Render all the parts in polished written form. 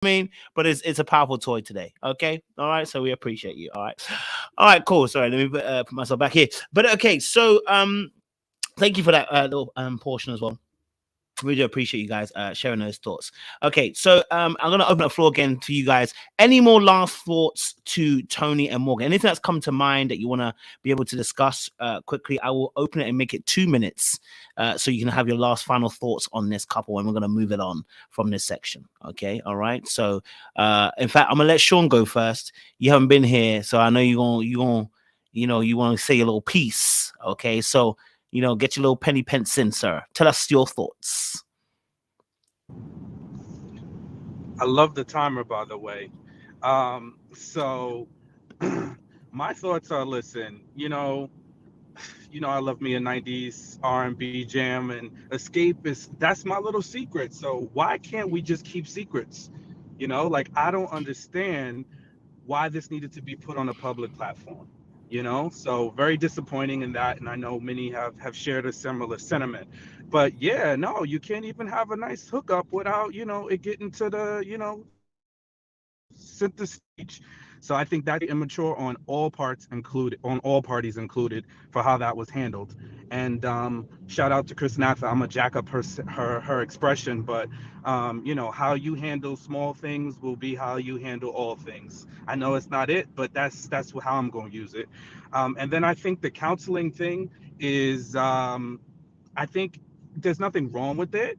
mean? But it's a powerful toy today. Okay, all right. So we appreciate you. All right, cool. Sorry, let me put myself back here. But okay, so thank you for that little portion as well. Really do appreciate you guys sharing those thoughts. Okay, so I'm gonna open the floor again to you guys. Any more last thoughts to Tony and Morgan? Anything that's come to mind that you want to be able to discuss quickly? I will open it and make it 2 minutes, so you can have your last final thoughts on this couple, and we're gonna move it on from this section. Okay, all right. So, in fact, I'm gonna let Sean go first. You haven't been here, so I know you want to say a little piece. Okay, so get your little penny pence in, sir. Tell us your thoughts. I love the timer, by the way. So my thoughts are, listen, I love me a 90s R&B jam, and escape is that's my little secret. So why can't we just keep secrets? Like, I don't understand why this needed to be put on a public platform. So very disappointing in that, and I know many have shared a similar sentiment. But yeah, no, you can't even have a nice hookup without it getting to the center stage. So I think that's immature on all parties included, for how that was handled. And shout out to Chris Natha. I'm gonna jack up her expression, but how you handle small things will be how you handle all things. I know it's not it, but that's how I'm gonna use it. And then I think the counseling thing is, I think there's nothing wrong with it.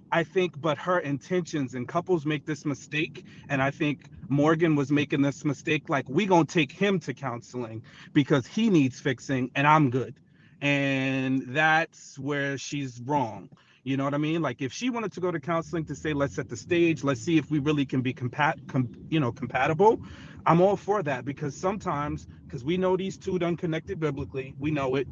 I think, but her intentions, and couples make this mistake, and I think Morgan was making this mistake. Like, we gonna take him to counseling because he needs fixing, and I'm good, and that's where she's wrong. You know what I mean? Like, if she wanted to go to counseling to say, let's set the stage, let's see if we really can be compatible. I'm all for that, because sometimes, because we know these two done connected biblically, we know it.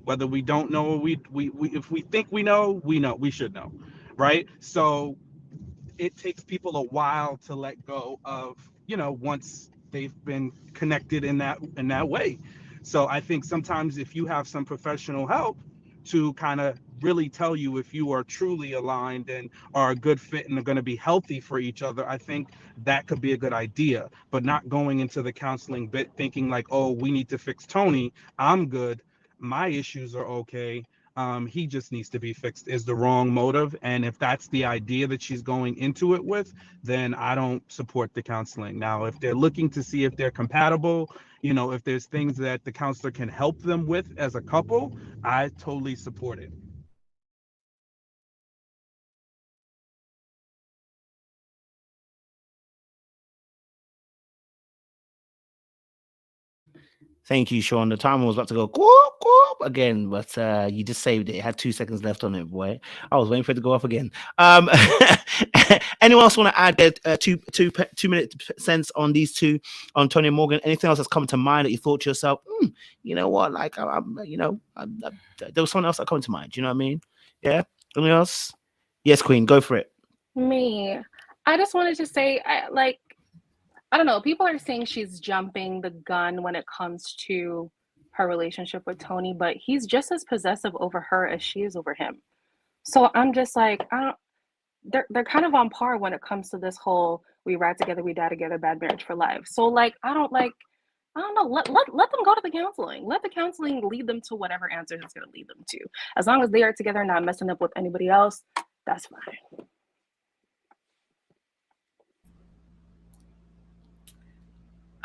Whether we don't know, we if we think we know, we should know, right? So it takes people a while to let go of, once they've been connected in that way. So I think sometimes, if you have some professional help to kind of really tell you if you are truly aligned and are a good fit and are going to be healthy for each other, I think that could be a good idea. But not going into the counseling bit thinking like, oh, we need to fix Tony, I'm good, my issues are okay, he just needs to be fixed, is the wrong motive. And if that's the idea that she's going into it with, then I don't support the counseling. Now, if they're looking to see if they're compatible, if there's things that the counselor can help them with as a couple, I totally support it. Thank you, Sean. The timer was about to go whoop, whoop again, but you just saved it. It had 2 seconds left on it, boy. I was waiting for it to go off again. Anyone else want to add their 2 minute sense on these two, on Tony and Morgan? Anything else that's come to mind that you thought to yourself, you know what, like, there was someone else that come to mind. Do you know what I mean? Yeah. Anything else? Yes, Queen, go for it. Me. I just wanted to say, I don't know. People are saying she's jumping the gun when it comes to her relationship with Tony, but he's just as possessive over her as she is over him. So I'm just like, I don't. They're kind of on par when it comes to this whole "we ride together, we die together, bad marriage for life." So I don't know. Let them go to the counseling. Let the counseling lead them to whatever answer it's going to lead them to. As long as they are together, not messing up with anybody else, that's fine.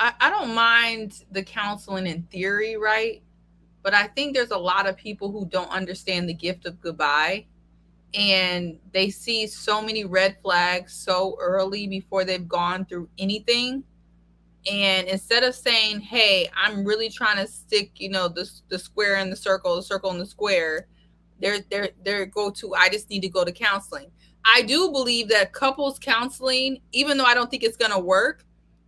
I don't mind the counseling in theory, right? But I think there's a lot of people who don't understand the gift of goodbye, and they see so many red flags so early before they've gone through anything. And instead of saying, "Hey, I'm really trying to stick, the square in the circle in the square," they're go to, "I just need to go to counseling." I do believe that couples counseling, even though I don't think it's going to work,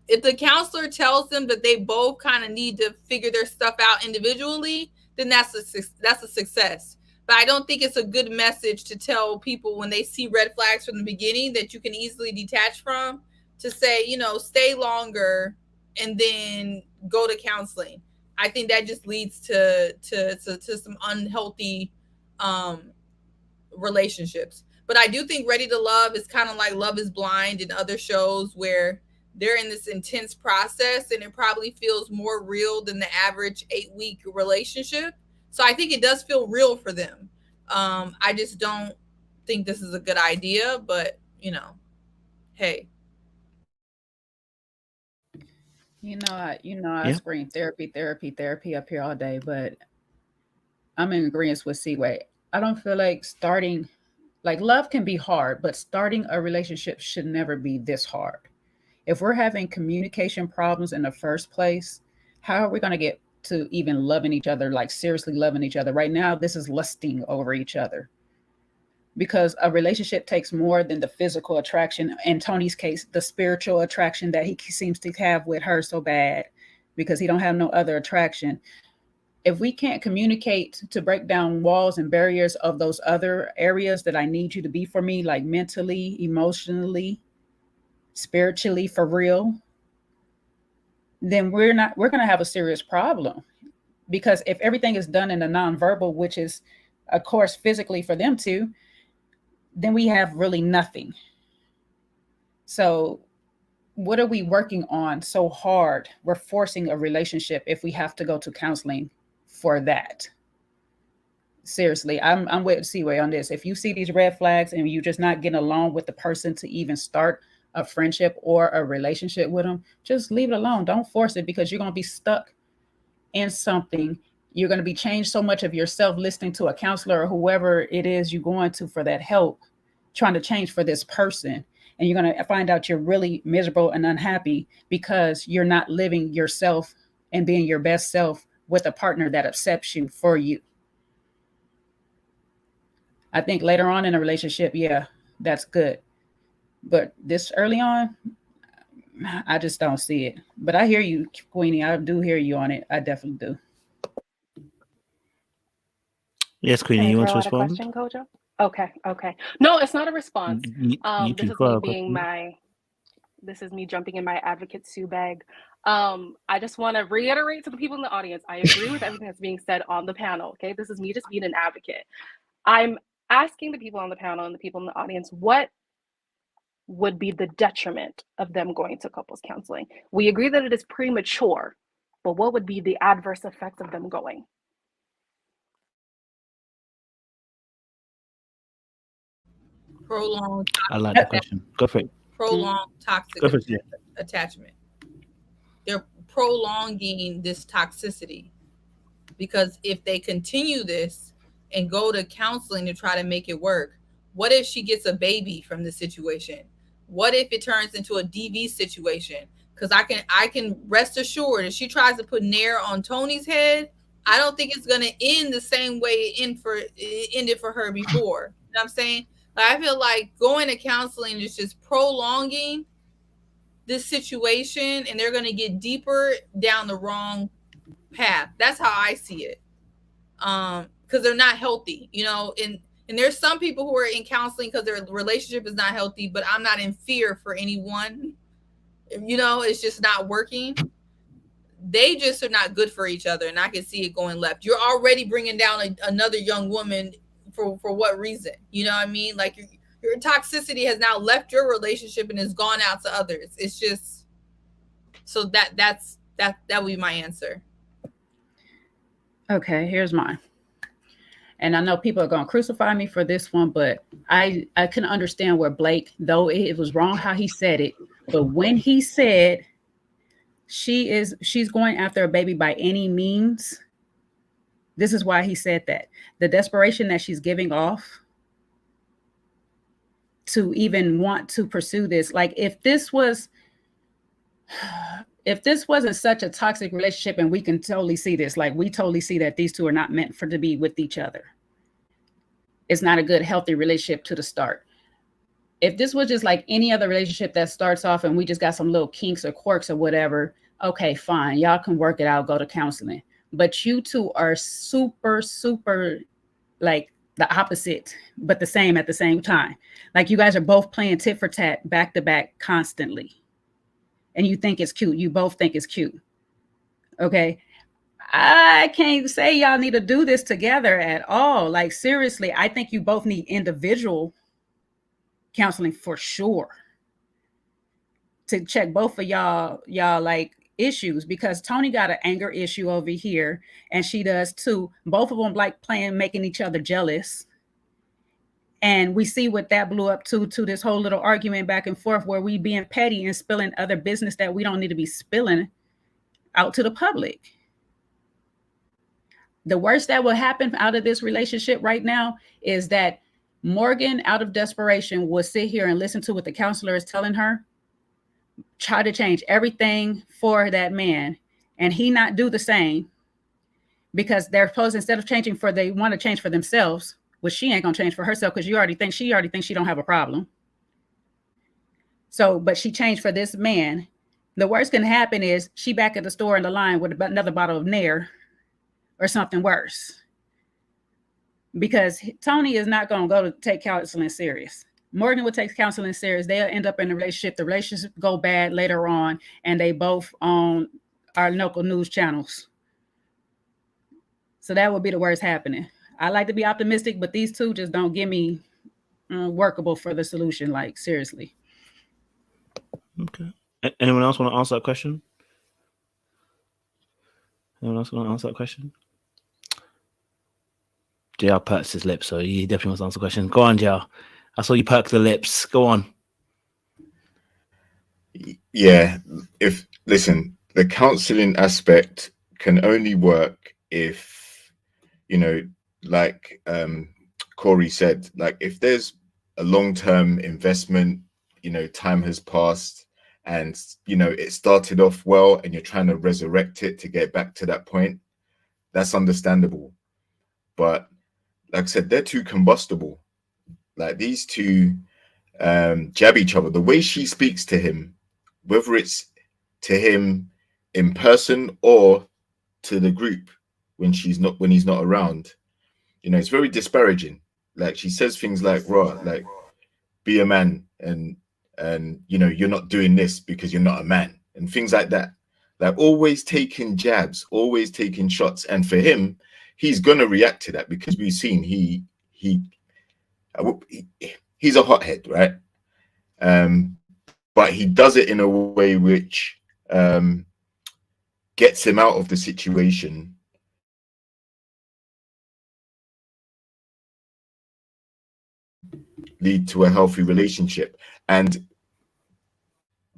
if the counselor tells them that they both kind of need to figure their stuff out individually, then that's a success. But I don't think it's a good message to tell people when they see red flags from the beginning that you can easily detach from, to say, stay longer and then go to counseling. I think that just leads to some unhealthy um relationships. But I do think Ready to Love is kind of like Love is Blind and other shows where they're in this intense process, and it probably feels more real than the average 8-week relationship. So I think it does feel real for them. I just don't think this is a good idea, but hey. I scream therapy up here all day, but I'm in agreement with Seaway. I don't feel like starting, like, love can be hard, but starting a relationship should never be this hard. If we're having communication problems in the first place, how are we going to get to even loving each other, like seriously loving each other? Right now, this is lusting over each other, because a relationship takes more than the physical attraction. In Tony's case, the spiritual attraction that he seems to have with her so bad, because he don't have no other attraction. If we can't communicate to break down walls and barriers of those other areas that I need you to be for me, like mentally, emotionally, spiritually, for real, then we're going to have a serious problem. Because if everything is done in the nonverbal, which is, of course, physically for them too, then we have really nothing. So what are we working on so hard? We're forcing a relationship if we have to go to counseling for that. Seriously, I'm with Seaway on this. If you see these red flags and you're just not getting along with the person to even start a friendship or a relationship with them, just leave it alone. Don't force it, because you're going to be stuck in something. You're going to be changed so much of yourself listening to a counselor or whoever it is you're going to for that help, trying to change for this person. And you're going to find out you're really miserable and unhappy because you're not living yourself and being your best self with a partner that accepts you for you. I think later on in a relationship, yeah, that's good. But this early on, I just don't see it. But I hear you, Queenie. I do hear you on it. I definitely do. Yes, Queenie, you want to respond? Question, Kojo? Okay. No, it's not a response. This is me jumping in my advocate Sue bag. I just want to reiterate to the people in the audience, I agree with everything that's being said on the panel. Okay, this is me just being an advocate. I'm asking the people on the panel and the people in the audience, what would be the detriment of them going to couples counseling? We agree that it is premature, but what would be the adverse effects of them going? Prolonged. I like the question. Go for it. Prolonged toxic attachment. They're prolonging this toxicity, because if they continue this and go to counseling to try to make it work, what if she gets a baby from the situation? What if it turns into a DV situation? Because I can rest assured, if she tries to put Nair on Tony's head, I don't think it's gonna end the same way it ended for her before. You know what I'm saying? Like, I feel like going to counseling is just prolonging this situation, and they're going to get deeper down the wrong path. That's how I see it. Because they're not healthy, and there's some people who are in counseling because their relationship is not healthy, but I'm not in fear for anyone. It's just not working. They just are not good for each other, and I can see it going left. You're already bringing down another young woman. For what reason? You know what I mean? Like, your toxicity has now left your relationship and has gone out to others. It's just, so that would be my answer. Okay, here's mine. And I know people are going to crucify me for this one, but I can understand where Blake, though it was wrong how he said it, but when he said she's going after a baby by any means, this is why he said that. The desperation that she's giving off to even want to pursue this. Like, if this wasn't such a toxic relationship, and we can totally see this, like, we totally see that these two are not meant to be with each other. It's not a good, healthy relationship to the start. If this was just like any other relationship that starts off and we just got some little kinks or quirks or whatever, okay, fine. Y'all can work it out, go to counseling. But you two are super, super, like, the opposite, but the same at the same time. Like, you guys are both playing tit for tat, back to back, constantly. And you think it's cute. You both think it's cute. Okay. I can't say y'all need to do this together at all. Like, seriously, I think you both need individual counseling for sure, to check both of y'all like issues, because Tony got an anger issue over here and she does too. Both of them like making each other jealous. And we see what that blew up to this whole little argument back and forth where we being petty and spilling other business that we don't need to be spilling out to the public. The worst that will happen out of this relationship right now is that Morgan, out of desperation, will sit here and listen to what the counselor is telling her, try to change everything for that man, and he not do the same, because they're supposed, instead of changing for, they want to change for themselves, which she ain't gonna change for herself, because she already thinks she don't have a problem. So, but she changed for this man. The worst can happen is she back at the store in the line with another bottle of Nair or something worse, because Tony is not gonna go to take counseling serious. Morgan will take counseling serious. They'll end up in a relationship. The relationship go bad later on, and they both own our local news channels. So that would be the worst happening. I like to be optimistic, but these two just don't give me workable for the solution. Like, seriously. Okay. Anyone else want to answer that question? Anyone else want to answer that question? JR perks his lips, so he definitely wants to answer the question. Go on, JR. I saw you perk the lips. Go on. Yeah. Listen, the counseling aspect can only work if, like Corey said, like if there's a long-term investment, time has passed and, it started off well and you're trying to resurrect it to get back to that point, that's understandable. But like I said, they're too combustible. Like these two jab each other. The way she speaks to him, whether it's to him in person or to the group when he's not around, it's very disparaging. Like she says things like, "Raw, like be a man," and you're not doing this because you're not a man, and things like that. Like always taking jabs, always taking shots. And for him, he's gonna react to that because we've seen he's a hothead, right? But he does it in a way which gets him out of the situation. Lead to a healthy relationship. And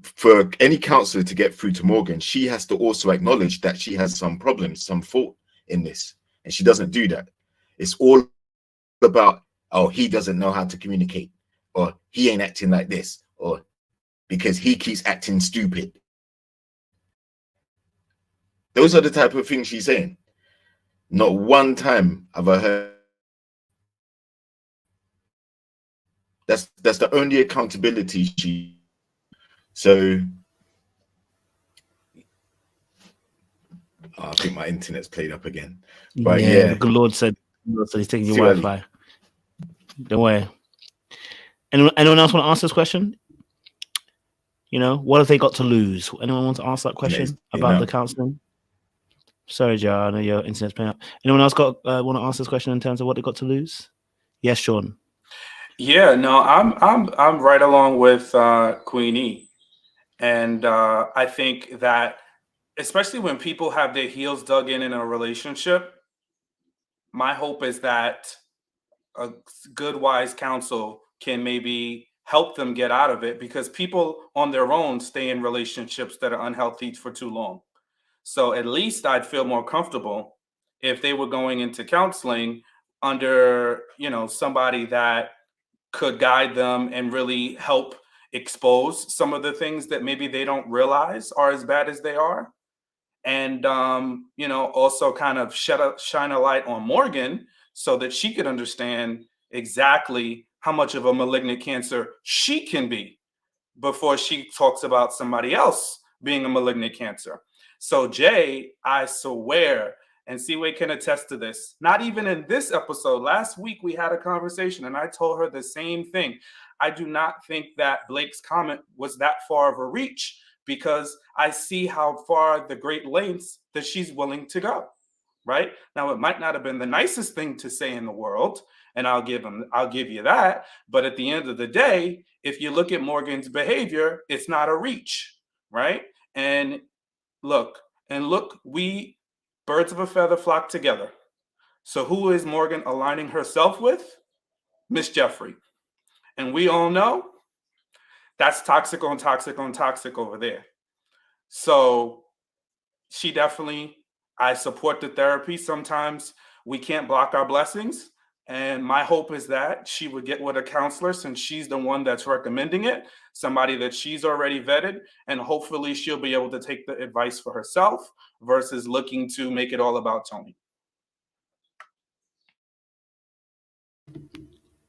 for any counselor to get through to Morgan, she has to also acknowledge that she has some problems, some fault in this. And she doesn't do that. It's all about, oh, he doesn't know how to communicate, or he ain't acting like this, or because he keeps acting stupid. Those are the type of things she's saying. Not one time have I heard. That's the only accountability she. So I think my internet's played up again. But yeah. The good Lord said he's taking your Wi-Fi. Don't worry. Anyone else want to answer this question? What have they got to lose? Anyone want to answer that question about the counseling? Sorry, Joe, I know your internet's playing up. Anyone else want to answer this question in terms of what they got to lose? Yes, Sean. Yeah, no, I'm right along with Queenie, and I think that especially when people have their heels dug in a relationship, my hope is that a good, wise counsel can maybe help them get out of it, because people on their own stay in relationships that are unhealthy for too long. So at least I'd feel more comfortable if they were going into counseling under, somebody that could guide them and really help expose some of the things that maybe they don't realize are as bad as they are. And, also kind of shine a light on Morgan so that she could understand exactly how much of a malignant cancer she can be before she talks about somebody else being a malignant cancer. So Jay, I swear, and Seaway can attest to this, not even in this episode, last week we had a conversation and I told her the same thing. I do not think that Blake's comment was that far of a reach, because I see how far the great lengths that she's willing to go, right? Now, it might not have been the nicest thing to say in the world, and I'll give you that. But at the end of the day, if you look at Morgan's behavior, it's not a reach, right? And look, we birds of a feather flock together. So who is Morgan aligning herself with? Miss Jeffrey. And we all know that's toxic on toxic on toxic over there. So she definitely, I support the therapy. Sometimes we can't block our blessings. And my hope is that she would get with a counselor, since she's the one that's recommending it, somebody that she's already vetted, and hopefully she'll be able to take the advice for herself versus looking to make it all about Tony.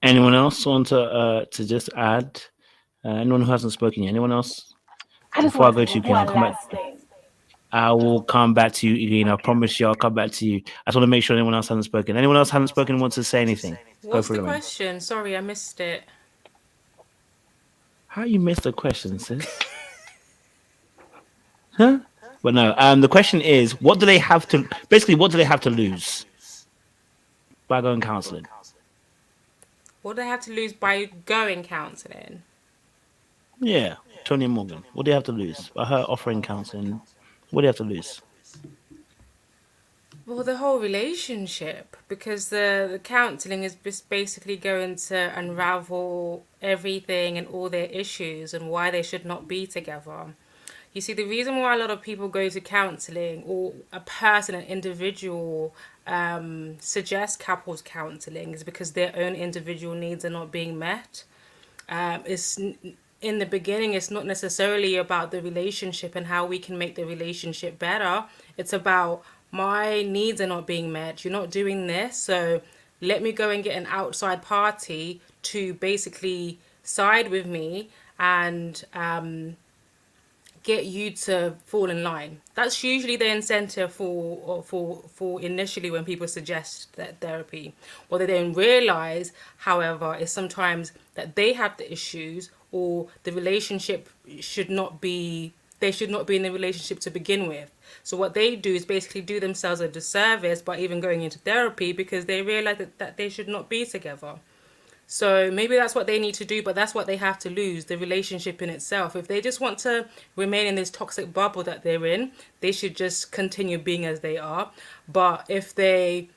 Anyone else want to just add? Anyone who hasn't spoken yet? Anyone else? Before I go to you, I'll come back. I will come back to you, Irene. I promise you, I'll come back to you. I just want to make sure anyone else hasn't spoken. Anyone else hasn't spoken and wants to say anything? What's the question? Sorry, I missed it. How you missed the question, sis? Huh? But no. The question is, what do they have to lose by going counselling? What do they have to lose by going counselling? Yeah, Tony and Morgan. What do you have to lose by her offering counselling? What do you have to lose? Well, the whole relationship, because the counselling is just basically going to unravel everything and all their issues and why they should not be together. You see, the reason why a lot of people go to counselling, or a person, an individual, suggests couples counselling, is because their own individual needs are not being met. In the beginning, it's not necessarily about the relationship and how we can make the relationship better. It's about, my needs are not being met. You're not doing this. So let me go and get an outside party to basically side with me and get you to fall in line. That's usually the incentive for initially when people suggest that therapy. What they don't realize, however, is sometimes that they have the issues, or the relationship they should not be in the relationship to begin with. So what they do is basically do themselves a disservice by even going into therapy, because they realize that they should not be together. So maybe that's what they need to do, but that's what they have to lose, the relationship in itself. If they just want to remain in this toxic bubble that they're in, they should just continue being as they are. But if they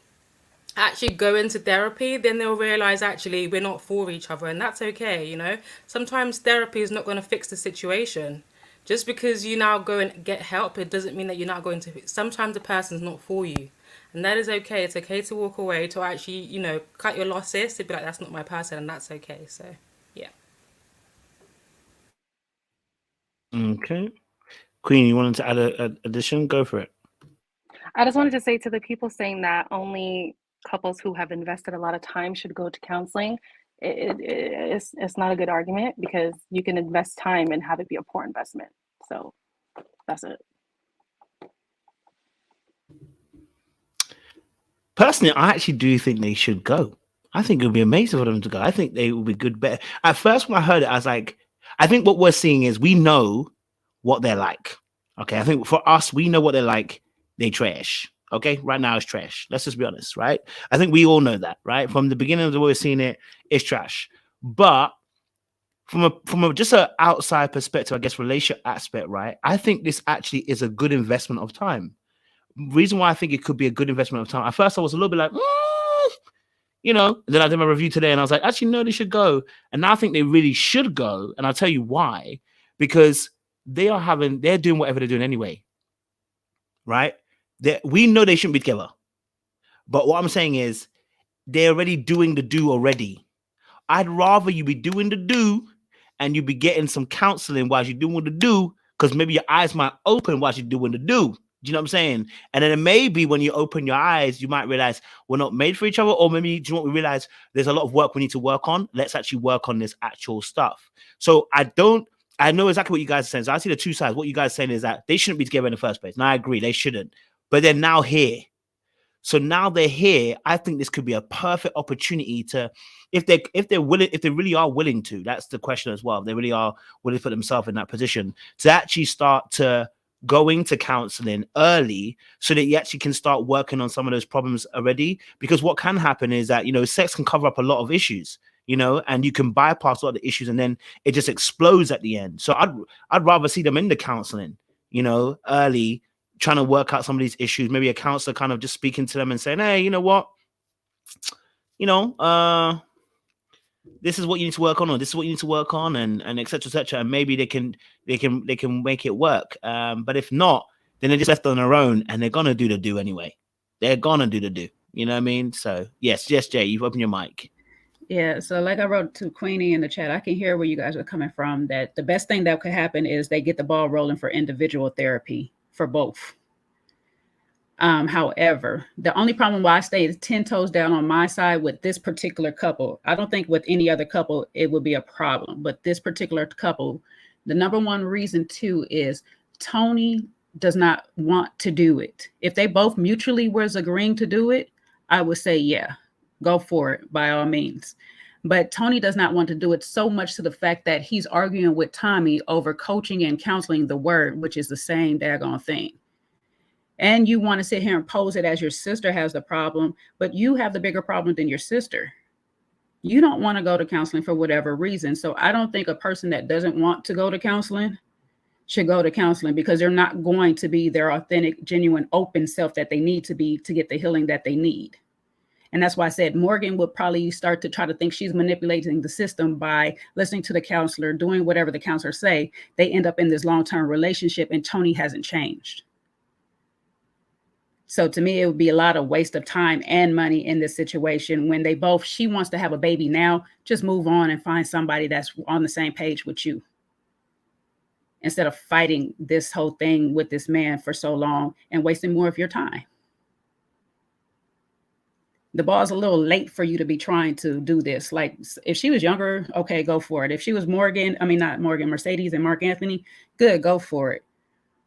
actually go into therapy, then they'll realize actually we're not for each other, and that's okay. You know, sometimes therapy is not going to fix the situation. Just because you now go and get help, it doesn't mean that you're not going to. Sometimes the person's not for you, and that is okay. It's okay to walk away, to actually, you know, cut your losses, to be like, that's not my person, and that's okay. So yeah. Okay, Queen, you wanted to add an addition? Go for it. I just wanted to say to the people saying that only couples who have invested a lot of time should go to counseling, it's not a good argument, because you can invest time and have it be a poor investment. So that's it. Personally, I actually do think they should go. I think it would be amazing for them to go. I think they would be good. Better. At first, when I heard it, I was like, I think what we're seeing is we know what they're like. Okay, I think for us, we know what they're like. They trash. Okay, right now it's trash. Let's just be honest, right? I think we all know that, right? From the beginning of the way we're seeing it, it's trash. But from a just an outside perspective, I guess relationship aspect, right? I think this actually is a good investment of time. Reason why I think it could be a good investment of time. At first, I was a little bit like, you know. Then I did my review today, and I was like, actually, no, they should go. And now I think they really should go. And I'll tell you why. Because they're doing whatever they're doing anyway, right? We know they shouldn't be together. But what I'm saying is they're already doing the do already. I'd rather you be doing the do and you be getting some counseling while you're doing the do, because maybe your eyes might open while you're doing the do. Do you know what I'm saying? And then maybe when you open your eyes, you might realize we're not made for each other. Or maybe, do you know what, we realize there's a lot of work we need to work on. Let's actually work on this actual stuff. So I know exactly what you guys are saying. So I see the two sides. What you guys are saying is that they shouldn't be together in the first place. And I agree, they shouldn't. But they're now here. So now they're here. I think this could be a perfect opportunity to, if they're willing, if they really are willing to, that's the question as well. If they really are willing to put themselves in that position to actually start to going to counseling early so that you actually can start working on some of those problems already. Because what can happen is that, sex can cover up a lot of issues, and you can bypass a lot of the issues and then it just explodes at the end. So I'd rather see them in the counseling, early, trying to work out some of these issues. Maybe a counselor kind of just speaking to them and saying, hey, you know what? This is what you need to work on, or this is what you need to work on, and et cetera, and maybe they can make it work. But if not, then they're just left on their own, and they're gonna do the do anyway. They're gonna do the do. You know what I mean? So yes, Jay, you've opened your mic. Yeah, so like I wrote to Queenie in the chat, I can hear where you guys are coming from, that the best thing that could happen is they get the ball rolling for individual therapy for both. However, the only problem why I stay 10 toes down on my side with this particular couple, I don't think with any other couple it would be a problem, but this particular couple, the number one reason too is Tony does not want to do it. If they both mutually was agreeing to do it, I would say, yeah, go for it by all means. But Tony does not want to do it, so much to the fact that he's arguing with Tommy over coaching and counseling the word, which is the same daggone thing. And you want to sit here and pose it as your sister has the problem, but you have the bigger problem than your sister. You don't want to go to counseling for whatever reason. So I don't think a person that doesn't want to go to counseling should go to counseling, because they're not going to be their authentic, genuine, open self that they need to be to get the healing that they need. And that's why I said Morgan would probably start to try to think she's manipulating the system by listening to the counselor, doing whatever the counselor say. They end up in this long-term relationship and Tony hasn't changed. So to me, it would be a lot of waste of time and money in this situation when she wants to have a baby now, just move on and find somebody that's on the same page with you, instead of fighting this whole thing with this man for so long and wasting more of your time. The ball's a little late for you to be trying to do this. Like, if she was younger, okay, go for it. If she was Mercedes and Mark Anthony, good, go for it.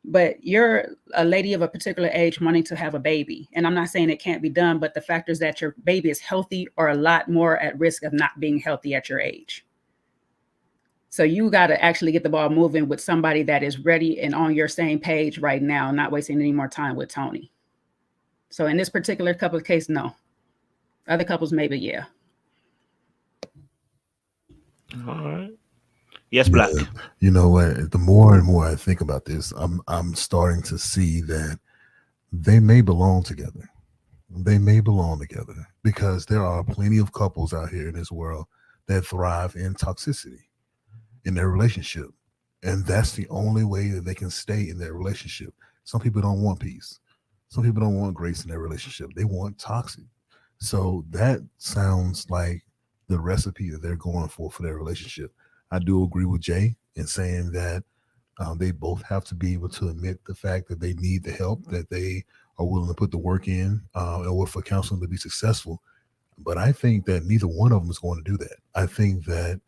But you're a lady of a particular age wanting to have a baby. And I'm not saying it can't be done, but the factors that your baby is healthy are a lot more at risk of not being healthy at your age. So you got to actually get the ball moving with somebody that is ready and on your same page right now, not wasting any more time with Tony. So in this particular couple case, no. Other couples, maybe, yeah. All right. Yes, Black. Yeah, you know what? The more and more I think about this, I'm starting to see that they may belong together. They may belong together, because there are plenty of couples out here in this world that thrive in toxicity in their relationship. And that's the only way that they can stay in their relationship. Some people don't want peace. Some people don't want grace in their relationship. They want toxic. So that sounds like the recipe that they're going for their relationship. I do agree with Jay in saying that they both have to be able to admit the fact that they need the help, that they are willing to put the work in in order for counseling to be successful. But I think that neither one of them is going to do that. I think that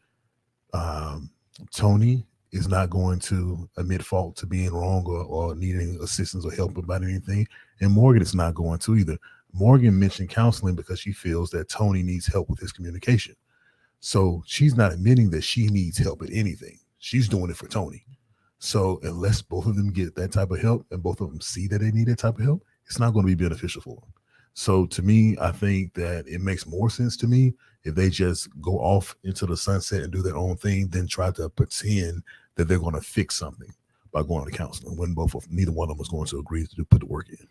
Tony is not going to admit fault to being wrong or needing assistance or help about anything. And Morgan is not going to either. Morgan mentioned counseling because she feels that Tony needs help with his communication. So she's not admitting that she needs help at anything. She's doing it for Tony. So unless both of them get that type of help and both of them see that they need that type of help, it's not going to be beneficial for them. So to me, I think that it makes more sense to me if they just go off into the sunset and do their own thing than try to pretend that they're going to fix something by going to counseling when neither one of them is going to agree to put the work in.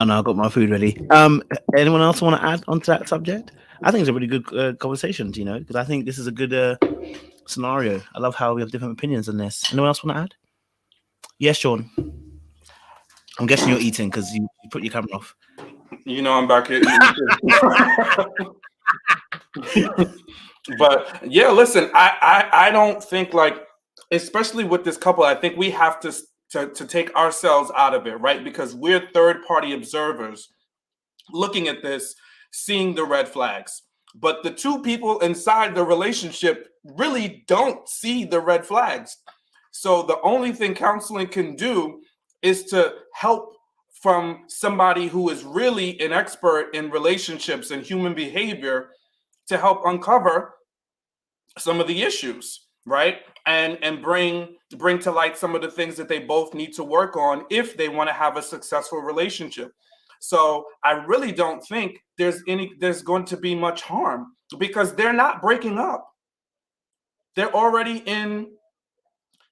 And I got my food ready. Anyone else want to add onto that subject? I think it's a really good conversation, because I think this is a good scenario. I love how we have different opinions on this. Anyone else want to add? Yes, Sean. I'm guessing you're eating because you put your camera off. I'm back here. But yeah, listen, I don't think, like, especially with this couple, I think we have to take ourselves out of it, right? Because we're third-party observers looking at this, seeing the red flags. But the two people inside the relationship really don't see the red flags. So the only thing counseling can do is to help from somebody who is really an expert in relationships and human behavior to help uncover some of the issues, right? And bring to light some of the things that they both need to work on if they want to have a successful relationship. So I really don't think there's going to be much harm, because they're not breaking up. They're already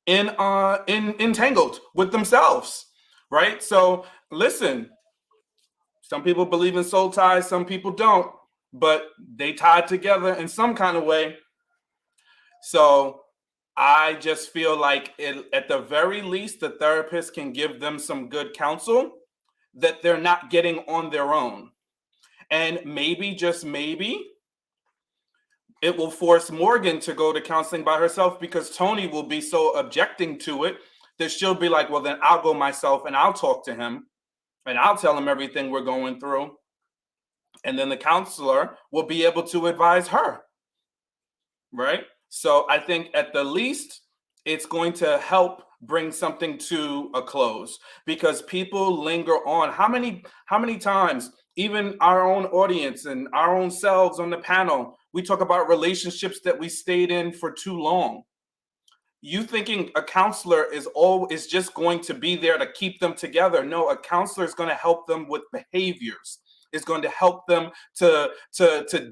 entangled with themselves, right? So listen, some people believe in soul ties, some people don't, but they tied together in some kind of way. So I just feel like at the very least, the therapist can give them some good counsel that they're not getting on their own. And maybe, just maybe, it will force Morgan to go to counseling by herself, because Tony will be so objecting to it that she'll be like, well, then I'll go myself and I'll talk to him and I'll tell him everything we're going through. And then the counselor will be able to advise her, right? So I think at the least, it's going to help bring something to a close, because people linger on. How many times, even our own audience and our own selves on the panel, we talk about relationships that we stayed in for too long. You thinking a counselor is just going to be there to keep them together? No, a counselor is going to help them with behaviors. Is going to help them to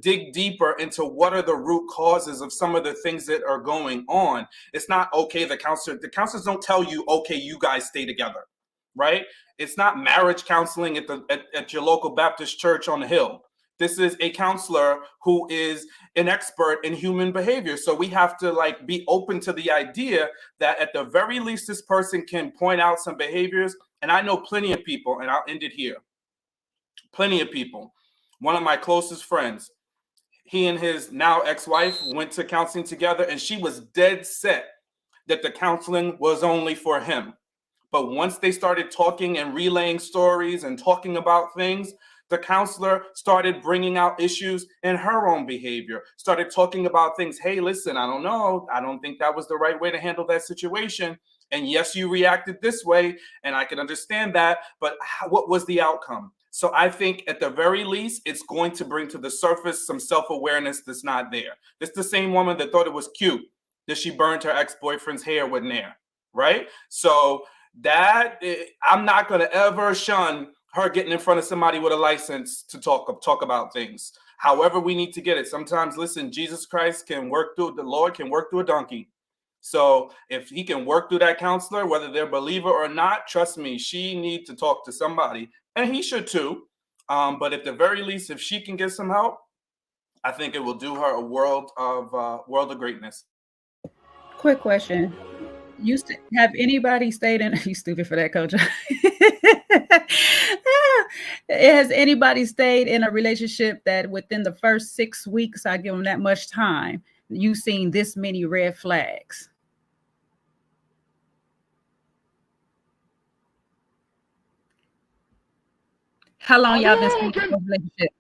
dig deeper into what are the root causes of some of the things that are going on. It's not, okay, the counselors don't tell you, okay, you guys stay together, right? It's not marriage counseling at your local Baptist church on the hill. This is a counselor who is an expert in human behavior. So we have to be open to the idea that at the very least, this person can point out some behaviors. And I know plenty of people, and I'll end it here. Plenty of people. One of my closest friends, he and his now ex-wife went to counseling together, and she was dead set that the counseling was only for him. But once they started talking and relaying stories and talking about things, the counselor started bringing out issues in her own behavior, started talking about things. Hey, listen, I don't know. I don't think that was the right way to handle that situation. And yes, you reacted this way, and I can understand that, but what was the outcome? So I think at the very least, it's going to bring to the surface some self-awareness that's not there. It's the same woman that thought it was cute that she burned her ex-boyfriend's hair with Nair, right? So that, I'm not going to ever shun her getting in front of somebody with a license to talk about things. However we need to get it. Sometimes, listen, Jesus Christ can work through, the Lord can work through a donkey. So if he can work through that counselor, whether they're a believer or not, trust me, she needs to talk to somebody. And he should too. But at the very least, if she can get some help, I think it will do her a world of greatness. Quick question. Have anybody stayed in, you stupid for that, Coach. Has anybody stayed in a relationship that within the first 6 weeks, I give them that much time, you've seen this many red flags? How long y'all been staying in a relationship?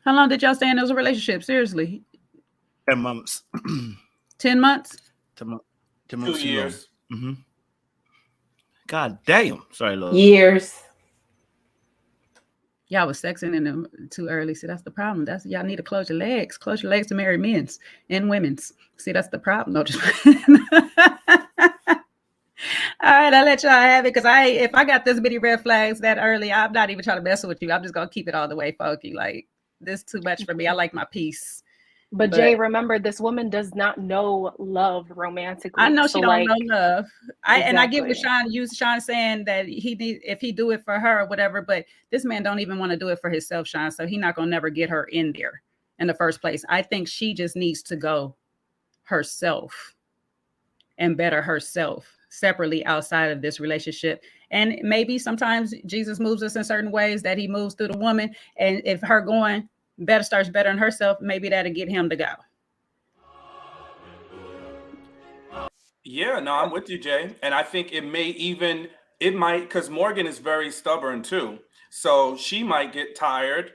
How long did y'all stay in those relationships? Seriously? 10 months. 10 months? 10 months. 2 years. Mm-hmm. God damn. Sorry, Lord. Years. Y'all was sexing in them too early. See, that's the problem. That's y'all need to close your legs. Close your legs to married men's and women's. See, that's the problem. No, just all right, I'll let y'all have it, because if I got this many red flags that early, I'm not even trying to mess with you. I'm just gonna keep it all the way funky. Like, this too much for me. I like my peace. But Jay, remember, this woman does not know love romantically. I know she don't know love. And I get what Sean saying that if he do it for her or whatever, but this man don't even want to do it for himself, Sean. So he not gonna never get her in there in the first place. I think she just needs to go herself and better herself separately outside of this relationship. And maybe sometimes Jesus moves us in certain ways that he moves through the woman. And if her going starts bettering herself, maybe that'll get him to go. Yeah, no, I'm with you, Jay. And I think it might, because Morgan is very stubborn too. So she might get tired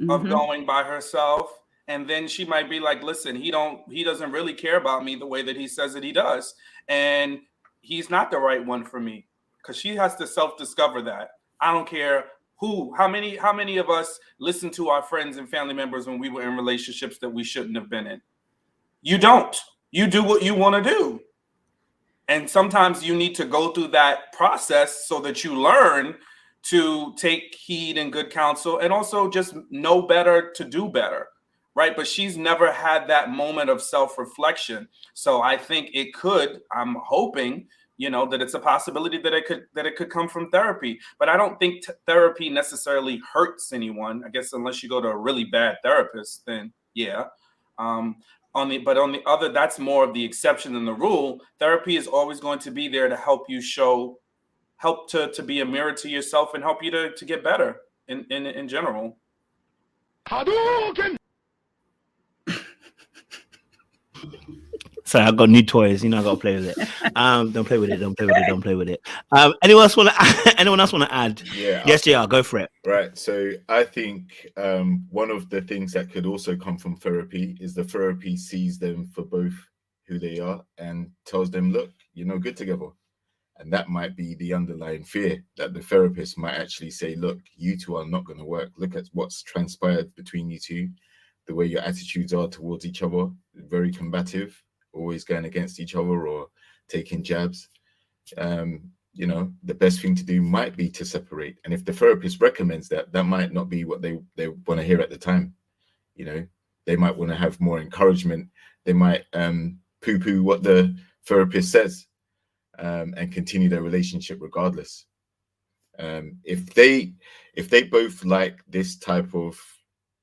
of going by herself. And then she might be like, listen, he doesn't really care about me the way that he says that he does. And he's not the right one for me, because she has to self-discover that. I don't care How many of us listen to our friends and family members when we were in relationships that we shouldn't have been in? You don't. You do what you want to do. And sometimes you need to go through that process so that you learn to take heed and good counsel, and also just know better to do better, right? But she's never had that moment of self-reflection. So I think it could, I'm hoping, that it's a possibility that it could come from therapy. But I don't think therapy necessarily hurts anyone. I guess unless you go to a really bad therapist, then yeah. On the other, that's more of the exception than the rule. Therapy is always going to be there to help you help to be a mirror to yourself and help you to get better in general. Sorry, I got new toys. I got to play with it. Don't play with it. Don't play with it. Anyone else want to add? Yeah. Yes, JR, go for it. Right. So I think one of the things that could also come from therapy is the therapy sees them for both who they are and tells them, look, you're no good together. And that might be the underlying fear, that the therapist might actually say, look, you two are not going to work. Look at what's transpired between you two, the way your attitudes are towards each other, very combative, always going against each other or taking jabs. The best thing to do might be to separate. And if the therapist recommends that might not be what they want to hear at the time. They might want to have more encouragement. They might poo-poo what the therapist says and continue their relationship regardless. If they both like this type of,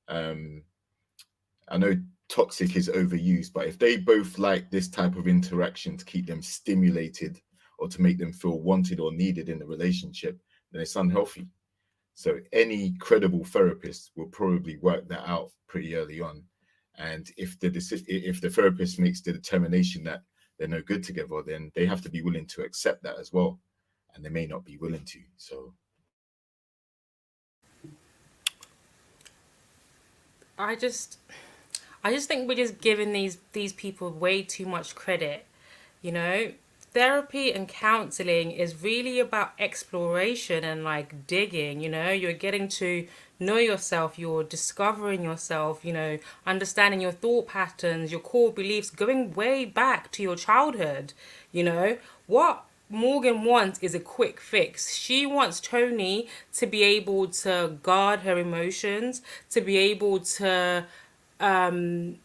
I know toxic is overused, but if they both like this type of interaction to keep them stimulated or to make them feel wanted or needed in the relationship, then it's unhealthy. So any credible therapist will probably work that out pretty early on. And if the therapist makes the determination that they're no good together, then they have to be willing to accept that as well. And they may not be willing to. So I just think we're just giving these people way too much credit. Therapy and counseling is really about exploration and digging. You're getting to know yourself, you're discovering yourself, understanding your thought patterns, your core beliefs, going way back to your childhood. What Morgan wants is a quick fix. She wants Tony to be able to guard her emotions, to be able to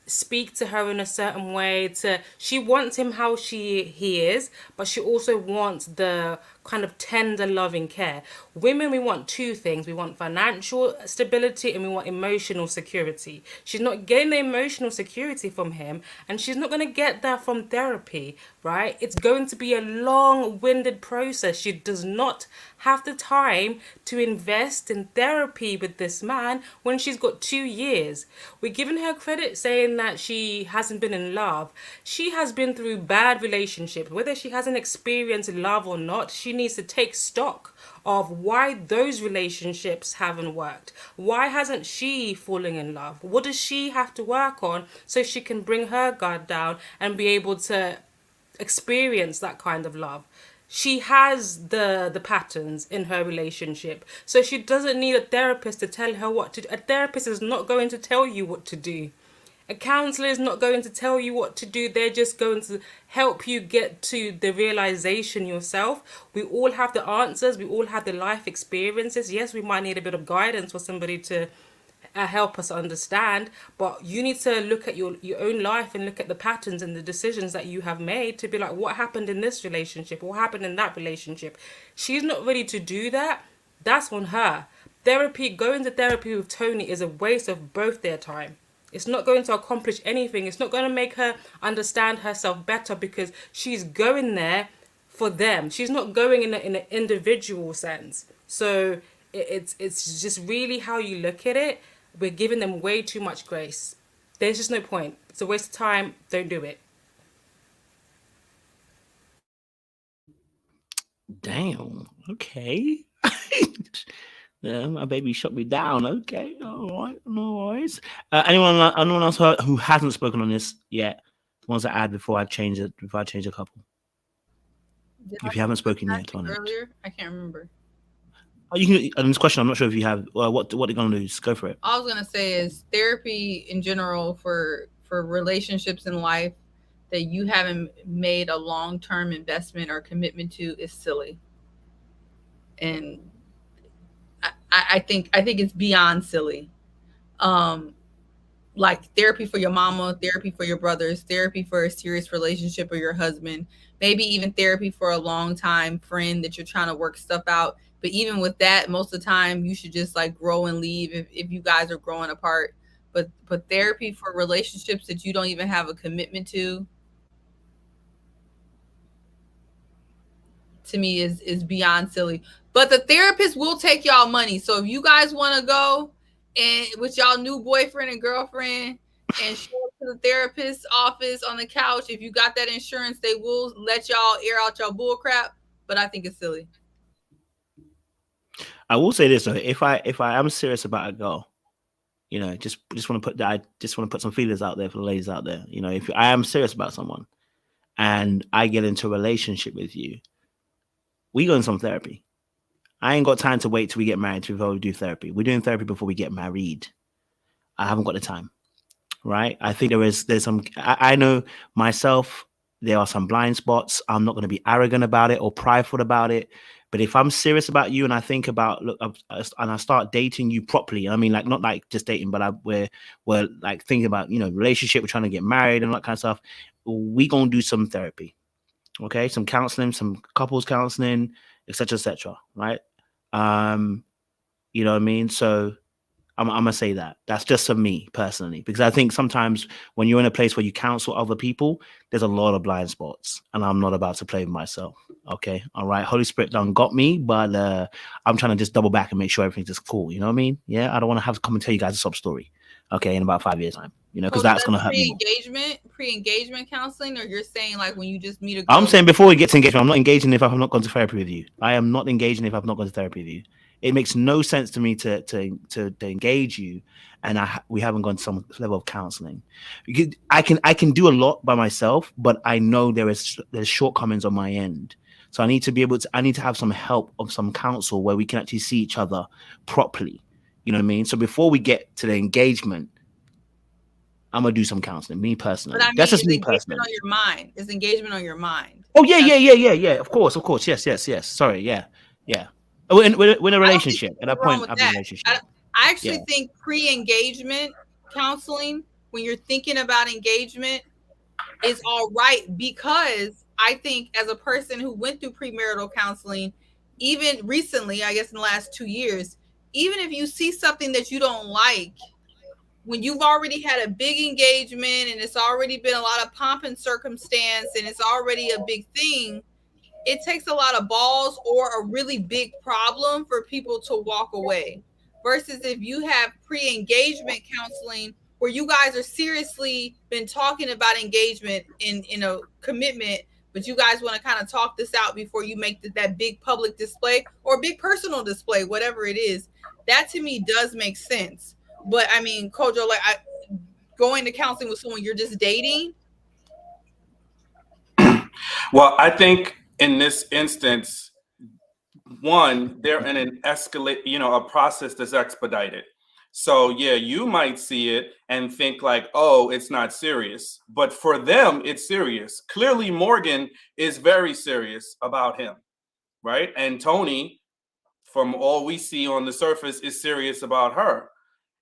speak to her in a certain way. She wants him how he is, but she also wants the kind of tender loving care. Women, we want two things. We want financial stability and we want emotional security. She's not getting the emotional security from him, and she's not going to get that from therapy, right? It's going to be a long-winded process. She does not have the time to invest in therapy with this man when she's got 2 years. We're giving her credit saying that she hasn't been in love. She has been through bad relationships. Whether she hasn't experienced love or not, she needs to take stock of why those relationships haven't worked. Why hasn't she fallen in love? What does she have to work on so she can bring her guard down and be able to experience that kind of love? She has the patterns in her relationship, so she doesn't need a therapist to tell her what to do. A therapist is not going to tell you what to do. A counselor is not going to tell you what to do. They're just going to help you get to the realization yourself. We all have the answers. We all have the life experiences. Yes, we might need a bit of guidance for somebody to help us understand, but you need to look at your own life and look at the patterns and the decisions that you have made to be like, what happened in this relationship? What happened in that relationship? She's not ready to do that. That's on her. Going to therapy with Tony is a waste of both their time. It's not going to accomplish anything. It's not going to make her understand herself better because she's going there for them. She's not going in an individual sense. So it's just really how you look at it. We're giving them way too much grace. There's just no point. It's a waste of time. Don't do it. Damn. Okay. Yeah, my baby shut me down. Okay, all right, no worries. Anyone else who hasn't spoken on this yet wants to add before I change it? Before I change a couple, if you haven't spoken yet on it earlier, I can't remember. You can. And this question, I'm not sure if you have. What they're gonna do? Just go for it. All I was gonna say is therapy in general for relationships in life that you haven't made a long-term investment or commitment to is silly. And I think it's beyond silly. Like therapy for your mama, therapy for your brothers, therapy for a serious relationship with your husband, maybe even therapy for a long time friend that you're trying to work stuff out. But even with that, most of the time you should just like grow and leave if you guys are growing apart. But therapy for relationships that you don't even have a commitment to me is beyond silly. But the therapist will take y'all money. So if you guys want to go and with y'all new boyfriend and girlfriend and show up to the therapist's office on the couch, if you got that insurance, they will let y'all air out your bull crap. But I think it's silly. I will say this though: if I am serious about a girl, you know, just want to put some feelers out there for the ladies out there. You know, if I am serious about someone and I get into a relationship with you, we go in some therapy. I ain't got time to wait till we get married before we do therapy. We're doing therapy before we get married. I haven't got the time, right? I think there's some. I know myself. There are some blind spots. I'm not going to be arrogant about it or prideful about it. But if I'm serious about you and I think about and I start dating you properly, I mean, like not like just dating, but we're like thinking about, you know, relationship. We're trying to get married and all that kind of stuff. We gonna do some therapy, okay? Some counseling, some couples counseling, etc., right? You know what I mean? So I'm gonna say that. That's just for me personally, because I think sometimes when you're in a place where you counsel other people, there's a lot of blind spots, and I'm not about to play with myself. Okay, all right. Holy Spirit done got me, but I'm trying to just double back and make sure everything's just cool. You know what I mean? Yeah, I don't want to have to come and tell you guys a sob story. Okay, in about 5 years' time, you know, because that's gonna hurt me. Pre-engagement counseling, or you're saying like when you just meet a girl? I'm saying before we get to engagement, I'm not engaging if I've not gone to therapy with you. I am not engaging if I've not gone to therapy with you. It makes no sense to me to engage you, and we haven't gone to some level of counseling. I can do a lot by myself, but I know there's shortcomings on my end. So I need to have some help of some counsel where we can actually see each other properly. You know what I mean? So before we get to the engagement, I'm gonna do some counseling. Me personally, but I mean, that's just me personally. On your mind, is engagement on your mind? Oh yeah. Of course. Yes. Sorry, yeah. We're in a relationship. At that point, I'm in a relationship. I actually think pre-engagement counseling, when you're thinking about engagement, is all right, because I think as a person who went through premarital counseling, even recently, I guess in the last 2 years, even if you see something that you don't like, when you've already had a big engagement and it's already been a lot of pomp and circumstance and it's already a big thing, it takes a lot of balls or a really big problem for people to walk away. Versus if you have pre-engagement counseling where you guys are seriously been talking about engagement in a commitment, but you guys want to kind of talk this out before you make that big public display or big personal display, whatever it is, that to me does make sense. But I mean, Kojo, like going to counseling with someone you're just dating. Well, I think in this instance, one, they're in an a process that's expedited. So yeah, you might see it and think like, oh, it's not serious. But for them, it's serious. Clearly, Morgan is very serious about him, right? And Tony, from all we see on the surface, is serious about her.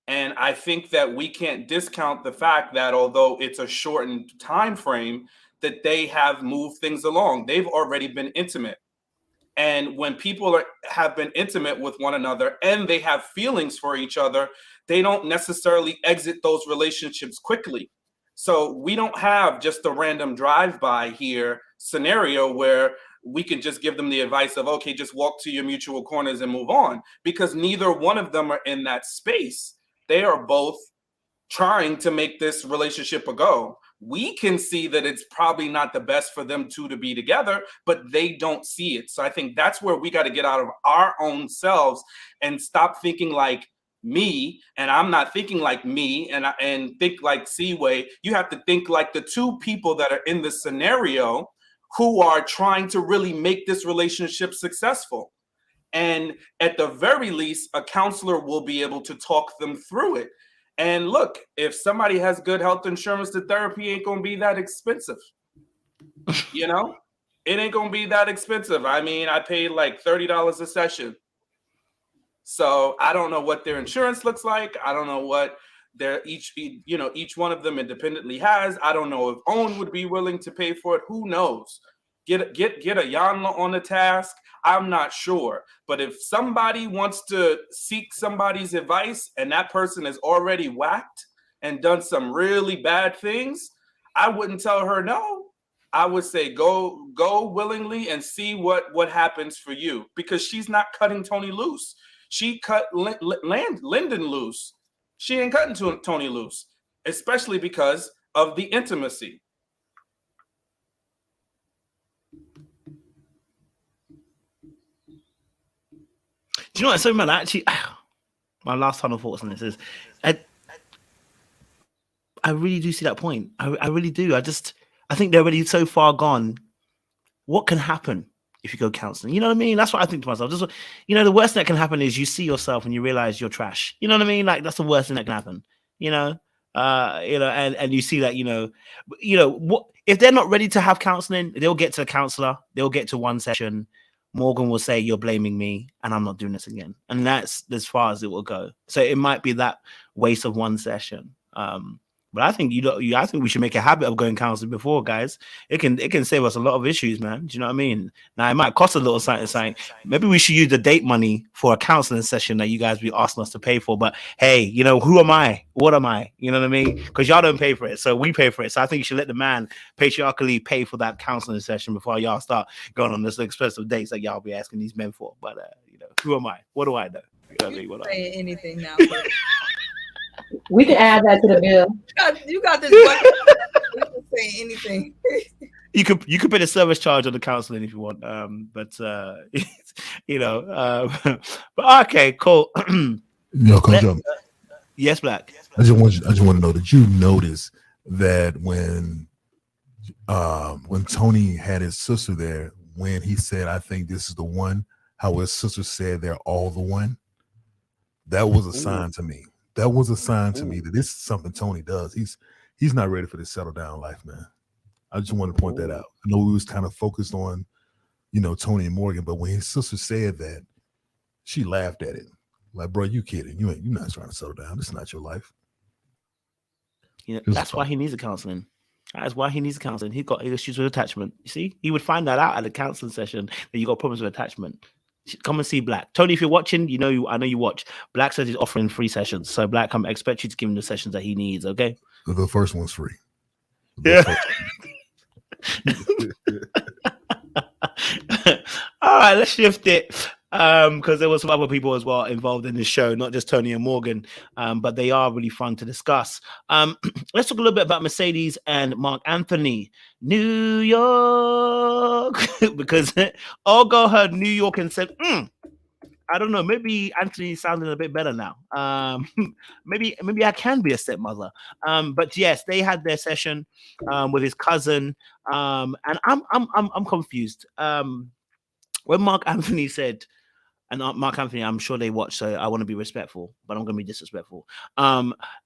And I think that we can't discount the fact that although it's a shortened time frame, that they have moved things along. They've already been intimate. And when people have been intimate with one another and they have feelings for each other, they don't necessarily exit those relationships quickly. So we don't have just a random drive-by here scenario where we can just give them the advice of, okay, just walk to your mutual corners and move on, because neither one of them are in that space. They are both trying to make this relationship a go. We can see that it's probably not the best for them two to be together, but they don't see it. So I think that's where we got to get out of our own selves and stop thinking like me, and I'm not thinking like me, and think like Seaway. You have to think like the two people that are in the scenario who are trying to really make this relationship successful. And at the very least, a counselor will be able to talk them through it. And look, if somebody has good health insurance, the therapy ain't going to be that expensive. You know, it ain't going to be that expensive. I mean, I paid like $30 a session. So I don't know what their insurance looks like. I don't know what each one of them independently has. I don't know if OWN would be willing to pay for it. Who knows? Get a Yanla on the task. I'm not sure. But if somebody wants to seek somebody's advice and that person is already whacked and done some really bad things, I wouldn't tell her no. I would say go willingly and see what happens for you, because she's not cutting Tony loose. She cut Lyndon loose. She ain't cutting Tony loose, especially because of the intimacy. Do you know what? So, man, actually, my last final thoughts on this is, I really do see that point. I really do. I think they're already so far gone. What can happen if you go counseling? You know what I mean? That's what I think to myself. Just, the worst thing that can happen is you see yourself and you realize you're trash. You know what I mean? Like, that's the worst thing that can happen. And you see that, what if they're not ready to have counseling, they'll get to the counselor, they'll get to one session. Morgan will say, "You're blaming me, and I'm not doing this again." And that's as far as it will go. So it might be that waste of one session. But I think I think we should make a habit of going counseling before, guys. It can save us a lot of issues, man. Do you know what I mean? Now it might cost a little something. Maybe we should use the date money for a counseling session that you guys be asking us to pay for. But hey, who am I? What am I? You know what I mean? Because y'all don't pay for it, so we pay for it. So I think you should let the man patriarchally pay for that counseling session before y'all start going on this expensive dates that y'all be asking these men for. But who am I? What do I know? You know what I mean? What saying anything now. We can add that to the bill. You got this. You can say anything. You could put a service charge on the counseling if you want. But okay, cool. Can I jump? Yes, Black. I just want to know that you notice that when Tony had his sister there, when he said, "I think this is the one," how his sister said, "They're all the one." That was a sign to me. That was a sign to me that this is something Tony does. He's not ready for this settle down life, man. I just want to point that out. I know we was kind of focused on, Tony and Morgan, but when his sister said that, she laughed at it. Like, bro, you kidding? You're not trying to settle down. This is not your life. That's why he needs a counseling. That's why he needs a counseling. He got issues with attachment. You see, he would find that out at the counseling session that you got problems with attachment. Come and see Black. Tony, if you're watching, I know you watch. Black says he's offering free sessions. So Black, I expect you to give him the sessions that he needs, okay? The first one's free. Yeah. All right, let's shift it. Because there were some other people as well involved in this show, not just Tony and Morgan, but they are really fun to discuss. Let's talk a little bit about Mercedes and Mark Anthony. New York, because Olga heard New York and said, I don't know, maybe Anthony's sounding a bit better now. Maybe I can be a stepmother. But yes, they had their session with his cousin, and I'm confused. When Mark Anthony said, and Mark Anthony, I'm sure they watch, so I want to be respectful, but I'm going to be disrespectful.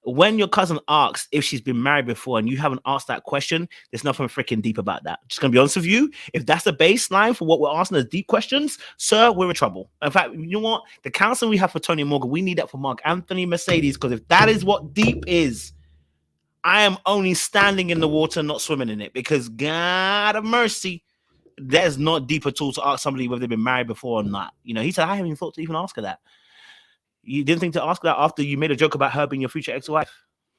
When your cousin asks if she's been married before and you haven't asked that question, there's nothing freaking deep about that. Just going to be honest with you. If that's the baseline for what we're asking as deep questions, sir, we're in trouble. In fact, you know what? The counseling we have for Tony Morgan, we need that for Mark Anthony Mercedes, because if that is what deep is, I am only standing in the water, not swimming in it, because God of mercy, that's not deep at all to ask somebody whether they've been married before or not. He said, I haven't even thought to even ask her that. You didn't think to ask that after you made a joke about her being your future ex-wife?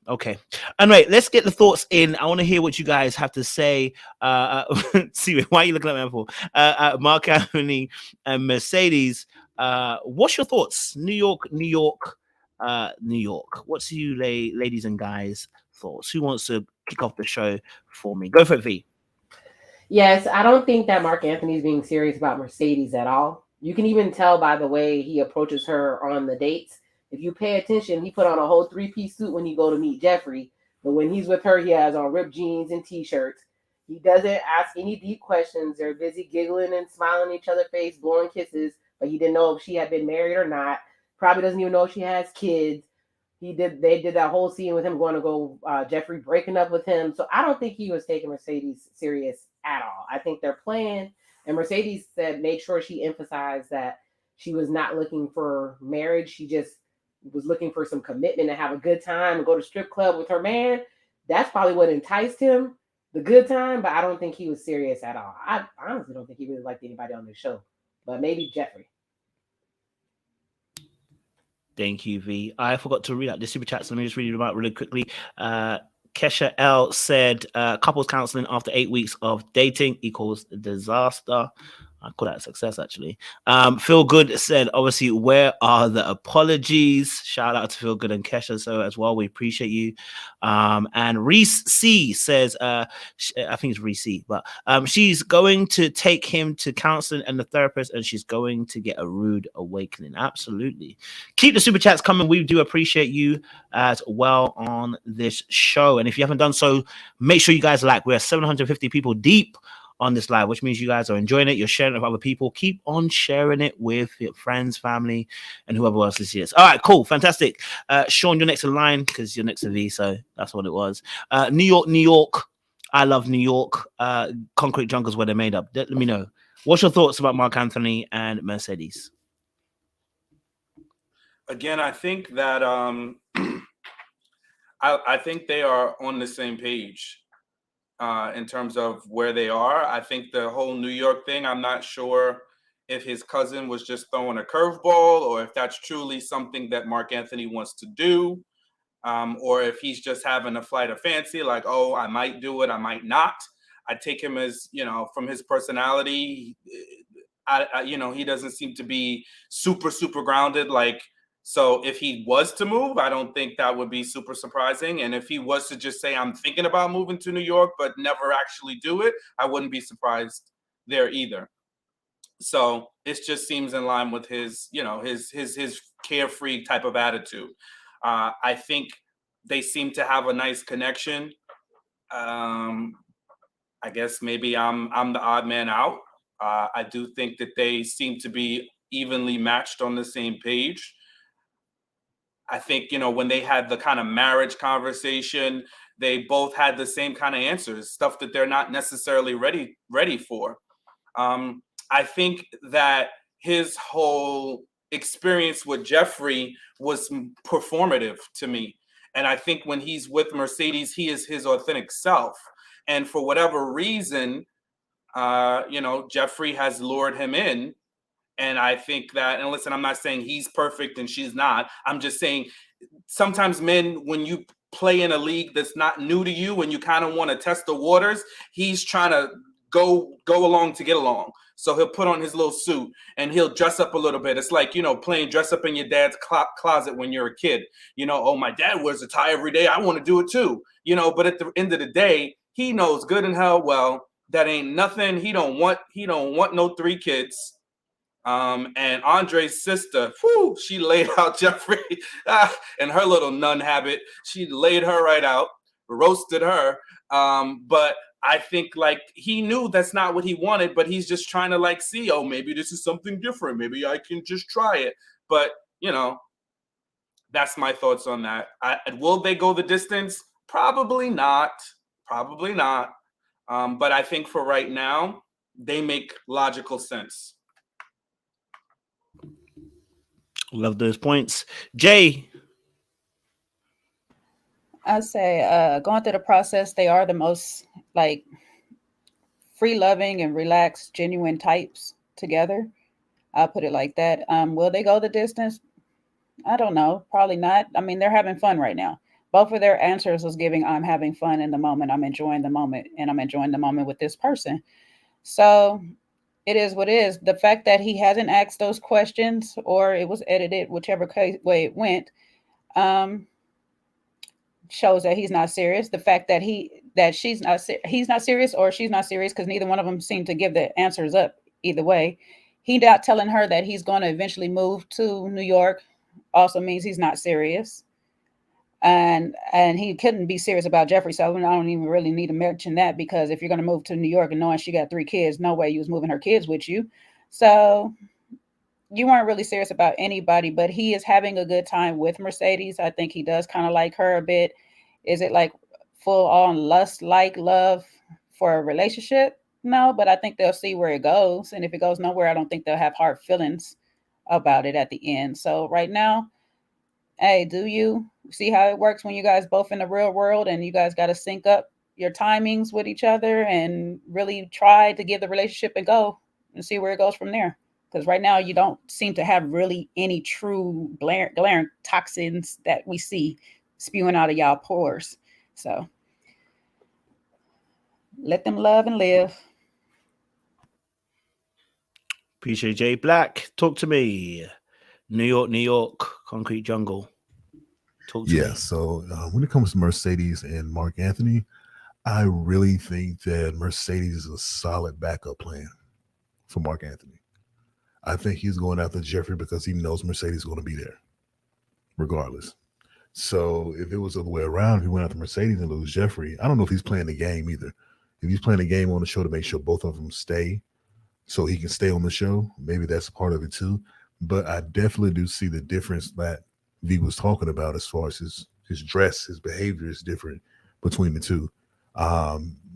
Okay. Anyway, let's get the thoughts in. I want to hear what you guys have to say. See, why are you looking at me for? Mark Anthony and Mercedes. What's your thoughts? New York. What's you ladies and guys' thoughts? Who wants to kick off the show for me? Go for it, V. Yes, I don't think that Mark Anthony's being serious about Mercedes at all. You can even tell by the way he approaches her on the dates. If you pay attention, he put on a whole 3-piece suit when you go to meet Jeffrey. But when he's with her, he has on ripped jeans and T-shirts. He doesn't ask any deep questions. They're busy giggling and smiling in each other's face, blowing kisses. but he didn't know if she had been married or not. Probably doesn't even know if she has kids. They did that whole scene with him going to go, Jeffrey breaking up with him. So I don't think he was taking Mercedes serious at all. I think they're playing. And Mercedes made sure she emphasized that she was not looking for marriage. She just was looking for some commitment to have a good time and go to strip club with her man. That's probably what enticed him, the good time, but I don't think he was serious at all. I honestly don't think he really liked anybody on the show, but maybe Jeffrey. Thank you, V. I forgot to read out the super chats. Let me just read them out really quickly. Kesha L said, couples counseling after 8 weeks of dating equals disaster. I call that a success, actually. Phil Good said, obviously, where are the apologies? Shout out to Phil Good and Kesha so as well. We appreciate you. And Reese C says, I think it's Reese C, but she's going to take him to counseling and the therapist, and she's going to get a rude awakening. Absolutely. Keep the super chats coming. We do appreciate you as well on this show. And if you haven't done so, make sure you guys like. We're 750 people deep on this live, which means you guys are enjoying it. You're sharing it with other people. Keep on sharing it with your friends, family, and whoever else is here. All right, cool, fantastic. Sean, you're next in line because you're next to V, so that's what it was. New York. I love New York. Concrete Jungle's where they're made up. Let me know. What's your thoughts about Mark Anthony and Mercedes? Again, I think that I think they are on the same page. In terms of where they are. I think the whole New York thing, I'm not sure if his cousin was just throwing a curveball or if that's truly something that Mark Anthony wants to do, or if he's just having a flight of fancy, like, oh, I might do it, I might not. I take him as, from his personality, he doesn't seem to be super, super grounded. So if he was to move, I don't think that would be super surprising. And if he was to just say, I'm thinking about moving to New York, but never actually do it, I wouldn't be surprised there either. So it just seems in line with his, his carefree type of attitude. I think they seem to have a nice connection. I guess maybe I'm the odd man out. I do think that they seem to be evenly matched on the same page. I think, when they had the kind of marriage conversation, they both had the same kind of answers, stuff that they're not necessarily ready for. I think that his whole experience with Jeffrey was performative to me. And I think when he's with Mercedes, he is his authentic self. And for whatever reason, Jeffrey has lured him in. And I think that, and listen, I'm not saying he's perfect and she's not. I'm just saying sometimes men, when you play in a league that's not new to you and you kind of want to test the waters, he's trying to go along to get along. So he'll put on his little suit and he'll dress up a little bit. It's like, playing dress up in your dad's closet when you're a kid. Oh, my dad wears a tie every day. I want to do it too. But at the end of the day, he knows good and hell well that ain't nothing. He don't want no 3 kids. And Andre's sister, she laid out Jeffrey and her little nun habit. She laid her right out, roasted her. But I think he knew that's not what he wanted, but he's just trying to see, oh, maybe this is something different. Maybe I can just try it. But, that's my thoughts on that. Will they go the distance? Probably not. Probably not. But I think for right now, they make logical sense. Love those points. Jay. I say going through the process, they are the most free loving and relaxed, genuine types together. I'll put it like that. Will they go the distance? I don't know. Probably not. I mean, they're having fun right now. Both of their answers was giving, I'm having fun in the moment. I'm enjoying the moment, and I'm enjoying the moment with this person. So it is what it is. The fact that he hasn't asked those questions or it was edited, whichever way it went, shows that he's not serious. The fact that he's not serious or she's not serious, because neither one of them seem to give the answers up either way. He not telling her that he's going to eventually move to New York also means he's not serious. And he couldn't be serious about Jeffrey. So I don't even really need to mention that, because if you're going to move to New York and knowing she got 3 kids, no way you was moving her kids with you. So you weren't really serious about anybody, but he is having a good time with Mercedes. I think he does kind of like her a bit. Is it like full on lust like love for a relationship? No, but I think they'll see where it goes. And if it goes nowhere, I don't think they'll have hard feelings about it at the end. So right now, hey, do you see how it works when you guys both in the real world and you guys got to sync up your timings with each other and really try to give the relationship a go and see where it goes from there? Because right now you don't seem to have really any true glaring toxins that we see spewing out of y'all pores. So let them love and live. Appreciate Jay Black. Talk to me. New York, Concrete Jungle. Talk to me. So when it comes to Mercedes and Mark Anthony, I really think that Mercedes is a solid backup plan for Mark Anthony. I think he's going after Jeffrey because he knows Mercedes is going to be there regardless. So if it was the other way around, if he went after Mercedes and lose Jeffrey, I don't know if he's playing the game either. If he's playing the game on the show to make sure both of them stay so he can stay on the show, maybe that's part of it too. But I definitely do see the difference that V was talking about as far as his dress, his behavior is different between the two.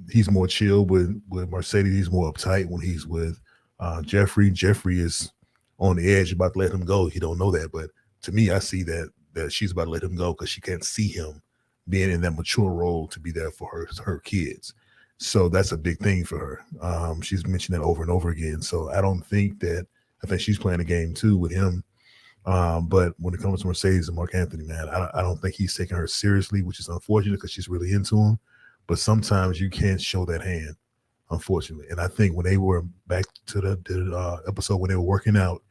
He's more chill with Mercedes. He's more uptight when he's with Jeffrey. Jeffrey is on the edge, about to let him go. He don't know that, but to me, I see that she's about to let him go because she can't see him being in that mature role to be there for her kids. So that's a big thing for her. She's mentioned that over and over again. So I think she's playing a game too with him. But when it comes to Mercedes and Mark Anthony, man, I don't think he's taking her seriously, which is unfortunate because she's really into him. But sometimes you can't show that hand, unfortunately. And I think when they were back to the episode when they were working out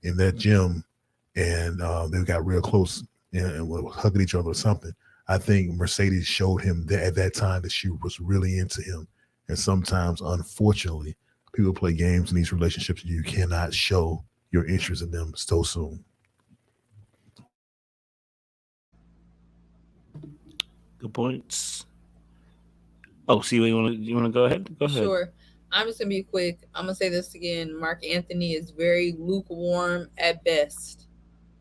in that gym and they got real close and were hugging each other or something, I think Mercedes showed him that at that time that she was really into him. And sometimes, unfortunately, people play games in these relationships and you cannot show your interest in them so soon. Good points. Oh, see, you want to go ahead? Go ahead. Sure. I'm just gonna be quick. I'm gonna say this again. Mark Anthony is very lukewarm at best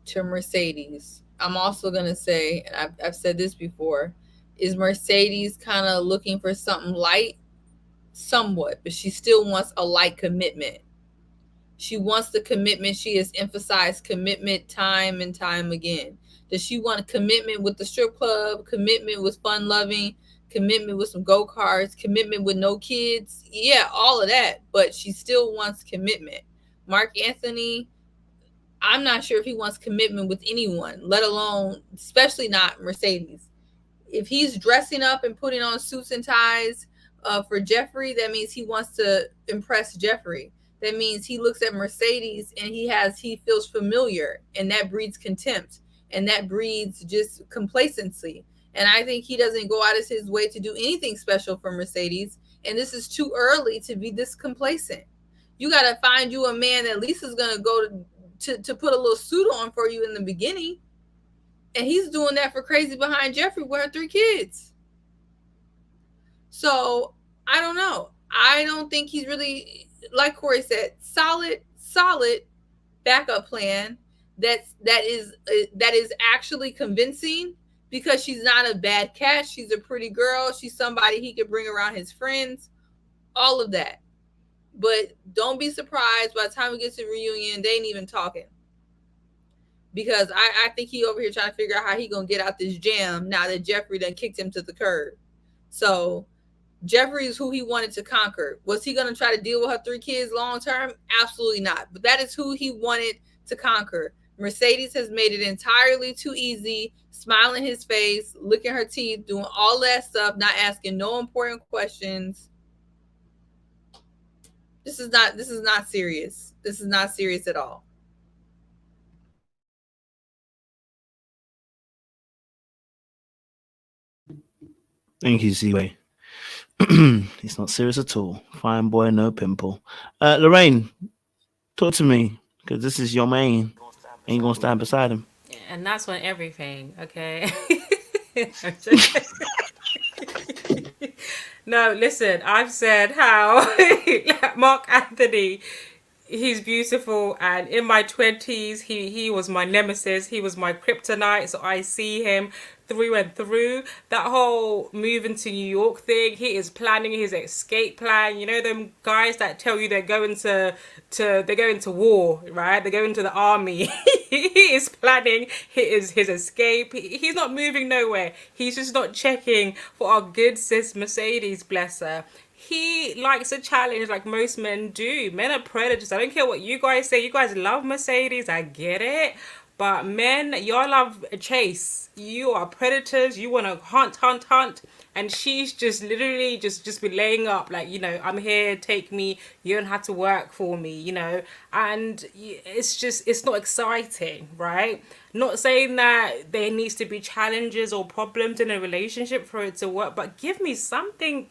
to Mercedes. I'm also gonna say, and I've said this before, is Mercedes kind of looking for something light? Somewhat, but she still wants a light commitment. She wants the commitment. She has emphasized commitment time and time again. Does she want a commitment with the strip club, commitment with fun loving, commitment with some go-karts, commitment with no kids? Yeah, all of that, but she still wants commitment. Mark Anthony, I'm not sure if he wants commitment with anyone, let alone, especially not Mercedes. If he's dressing up and putting on suits and ties for Jeffrey, that means he wants to impress Jeffrey. That means he looks at Mercedes and he feels familiar, and that breeds contempt, and that breeds just complacency. And I think he doesn't go out of his way to do anything special for Mercedes. And this is too early to be this complacent. You got to find you a man that at least is going to go to put a little suit on for you in the beginning. And he's doing that for crazy behind Jeffrey with her 3 kids. So I don't know. I don't think he's really, like Corey said, solid backup plan that is actually convincing, because she's not a bad cat. She's a pretty girl. She's somebody he could bring around his friends, all of that. But don't be surprised by the time we get to the reunion, they ain't even talking. Because I think he over here trying to figure out how he going to get out this jam now that Jeffrey done kicked him to the curb. So Jeffrey is who he wanted to conquer. Was he going to try to deal with her 3 kids long term? Absolutely not. But that is who he wanted to conquer. Mercedes has made it entirely too easy, smiling his face, licking her teeth, doing all that stuff, not asking no important questions. This is not serious. This is not serious at all. Thank you, Z-Way. It's not serious at all. Fine boy, no pimple. Lorraine, talk to me, because this is your main. Ain't gonna stand beside him. And that's on everything, okay? No, listen, I've said how Mark Anthony, he's beautiful, and in my 20s he was my nemesis, he was my kryptonite, so I see him through and through. That whole moving to New York thing, he is planning his escape plan. You know them guys that tell you they're going to war, right? They're going to the army. He is planning his escape. He's not moving nowhere. He's just not checking for our good sis Mercedes, bless her. He likes a challenge like most men do. Men are predators. I don't care what you guys say. You guys love Mercedes. I get it. But men, y'all love a chase. You are predators. You want to hunt. And she's just literally just been laying up like, you know, I'm here, take me. You don't have to work for me, you know. And it's not exciting, right? Not saying that there needs to be challenges or problems in a relationship for it to work, but give me something.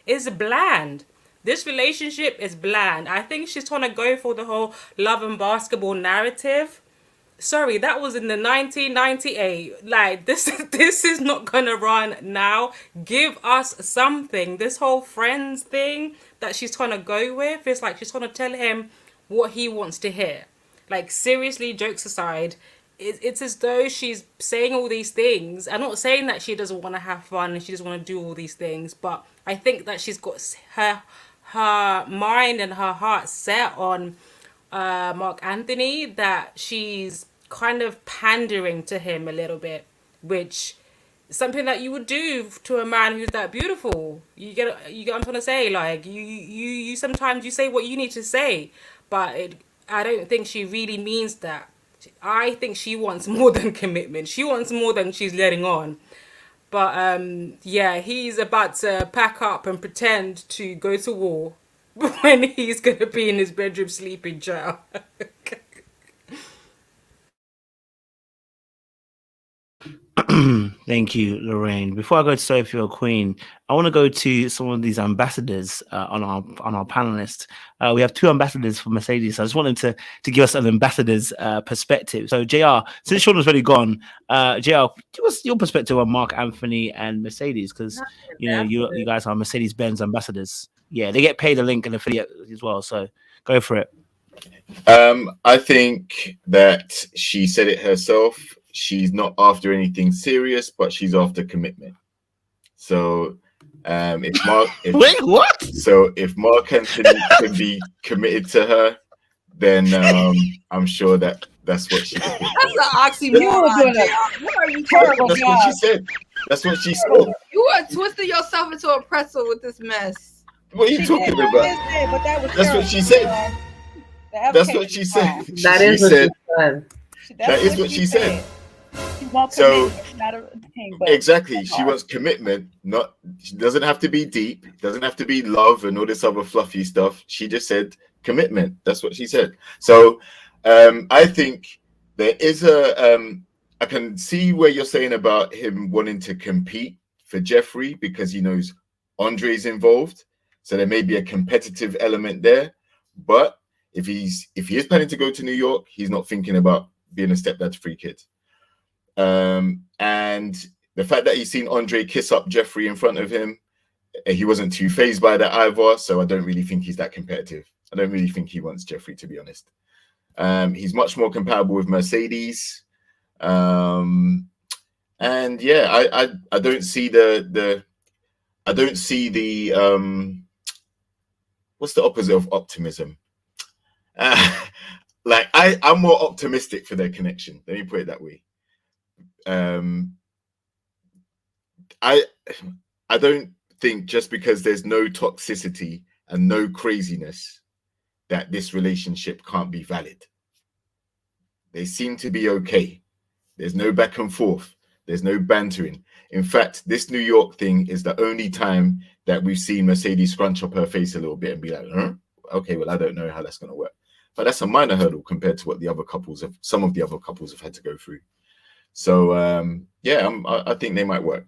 It's bland. This relationship is bland. I think she's trying to go for the whole love and basketball narrative. Sorry, that was in the 1998. Like, this is not gonna run now. Give us something. This whole friends thing that she's trying to go with, it's like she's trying to tell him what he wants to hear. Like, seriously, jokes aside, it's as though she's saying all these things. I'm not saying that she doesn't want to have fun and she doesn't want to do all these things, but I think that she's got her mind and her heart set on Mark Anthony, that she's kind of pandering to him a little bit, which is something that you would do to a man who's that beautiful. You get what I'm trying to say? Like, you sometimes you say what you need to say, but I don't think she really means that. I think she wants more than commitment. She wants more than she's letting on. But yeah, he's about to pack up and pretend to go to war when he's going to be in his bedroom sleeping, child. Thank you, Lorraine. Before I go to Sophia or Queen, I want to go to some of these ambassadors on our panelists. We have two ambassadors for Mercedes. I just want them to give us an ambassador's perspective. So, JR, since Sean was already gone, JR, give us your perspective on Mark Anthony and Mercedes, because you guys are Mercedes-Benz ambassadors. Yeah, they get paid a link and affiliate as well. So, go for it. I think that she said it herself. She's not after anything serious, but she's after commitment. So wait, what? So if Mark Anthony can be committed to her, then I'm sure that's what she did. That's an oxymoron. What are you terrible? That's what she said. That's what she said. You are twisting yourself into a pretzel with this mess. What are you talking about? But that was that's what she said. That's what she said. That is what she said. So exactly, she wants commitment. She doesn't have to be deep, doesn't have to be love and all this other fluffy stuff. She just said commitment. That's what she said. So I think there is I can see where you're saying about him wanting to compete for Jeffrey because he knows Andre's involved. So there may be a competitive element there. But if he is planning to go to New York, he's not thinking about being a stepdad to 3 kids. And the fact that he's seen Andre kiss up Jeffrey in front of him, he wasn't too fazed by that either. So I don't really think he's that competitive. I don't really think he wants Jeffrey, to be honest. He's much more compatible with Mercedes. And yeah, I don't see the what's the opposite of optimism? Like I'm more optimistic for their connection. Let me put it that way. I don't think just because there's no toxicity and no craziness that this relationship can't be valid. They seem to be okay. There's no back and forth. There's no bantering. In fact, this New York thing is the only time that we've seen Mercedes scrunch up her face a little bit and be like, huh? Okay, well, I don't know how that's going to work. But that's a minor hurdle compared to what some of the other couples have had to go through. So, yeah, I think they might work.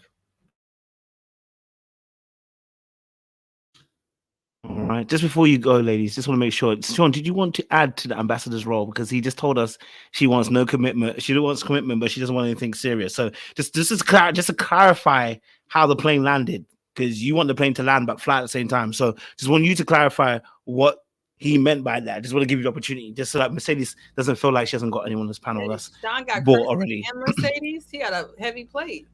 All right. Just before you go, ladies, just want to make sure. Sean, did you want to add to the ambassador's role? Because he just told us she wants no commitment. She wants commitment, but she doesn't want anything serious. So just to clarify how the plane landed, because you want the plane to land but fly at the same time. So just want you to clarify what he meant by that. I just want to give you the opportunity, just so that Mercedes doesn't feel like she hasn't got anyone on this panel that's Sean got bought Chrissy already. and Mercedes. He got a heavy plate.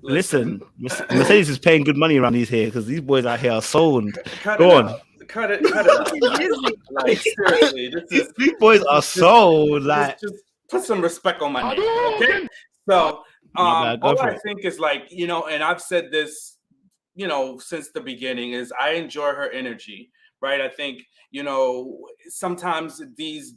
Listen, Mercedes is paying good money around these here because these boys out here are sold. Cut Go it on. out. Cut it out. Like seriously, These boys are sold. Like, just put some respect on my name. Okay. So My bad, go all for I it. think is like, and I've said this, since the beginning, is I enjoy her energy, right? I think, sometimes these,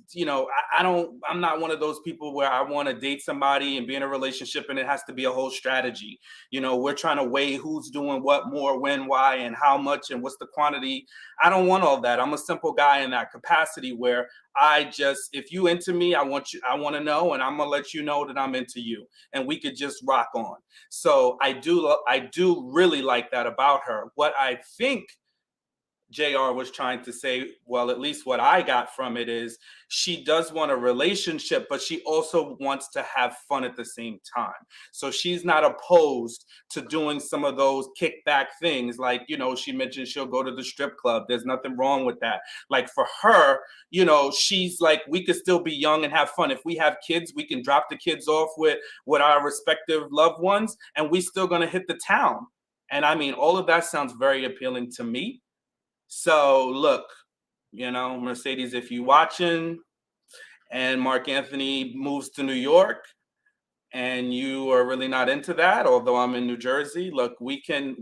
I'm not one of those people where I want to date somebody and be in a relationship and it has to be a whole strategy. We're trying to weigh who's doing what more, when, why, and how much, and what's the quantity. I don't want all that. I'm a simple guy in that capacity where if you into me, I want to know, and I'm going to let you know that I'm into you, and we could just rock on. So I do really like that about her. What I think JR was trying to say, well, at least what I got from it is she does want a relationship, but she also wants to have fun at the same time. So she's not opposed to doing some of those kickback things. Like, she mentioned she'll go to the strip club. There's nothing wrong with that. Like for her, she's like, we could still be young and have fun. If we have kids, we can drop the kids off with our respective loved ones, and we still going to hit the town. And I mean, all of that sounds very appealing to me. So look, Mercedes, if you watching and Mark Anthony moves to New York and you are really not into that, although I'm in New Jersey, look, we can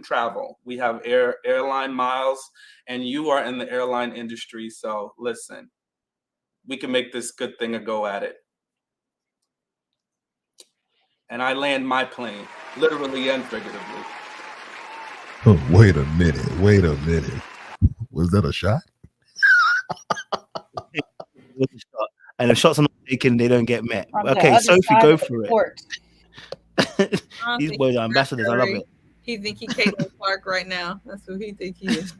travel. We have airline miles, and you are in the airline industry. So listen, we can make this good thing a go at it. And I land my plane, literally and figuratively. Oh, wait a minute. Was that a shot? And if shots are not taken, they don't get met. Okay, Sophie, go for it. These boys are ambassadors. I love it. He think he Caitlin Clark right now. That's who he think he is.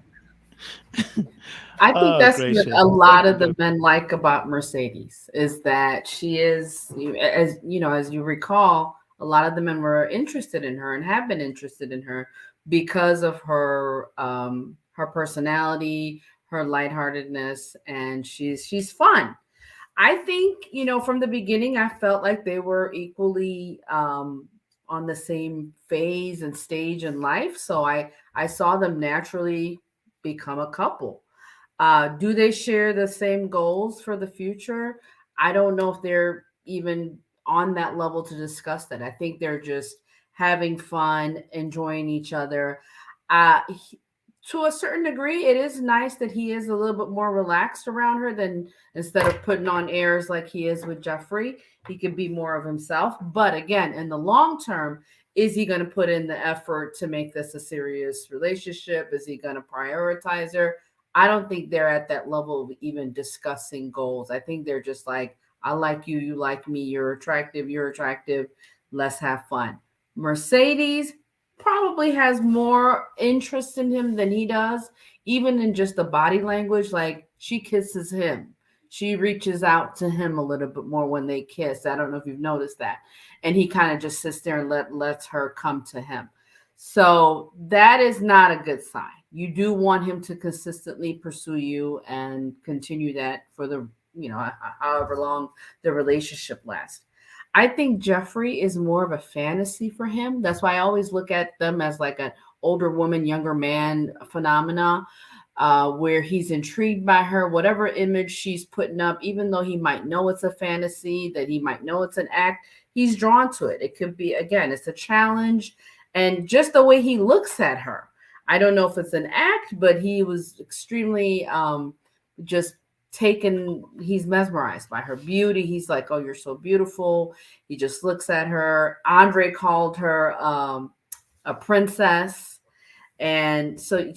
I think that's what a lot of the men like about Mercedes is that she is, as you recall, a lot of the men were interested in her and have been interested in her because of her her personality, her lightheartedness, and she's fun. I think, from the beginning, I felt like they were equally on the same phase and stage in life. So I saw them naturally become a couple. Do they share the same goals for the future? I don't know if they're even on that level to discuss that. I think they're just having fun, enjoying each other. To a certain degree, it is nice that he is a little bit more relaxed around her than instead of putting on airs like he is with Jeffrey. He can be more of himself. But again, in the long term, is he going to put in the effort to make this a serious relationship? Is he going to prioritize her? I don't think they're at that level of even discussing goals. I think they're just like, I like you, you like me, you're attractive, let's have fun. Mercedes probably has more interest in him than he does, even in just the body language. Like she kisses him. She reaches out to him a little bit more when they kiss. I don't know if you've noticed that. And he kind of just sits there and lets her come to him. So that is not a good sign. You do want him to consistently pursue you and continue that for the, however long the relationship lasts. I think Jeffrey is more of a fantasy for him. That's why I always look at them as like an older woman, younger man phenomena, where he's intrigued by her, whatever image she's putting up, even though he might know it's a fantasy, that he might know it's an act, he's drawn to it. It could be, again, it's a challenge. And just the way he looks at her, I don't know if it's an act, but he was extremely just he's mesmerized by her beauty. He's like, oh, you're so beautiful. He just looks at her. Andre called her a princess. And so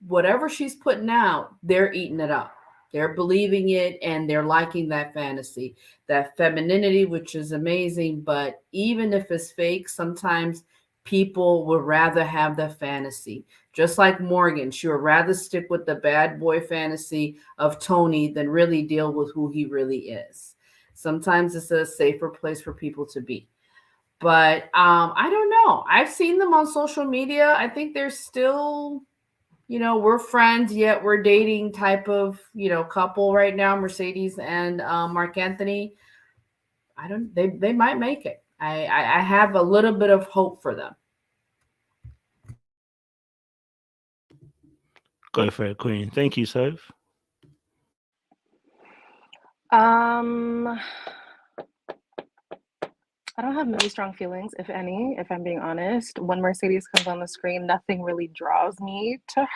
whatever she's putting out, they're eating it up. They're believing it and they're liking that fantasy, that femininity, which is amazing. But even if it's fake, sometimes people would rather have the fantasy. Just like Morgan, she would rather stick with the bad boy fantasy of Tony than really deal with who he really is. Sometimes it's a safer place for people to be. But I don't know. I've seen them on social media. I think they're still, we're friends yet we're dating type of, couple right now, Mercedes and Mark Anthony. They might make it. I have a little bit of hope for them. Go for it, Queen. Thank you, Soph. I don't have many strong feelings, if any, if I'm being honest. When Mercedes comes on the screen, nothing really draws me to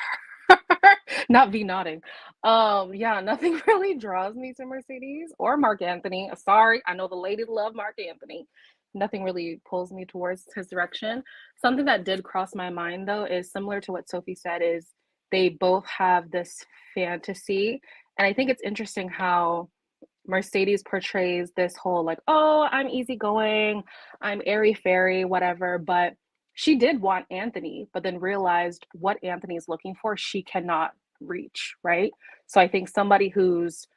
her. Not V nodding. Yeah, nothing really draws me to Mercedes or Mark Anthony. Sorry, I know the ladies love Mark Anthony. Nothing really pulls me towards his direction. Something that did cross my mind though is similar to what Sophie said, is they both have this fantasy. And I think it's interesting how Mercedes portrays this whole like, oh, I'm easygoing, I'm airy fairy, whatever. But she did want Anthony, but then realized what Anthony's looking for, she cannot reach, right? So I think somebody who's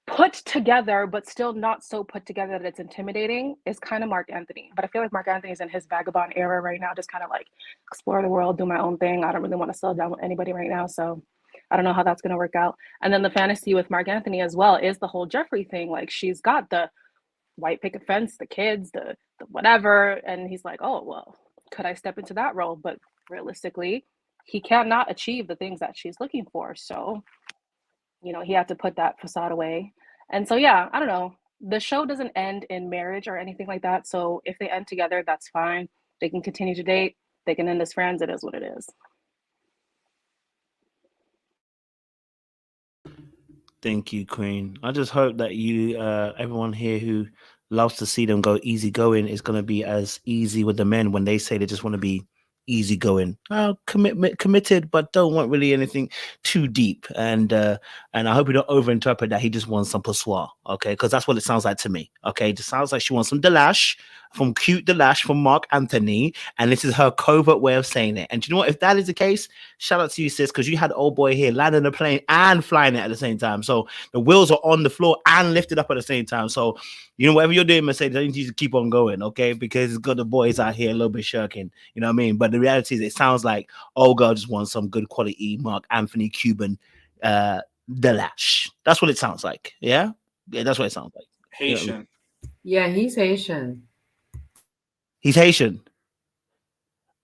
put together, but still not so put together that it's intimidating is kind of Mark Anthony. But I feel like Mark Anthony's in his vagabond era right now, just kind of like explore the world, do my own thing. I don't really want to settle down with anybody right now. So I don't know how that's going to work out. And then the fantasy with Mark Anthony as well is the whole Jeffrey thing. Like she's got the white picket fence, the kids, the whatever. And he's like, oh, well, could I step into that role? But realistically, he cannot achieve the things that she's looking for. So, he had to put that facade away. And so, yeah, I don't know. The show doesn't end in marriage or anything like that. So if they end together, that's fine. They can continue to date. They can end as friends. It is what it is. Thank you, Queen. I just hope that you, everyone here who loves to see them go easygoing, is going to be as easy with the men when they say they just want to be easygoing, committed, but don't want really anything too deep. And I hope you don't overinterpret that he just wants some passoir, okay? Because that's what it sounds like to me, okay? It just sounds like she wants some Delash, from cute Delash from Mark Anthony, and this is her covert way of saying it. And you know what? If that is the case, shout out to you, sis, because you had old boy here landing a plane and flying it at the same time. So the wheels are on the floor and lifted up at the same time. So, whatever you're doing, Mercedes, I need you to keep on going, okay? Because it's got the boys out here a little bit shirking, you know what I mean? But the reality is, it sounds like old girl just wants some good quality Mark Anthony Cuban Delash. That's what it sounds like. Yeah, that's what it sounds like. Haitian. Yeah, he's Haitian. He's Haitian.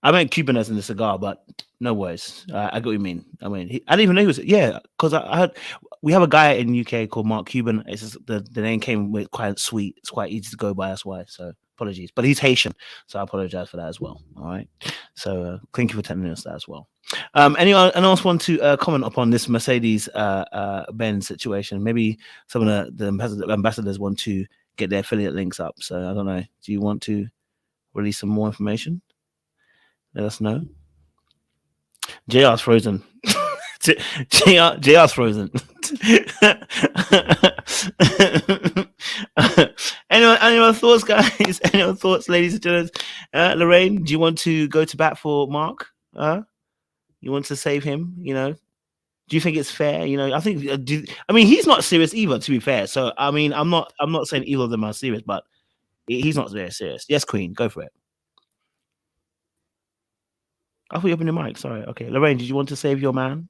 I meant Cuban as in the cigar, but no worries. I get what you mean. I mean, I didn't even know he was. Yeah, because I heard we have a guy in UK called Mark Cuban. It's just, the name came with quite sweet. It's quite easy to go by. That's why. So apologies, but he's Haitian, so I apologize for that as well. All right. So thank you for telling us that as well. Anyone else want to comment upon this Mercedes Benz situation? Maybe some of the ambassadors want to get their affiliate links up. So I don't know. Do you want to release some more information? Let us know. JR's frozen. JR's frozen. Anyone thoughts, guys? Anyone thoughts, ladies and gentlemen? Lorraine, do you want to go to bat for Mark? You want to save him? Do you think it's fair? I think. He's not serious either, to be fair. So I'm not saying either of them are serious, but he's not very serious. Yes, Queen, go for it. I thought you opened your mic. Sorry. Okay, Lorraine, did you want to save your man?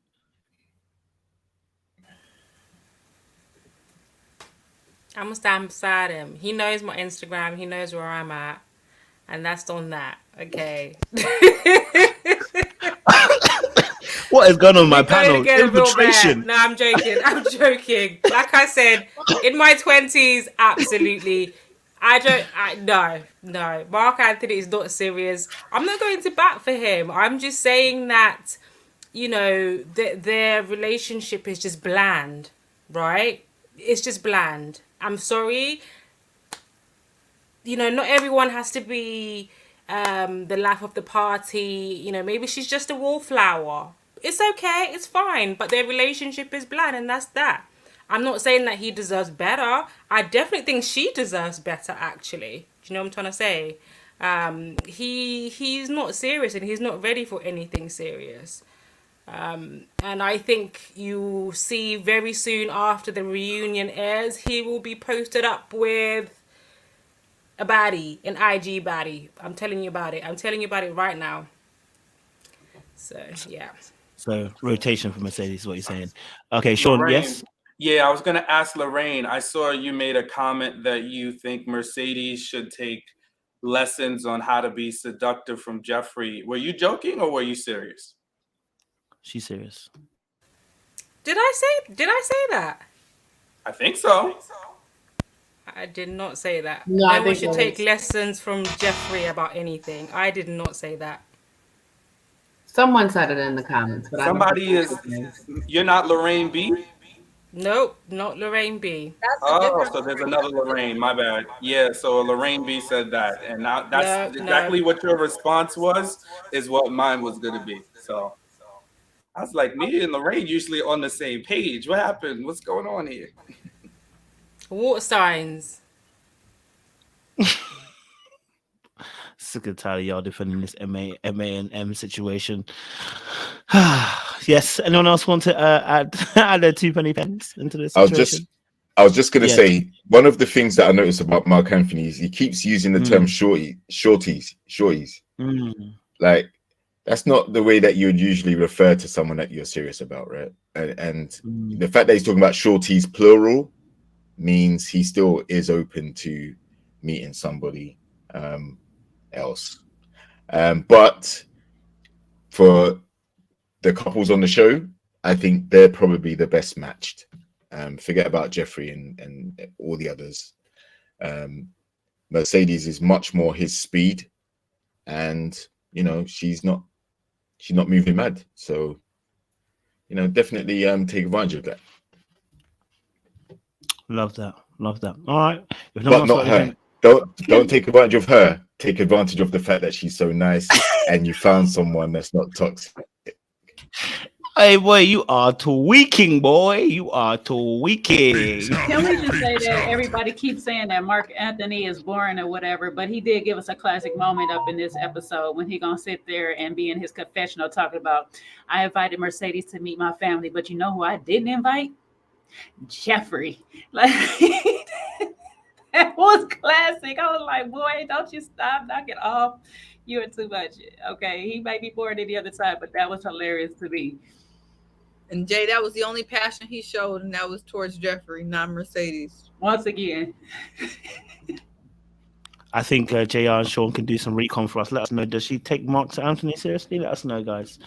I'm gonna stand beside him. He knows my Instagram. He knows where I'm at, and that's on that. Okay. What is going on my panel? Infiltration. No, I'm joking. I'm joking. Like I said, in my 20s, absolutely. No. Mark Anthony is not serious. I'm not going to bat for him. I'm just saying that, their relationship is just bland, right? It's just bland. I'm sorry. Not everyone has to be the life of the party. Maybe she's just a wallflower. It's okay. It's fine. But their relationship is bland, and that's that. I'm not saying that he deserves better. I definitely think she deserves better, actually. Do you know what I'm trying to say? He's not serious, and he's not ready for anything serious. And I think you'll see very soon after the reunion airs, he will be posted up with a baddie, an IG baddie. I'm telling you about it. I'm telling you about it right now. So, yeah. So rotation for Mercedes is what you're saying. Okay, Sean, Lorraine, yes? Yeah, I was going to ask Lorraine. I saw you made a comment that you think Mercedes should take lessons on how to be seductive from Jeffrey. Were you joking or were you serious? She's serious. Did I say that? I think so. I did not say that. No, I And we think should it take was- lessons from Jeffrey about anything. I did not say that. Someone said it in the comments, but Somebody is. You're not Lorraine B? Nope, not Lorraine B. Oh, so there's another Lorraine. My bad. Yeah, so Lorraine B said that, and now that's exactly what your response was. Is what mine was going to be. So I was like, me and Lorraine usually on the same page. What happened? What's going on here? Water signs. Sick and tired of y'all defending this MA and M situation. Yes. Anyone else want to add their 2 penny pence into this situation? I was just gonna say, one of the things that I noticed about Mark Anthony is he keeps using the term shorties. Like, that's not the way that you would usually refer to someone that you're serious about, right? And the fact that he's talking about shorties plural means he still is open to meeting somebody else. But for the couples on the show, I think they're probably the best matched. Forget about Jeffrey and all the others. Mercedes is much more his speed, and she's not moving mad. So definitely take advantage of that. Love that. All right. If But not her. Don't take advantage of her. Take advantage of the fact that she's so nice and you found someone that's not toxic. Hey, boy, you are tweaking, boy. You are tweaking. Can we just say that everybody keeps saying that Mark Anthony is boring or whatever, but he did give us a classic moment up in this episode when he gonna sit there and be in his confessional talking about, I invited Mercedes to meet my family, but you know who I didn't invite? Jeffrey. Like, that was classic. I was like, boy, don't you stop, knock it off. You're too much. Okay, he might be boring the other side, but that was hilarious to me. And Jay, that was the only passion he showed, and that was towards Jeffrey, not Mercedes. Once again. I think JR and Sean can do some recon for us. Let us know. Does she take Mark Anthony seriously? Let us know, guys.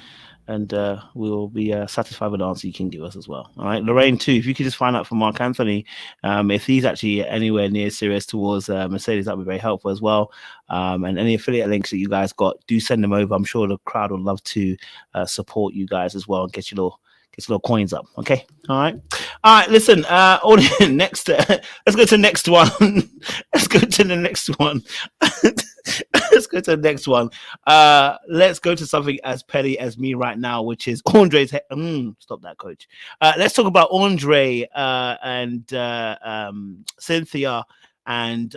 And we'll be satisfied with the answer you can give us as well. All right, Lorraine, too, if you could just find out from Mark Anthony if he's actually anywhere near serious towards Mercedes, that would be very helpful as well. And any affiliate links that you guys got, do send them over. I'm sure the crowd would love to support you guys as well and get your little coins up. Okay, all right. Listen, next, let's go to the next one. Let's go to the next one. Let's go to the next one. Let's go to something as petty as me right now, which is Andre's. Stop that, coach. Let's talk about Andre and Cynthia and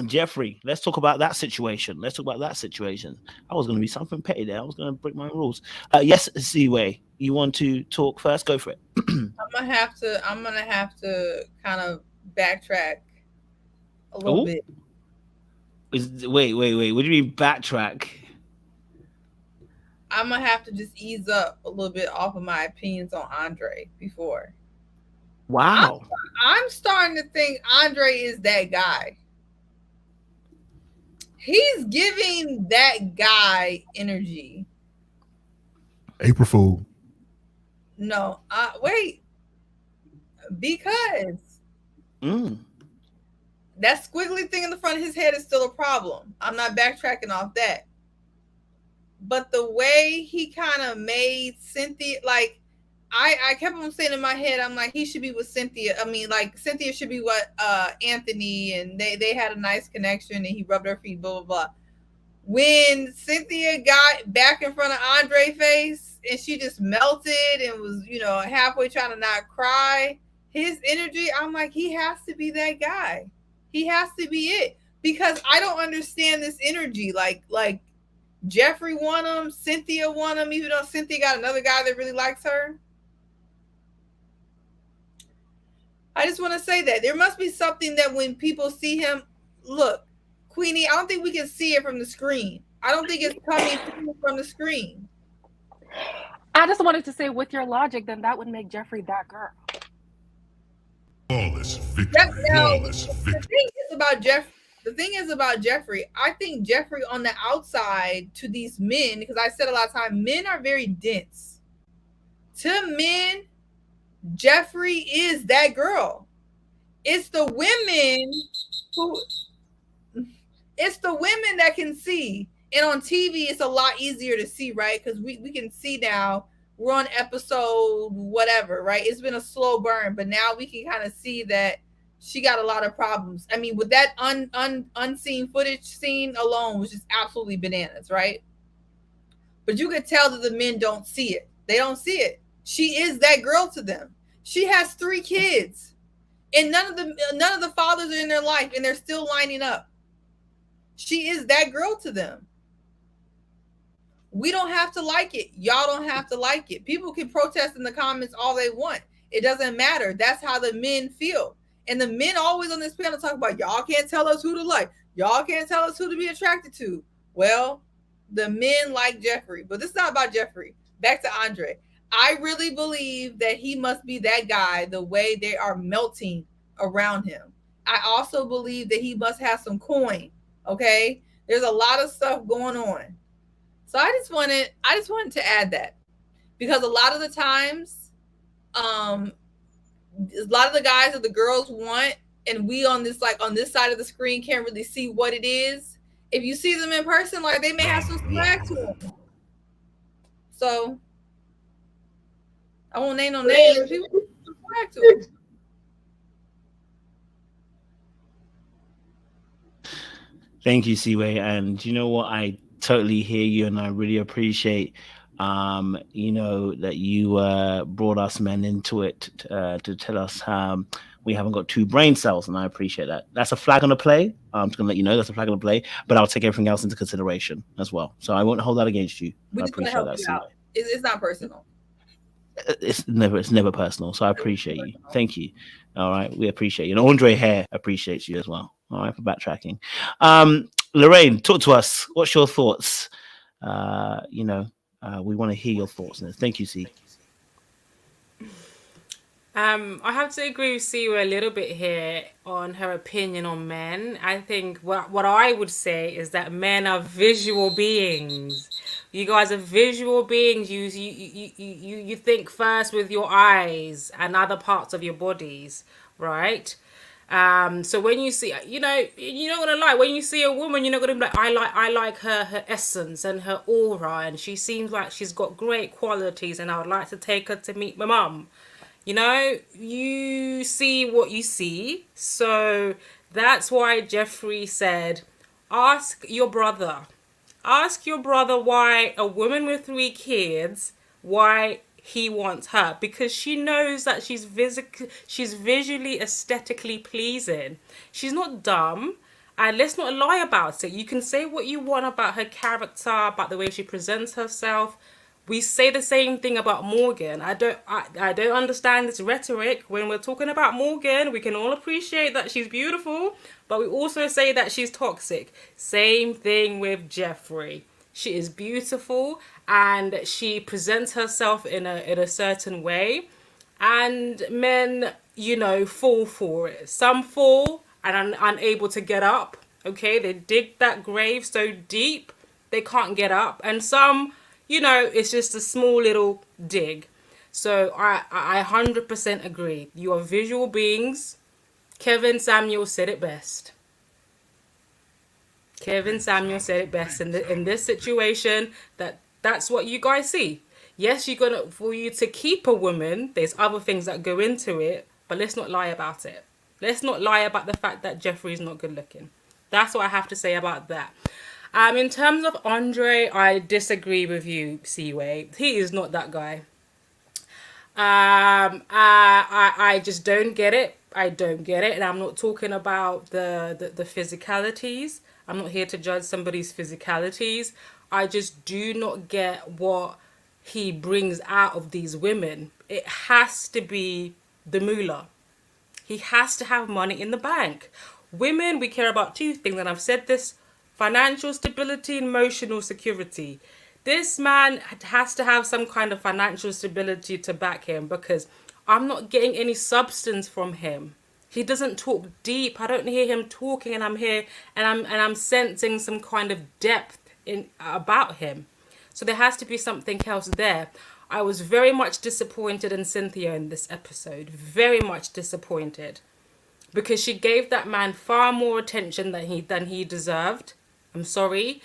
Jeffrey. Let's talk about that situation. I was going to be something petty there. I was going to break my rules. Yes, Seaway, you want to talk first? Go for it. I'm gonna have to kind of backtrack a little bit. Wait. What do you mean backtrack? I'm gonna have to just ease up a little bit off of my opinions on Andre before. Wow. I'm starting to think Andre is that guy. He's giving that guy energy. April Fool. No, wait. Because that squiggly thing in the front of his head is still a problem. I'm not backtracking off that. But the way he kind of made Cynthia, like, I kept on saying in my head, I'm like, he should be with Cynthia. I mean, like, Cynthia should be what Anthony, and they had a nice connection, and he rubbed her feet, blah, blah, blah. When Cynthia got back in front of Andre's face, and she just melted and was, halfway trying to not cry, his energy, I'm like, he has to be that guy. He has to be it. Because I don't understand this energy. Like Jeffrey want him, Cynthia want him, even though Cynthia got another guy that really likes her. I just want to say that there must be something that when people see him, look, Queenie, I don't think we can see it from the screen. I don't think it's coming from the screen. I just wanted to say, with your logic, then that would make Jeffrey that girl. Flawless victory. Now, Flawless the victory. thing is about Jeff. The thing is about Jeffrey. I think Jeffrey on the outside to these men, because I said a lot of time, men are very dense. To men, Jeffrey is that girl. It's the women who. It's the women that can see. And on TV, it's a lot easier to see, right? Because we can see now. We're on episode whatever, right? It's been a slow burn, but now we can kind of see that she got a lot of problems. I mean, with that unseen footage scene alone was just absolutely bananas, right? But you could tell that the men don't see it. They don't see it. She is that girl to them. She has 3 kids, and none of the fathers are in their life, and they're still lining up. She is that girl to them. We don't have to like it. Y'all don't have to like it. People can protest in the comments all they want. It doesn't matter. That's how the men feel. And the men always on this panel talk about, y'all can't tell us who to like. Y'all can't tell us who to be attracted to. Well, the men like Jeffrey. But this is not about Jeffrey. Back to Andre. I really believe that he must be that guy the way they are melting around him. I also believe that he must have some coin. Okay? There's a lot of stuff going on. So I just wanted to add that, because a lot of the times, a lot of the guys that the girls want, and we on this side of the screen can't really see what it is. If you see them in person, like, they may have some swag to them. So I won't name no names, but people have some swag to them. Thank you, Seaway. And you know what? I totally hear you, and I really appreciate that you brought us men into it to tell us we haven't got 2 brain cells, and I appreciate that. That's a flag on the play. I'm just gonna let you know that's a flag on the play, but I'll take everything else into consideration as well. So I won't hold that against you. We just want to help you out. It's not personal. It's never personal. So I appreciate you. Thank you. All right, we appreciate you. And Andre Hare appreciates you as well. All right, for backtracking. Lorraine, talk to us. What's your thoughts? We want to hear your thoughts on this. Thank you, C. I have to agree with Siwa a little bit here on her opinion on men. I think what I would say is that men are visual beings. You guys are visual beings. You think first with your eyes and other parts of your bodies, right? So when you see, you're not gonna lie. When you see a woman, you're not gonna be like, I like her essence and her aura, and she seems like she's got great qualities, and I would like to take her to meet my mum. You see what you see. So that's why Jeffrey said, ask your brother why a woman with 3 kids, why he wants her, because she knows that she's visually, aesthetically pleasing. She's not dumb, and let's not lie about it. You can say what you want about her character, about the way she presents herself. We say the same thing about Morgan. I don't understand this rhetoric. When we're talking about Morgan, we can all appreciate that she's beautiful, but we also say that she's toxic. Same thing with Jeffrey. She is beautiful, and she presents herself in a certain way, and men, fall for it. Some fall and are unable to get up. Okay, they dig that grave so deep they can't get up, and some, it's just a small little dig. So I 100% agree. You are visual beings. Kevin Samuel said it best. In this situation, that's what you guys see. Yes, for you to keep a woman, there's other things that go into it, but let's not lie about it. Let's not lie about the fact that Jeffrey's not good looking. That's what I have to say about that. In terms of Andre, I disagree with you, Seaway. He is not that guy. I just don't get it. I don't get it. And I'm not talking about the physicalities. I'm not here to judge somebody's physicalities. I just do not get what he brings out of these women. It has to be the moolah. He has to have money in the bank. Women, we care about 2 things, and I've said this: financial stability and emotional security. this man has to have some kind of financial stability to back him, because I'm not getting any substance from him. He doesn't talk deep. I don't hear him talking, and I'm here and I'm sensing some kind of depth in about him. So there has to be something else there. I was very much disappointed in Cynthia in this episode. Very much disappointed. Because she gave that man far more attention than he deserved. I'm sorry.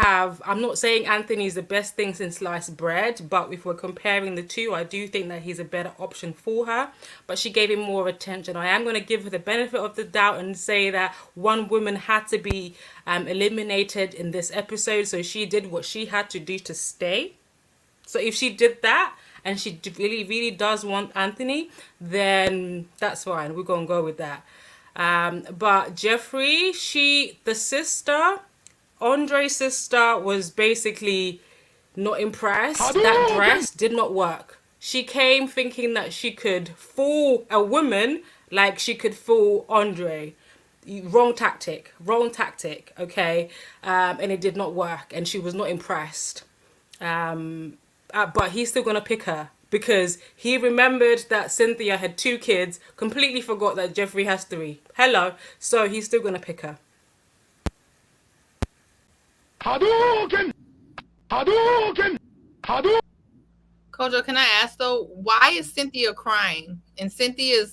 I'm not saying Anthony's the best thing since sliced bread, but if we're comparing the two, I do think that he's a better option for her. But she gave him more attention. I am going to give her the benefit of the doubt and say that one woman had to be eliminated in this episode. So she did what she had to do to stay. So if she did that, and she really, really does want Anthony, then that's fine. We're going to go with that. But Jeffrey, Andre's sister was basically not impressed. That dress did not work. She came thinking that she could fool a woman like she could fool Andre. Wrong tactic, okay? And it did not work, and she was not impressed. But he's still going to pick her because he remembered that Cynthia had 2 kids, completely forgot that Jeffrey has 3. Hello. So he's still going to pick her. Hadouken! Kojo, can I ask though, why is Cynthia crying? And Cynthia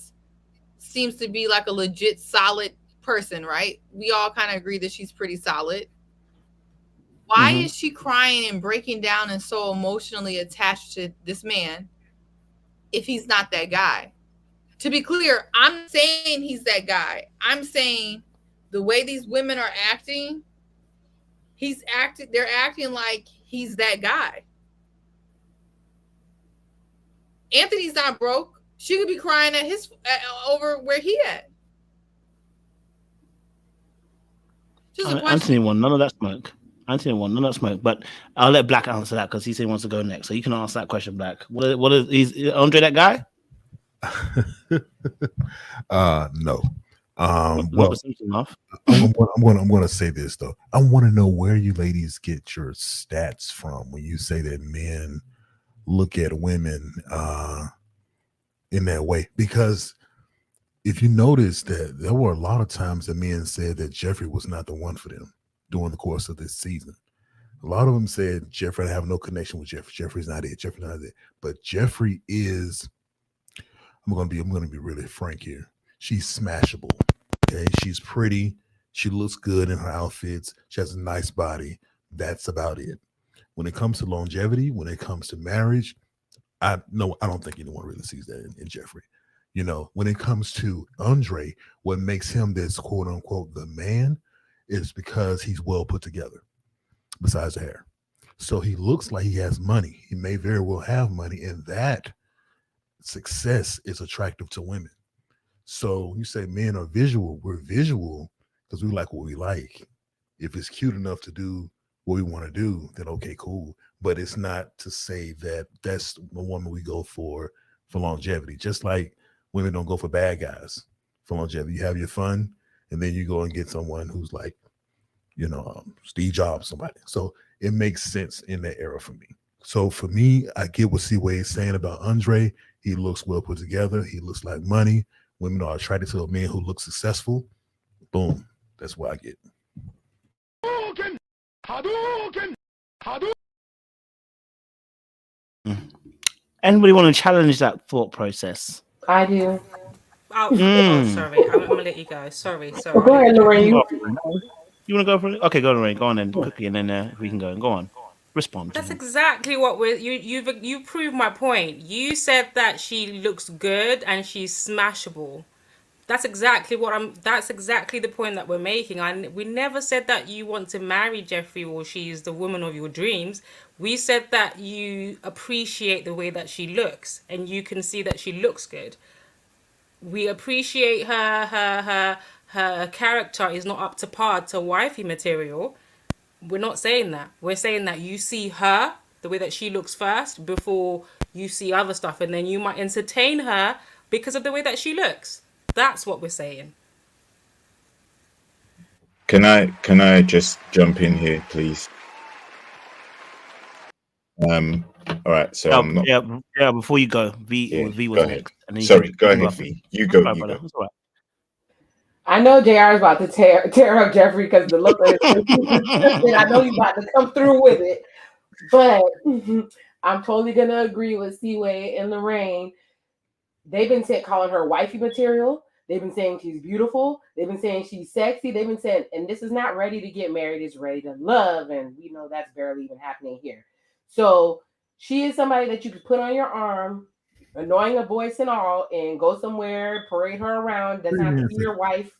seems to be like a legit solid person, right? We all kind of agree that she's pretty solid. Why is she crying and breaking down and so emotionally attached to this man if he's not that guy? To be clear, I'm saying he's that guy. I'm saying the way these women are acting, they're acting like he's that guy. Anthony's not broke. She could be crying at over where he at. Anthony won none of that smoke. But I'll let Black answer that because he said he wants to go next. So you can answer that question, Black. What is Andre that guy? No. Well, I'm going to say this though. I want to know where you ladies get your stats from when you say that men look at women in that way, because if you notice that there were a lot of times that men said that Jeffrey was not the one for them during the course of this season. A lot of them said Jeffrey, I have no connection with Jeffrey. Jeffrey's not it. Jeffrey's not it. But Jeffrey is. I'm going to be really frank here. She's smashable. Okay, she's pretty. She looks good in her outfits. She has a nice body. That's about it. When it comes to longevity, when it comes to marriage, I don't think anyone really sees that in Jeffrey. You know, when it comes to Andre, what makes him this quote unquote the man is because he's well put together, besides the hair. So he looks like he has money. He may very well have money, and that success is attractive to women. So you say men are visual. We're visual because we like what we like. If it's cute enough to do what we want to do, then okay, cool. But it's not to say that that's the woman we go for longevity. Just like women don't go for bad guys for longevity. You have your fun, and then you go and get someone who's like, Steve Jobs, somebody. So it makes sense in that era for me. So for me, I get what C-Way is saying about Andre. He looks well put together. He looks like money. Women are attracted to a man who looks successful. Boom. That's what I get. Anybody want to challenge that thought process? I do. Oh, sorry. I'm going to let you go. Sorry. Well, go ahead, Lorraine. You want to go for it? Okay, go, Lorraine. Go on then, quickly, and then we can go. Go on. Respond. That's exactly what you proved my point. You said that she looks good and she's smashable. That's exactly the point that we're making. We never said that you want to marry Jeffrey or she's the woman of your dreams. We said that you appreciate the way that she looks and you can see that she looks good. We appreciate her character is not up to par to wifey material. We're not saying that. We're saying that you see her, the way that she looks first, before you see other stuff. And then you might entertain her because of the way that she looks. That's what we're saying. Can I just jump in here, please? All right, so I'm not. Yeah. Before you go, V was go ahead. next. And then Sorry, go ahead, after. V. You go. Right, You brother. go. That's all right. I know JR is about to tear up Jeffrey because the look on his face, and I know he's about to come through with it. But I'm totally gonna agree with Seaway and Lorraine. They've been calling her wifey material. They've been saying she's beautiful. They've been saying she's sexy. They've been saying, and this is not ready to get married, it's ready to love. And we know that's barely even happening here. So she is somebody that you could put on your arm, annoying a voice and all, and go somewhere, parade her around. Doesn't have to be your wife,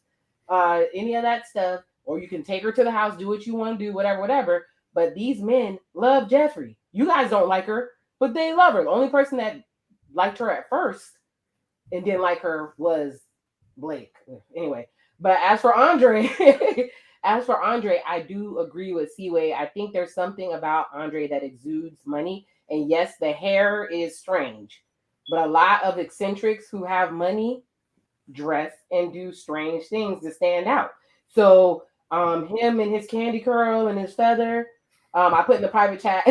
any of that stuff. Or you can take her to the house, do what you want to do, whatever. But these men love Jeffrey. You guys don't like her, but they love her. The only person that liked her at first and didn't like her was Blake. Anyway, but as for Andre, I do agree with Seaway. I think there's something about Andre that exudes money. And yes, the hair is strange, but a lot of eccentrics who have money dress and do strange things to stand out. So him and his candy curl and his feather, I put in the private chat.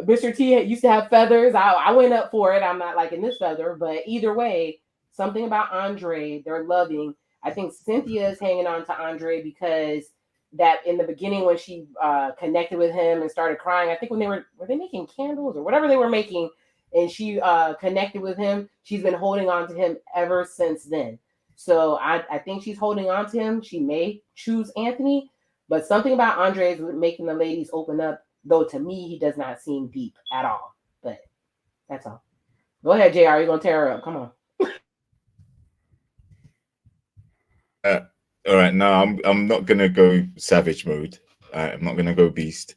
Mr. T used to have feathers. I went up for it. I'm not liking this feather, but either way, something about Andre they're loving. I think Cynthia is hanging on to Andre because that in the beginning when she connected with him and started crying, I think when were they making candles or whatever they were making, and she connected with him, she's been holding on to him ever since then. So I think she's holding on to him. She may choose Anthony, but something about Andre is making the ladies open up. Though to me, he does not seem deep at all. But that's all. Go ahead, JR. You're gonna tear her up. Come on. All right, now I'm not gonna go savage mode. I'm not gonna go beast.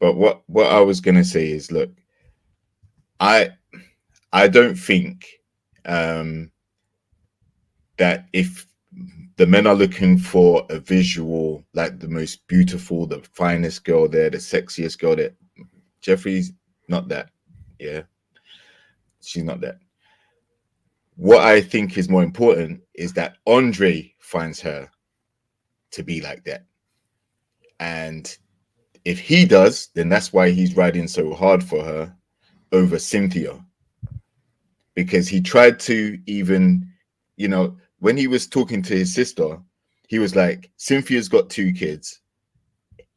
But what I was gonna say is, look, I don't think that if the men are looking for a visual, like the most beautiful, the finest girl there, the sexiest girl there, Jeffrey's not that. Yeah, she's not that. What I think is more important is that Andre finds her to be like that. And if he does, then that's why he's riding so hard for her over Cynthia. Because he tried to even, when he was talking to his sister, he was like, Cynthia's got 2 kids.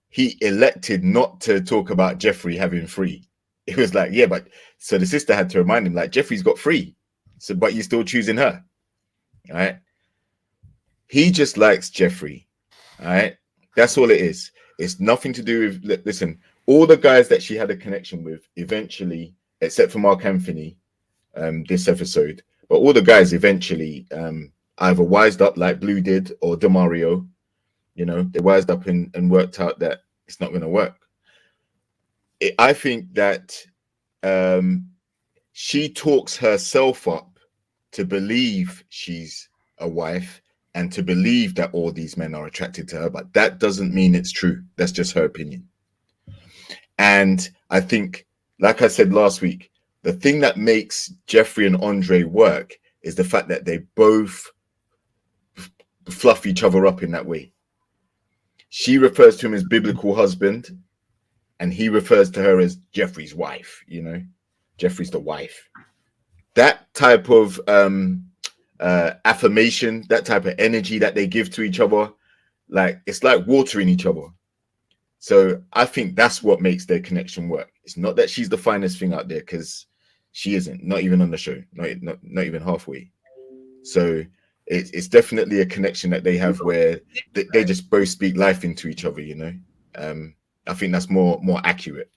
He elected not to talk about Jeffrey having 3. It was like, yeah, but so the sister had to remind him, like, Jeffrey's got 3. So, but you're still choosing her. All right. He just likes Jeffrey. All right. That's all it is. It's nothing to do with, listen, all the guys that she had a connection with eventually, except for Mark Anthony, this episode, but all the guys eventually either wised up like Blue did or DeMario, they wised up and worked out that it's not going to work. I think that she talks herself up to believe she's a wife and to believe that all these men are attracted to her, but that doesn't mean it's true. That's just her opinion. And I think, like I said last week, the thing that makes Jeffrey and Andre work is the fact that they both fluff each other up in that way. She refers to him as biblical husband, and he refers to her as Jeffrey's wife. Jeffrey's the wife. That type of affirmation, that type of energy that they give to each other, like it's like watering each other. So I think that's what makes their connection work. It's not that she's the finest thing out there, because she isn't, not even on the show, not even halfway. So it's definitely a connection that they have where they just both speak life into each other, I think that's more accurate.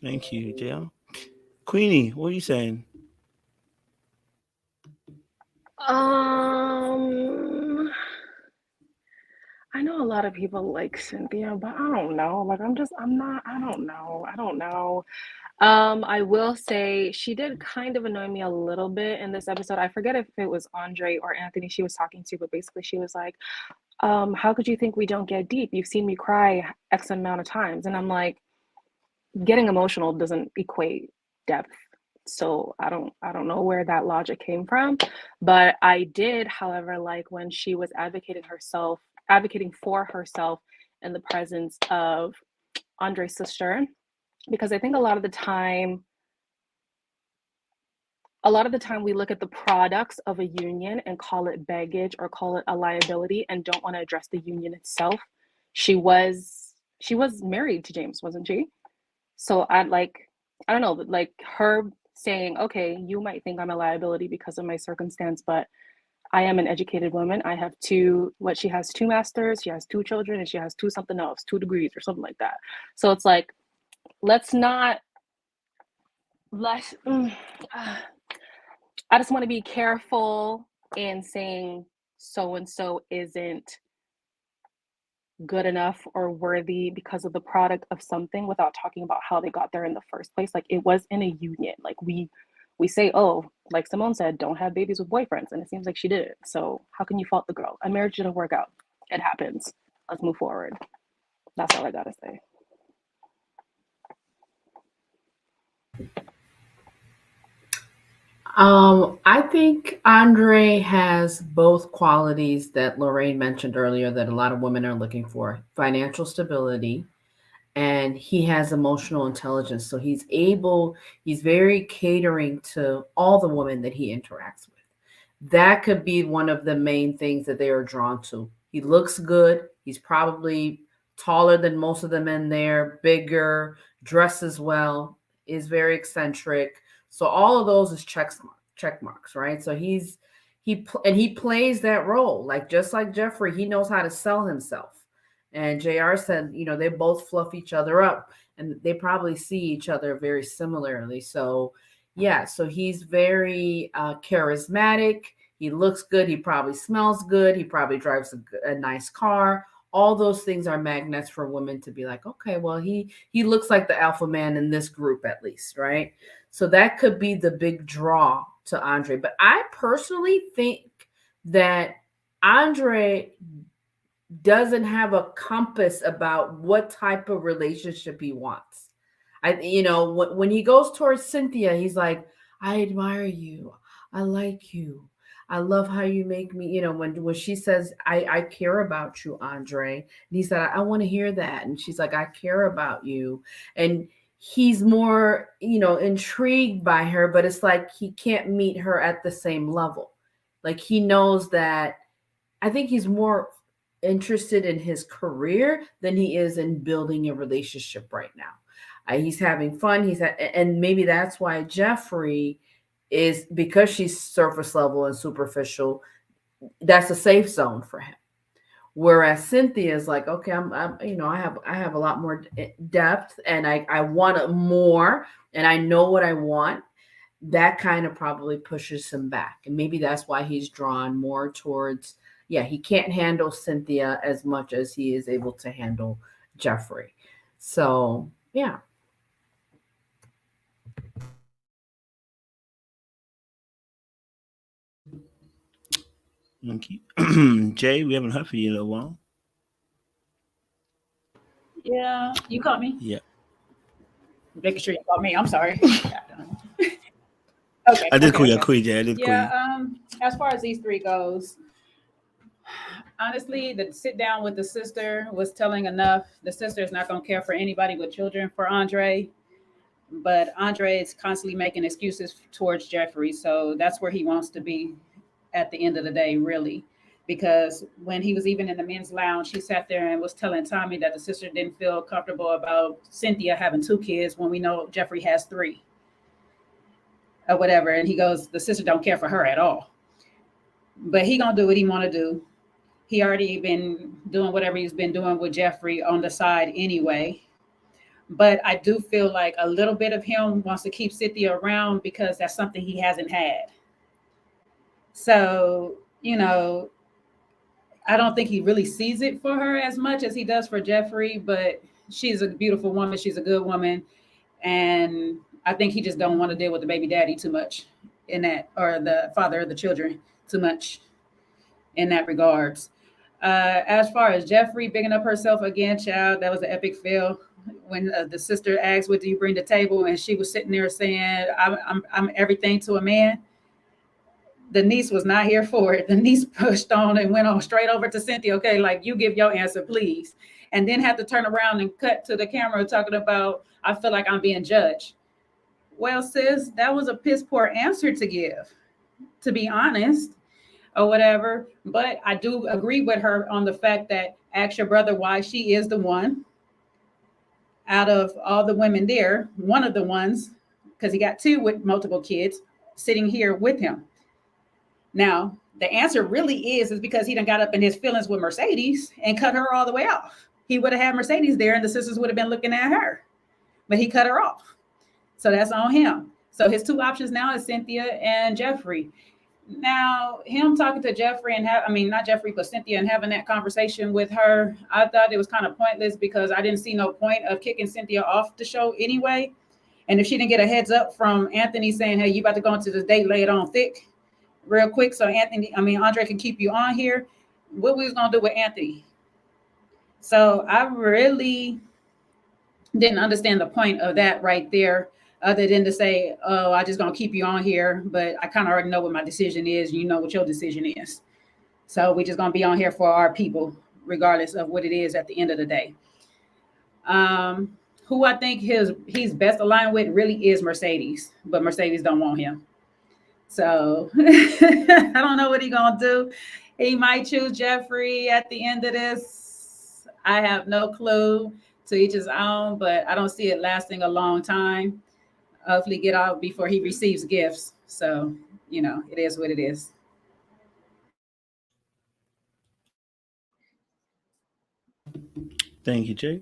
Thank you, JR. Queenie, what are you saying? I know a lot of people like Cynthia, but I don't know. I don't know. I will say she did kind of annoy me a little bit in this episode. I forget if it was Andre or Anthony she was talking to, but basically she was like, how could you think we don't get deep? You've seen me cry X amount of times. And I'm like, getting emotional doesn't equate depth. So I don't know where that logic came from. But I did, however, like when she was advocating for herself in the presence of Andre's sister, because I think a lot of the time we look at the products of a union and call it baggage or call it a liability and don't want to address the union itself. She was married to James, wasn't she? So I don't know, but like her saying, okay, you might think I'm a liability because of my circumstance, but I am an educated woman. I have she has 2 masters, she has 2 children, and she has 2 something else, 2 degrees or something like that. So it's like, I just want to be careful in saying so-and-so isn't good enough or worthy because of the product of something without talking about how they got there in the first place. Like, it was in a union. Like, we say, oh, like Simone said, don't have babies with boyfriends, and it seems like she did. So how can you fault the girl? A marriage didn't work out. It happens. Let's move forward. That's all I gotta say. I think Andre has both qualities that Lorraine mentioned earlier that a lot of women are looking for: financial stability, and he has emotional intelligence. So he's very catering to all the women that he interacts with. That could be one of the main things that they are drawn to. He looks good. He's probably taller than most of the men there, bigger, dresses well, is very eccentric. So all of those is check marks, right? So he plays that role. Like, just like Jeffrey, he knows how to sell himself. And JR said, they both fluff each other up, and they probably see each other very similarly. So yeah, so he's very charismatic. He looks good. He probably smells good. He probably drives a nice car. All those things are magnets for women to be like, okay, well, he looks like the alpha man in this group at least, right? So that could be the big draw to Andre. But I personally think that Andre doesn't have a compass about what type of relationship he wants. When he goes towards Cynthia, he's like, I admire you. I like you. I love how you make me, when she says, I care about you, Andre. And he said, I want to hear that. And she's like, I care about you. And he's more, intrigued by her, but it's like he can't meet her at the same level. Like, he knows that, I think he's more interested in his career than he is in building a relationship right now. He's having fun. And maybe that's why Jeffrey is, because she's surface level and superficial, that's a safe zone for him. Whereas Cynthia is like, okay, I have a lot more depth, and I want more, and I know what I want. That kind of probably pushes him back. And maybe that's why he's drawn more towards, he can't handle Cynthia as much as he is able to handle Jeffrey. So, yeah. Thank you. Jay, we haven't heard from you in a while. Yeah, you caught me? Yeah. Making sure you caught me. I'm sorry. Okay. I did call you, Jay. I did call you. As far as these 3 goes, honestly, the sit down with the sister was telling enough. The sister is not going to care for anybody with children for Andre, but Andre is constantly making excuses towards Jeffrey. So that's where he wants to be at the end of the day, really. Because when he was even in the men's lounge, he sat there and was telling Tommy that the sister didn't feel comfortable about Cynthia having 2 kids when we know Jeffrey has 3 or whatever. And he goes, the sister don't care for her at all. But he gonna do what he want to do. He already been doing whatever he's been doing with Jeffrey on the side anyway. But I do feel like a little bit of him wants to keep Cynthia around because that's something he hasn't had. So, I don't think he really sees it for her as much as he does for Jeffrey, but she's a beautiful woman. She's a good woman. And I think he just don't want to deal with the baby daddy too much in that, or the father of the children too much in that regards. As far as Jeffrey bigging up herself again, child, that was an epic fail. When the sister asked, what do you bring to the table? And she was sitting there saying, I'm everything to a man. The niece was not here for it. The niece pushed on and went on straight over to Cynthia. Okay, like, you give your answer, please. And then had to turn around and cut to the camera talking about, I feel like I'm being judged. Well, sis, that was a piss poor answer to give, to be honest, or whatever. But I do agree with her on the fact that ask your brother why she is the one out of all the women there, one of the ones, because he got two with multiple kids sitting here with him. Now, the answer really is because he done got up in his feelings with Mercedes and cut her all the way off. He would have had Mercedes there and the sisters would have been looking at her, but he cut her off. So that's on him. So his two options now is Cynthia and Jeffrey. Now, him talking to Jeffrey and not Jeffrey, but Cynthia, and having that conversation with her, I thought it was kind of pointless because I didn't see no point of kicking Cynthia off the show anyway. And if she didn't get a heads up from Anthony saying, hey, you about to go into this date, lay it on thick real quick so Andre can keep you on here, what we was going to do with Anthony? So I really didn't understand the point of that right there, other than to say, oh, I just going to keep you on here, but I kind of already know what my decision is. You know what your decision is. So we're just going to be on here for our people, regardless of what it is at the end of the day. Who I think he's best aligned with really is Mercedes, but Mercedes don't want him. So I don't know what he's going to do. He might choose Jeffrey at the end of this. I have no clue, to each his own, but I don't see it lasting a long time. Hopefully get out before he receives gifts. So, it is what it is. Thank you, Jay.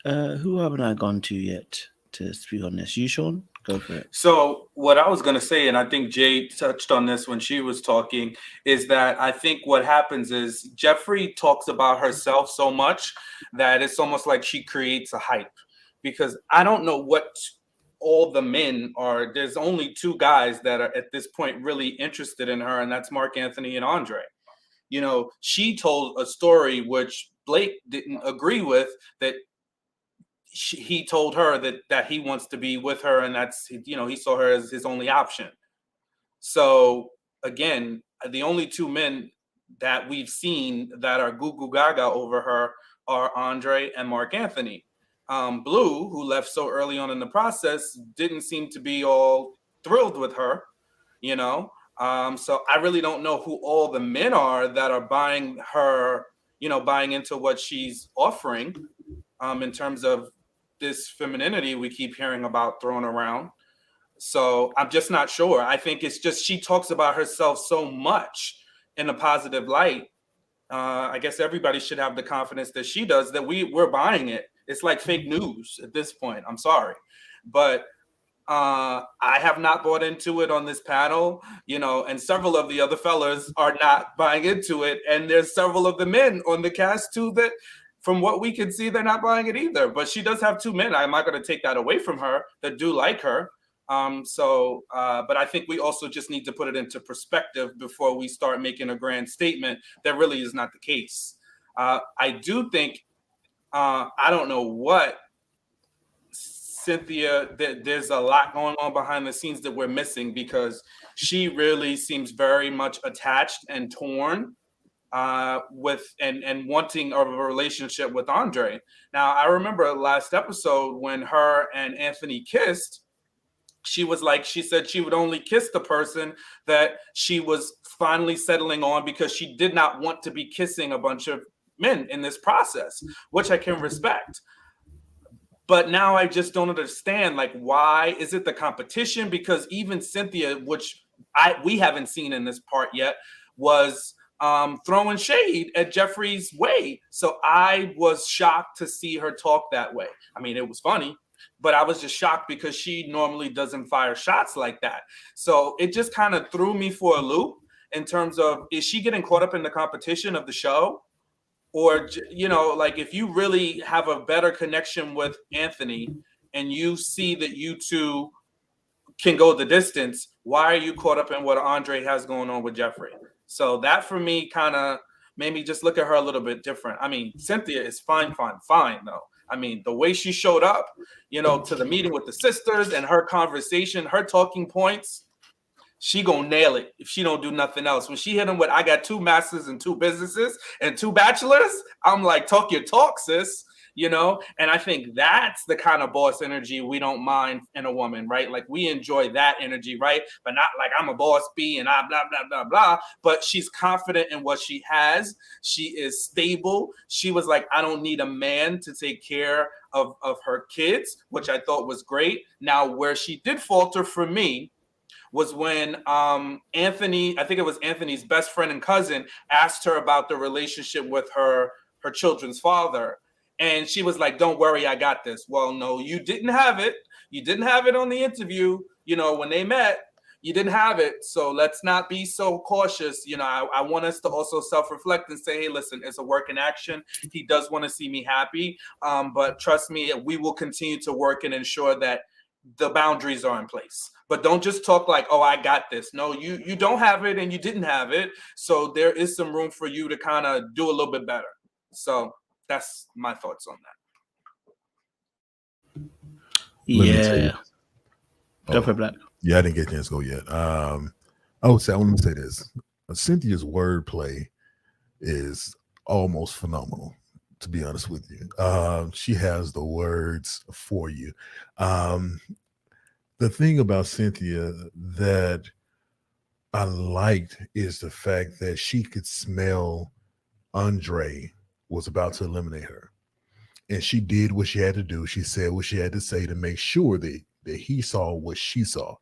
Who haven't I gone to yet to speak on this? You, Sean? Go for it. So what I was going to say, and I think Jay touched on this when she was talking, is that I think what happens is Jeffrey talks about herself so much that it's almost like she creates a hype, because I don't know what all the men are. There's only two guys that are at this point really interested in her, and that's Mark Anthony and Andre. She told a story which Blake didn't agree with, that he told her that he wants to be with her, and that's, he saw her as his only option. So again, the only two men that we've seen that are goo goo gaga over her are Andre and Mark Anthony. Blue, who left so early on in the process, didn't seem to be all thrilled with her, so I really don't know who all the men are that are buying her, buying into what she's offering, in terms of this femininity we keep hearing about thrown around. So I'm just not sure. I think it's just she talks about herself so much in a positive light. I guess everybody should have the confidence that she does, that we're buying it. It's like fake news at this point. I'm sorry. But I have not bought into it on this panel, and several of the other fellas are not buying into it. And there's several of the men on the cast too that, from what we can see, they're not buying it either. But she does have two men. I'm not going to take that away from her that do like her. But I think we also just need to put it into perspective before we start making a grand statement that really is not the case. I do think, I don't know what, Cynthia, there's a lot going on behind the scenes that we're missing, because she really seems very much attached and torn with and wanting a relationship with Andre. Now, I remember last episode when her and Anthony kissed, she said she would only kiss the person that she was finally settling on, because she did not want to be kissing a bunch of men in this process, which I can respect. But now I just don't understand, why is it the competition? Because even Cynthia, which we haven't seen in this part yet, was throwing shade at Jeffrey's way. So I was shocked to see her talk that way. I mean, it was funny, but I was just shocked because she normally doesn't fire shots like that. So it just kind of threw me for a loop in terms of, is she getting caught up in the competition of the show? Or, if you really have a better connection with Anthony and you see that you two can go the distance, why are you caught up in what Andre has going on with Jeffrey? So that for me kind of made me just look at her a little bit different. I mean, Cynthia is fine though. I mean, the way she showed up, to the meeting with the sisters and her conversation, her talking points, she gonna nail it if she don't do nothing else. When she hit him with, I got 2 masters and 2 businesses and 2 bachelors, I'm like, talk your talk, sis. You know, and I think that's the kind of boss energy we don't mind in a woman, right? Like we enjoy that energy, right? But not like I'm a boss B and I blah, blah, blah, blah. But she's confident in what she has. She is stable. She was like, I don't need a man to take care of her kids, which I thought was great. Now, where she did falter for me was when Anthony, I think it was Anthony's best friend and cousin, asked her about the relationship with her children's father. And she was like, don't worry, I got this. Well, no, you didn't have it. You didn't have it on the interview. You know, when they met, you didn't have it. So let's not be so cautious. You know, I want us to also self-reflect and say, hey, listen, it's a work in action. He does want to see me happy. But trust me, we will continue to work and ensure that the boundaries are in place. But don't just talk like, oh, I got this. No, you don't have it and you didn't have it. So there is some room for you to kind of do a little bit better. So that's my thoughts on that. Yeah. Go for Black. Yeah, I didn't get a chance to go yet. I want to say this. Cynthia's wordplay is almost phenomenal, to be honest with you. She has the words for you. The thing about Cynthia that I liked is the fact that she could smell Andre was about to eliminate her. And she did what she had to do. She said what she had to say to make sure that he saw what she saw.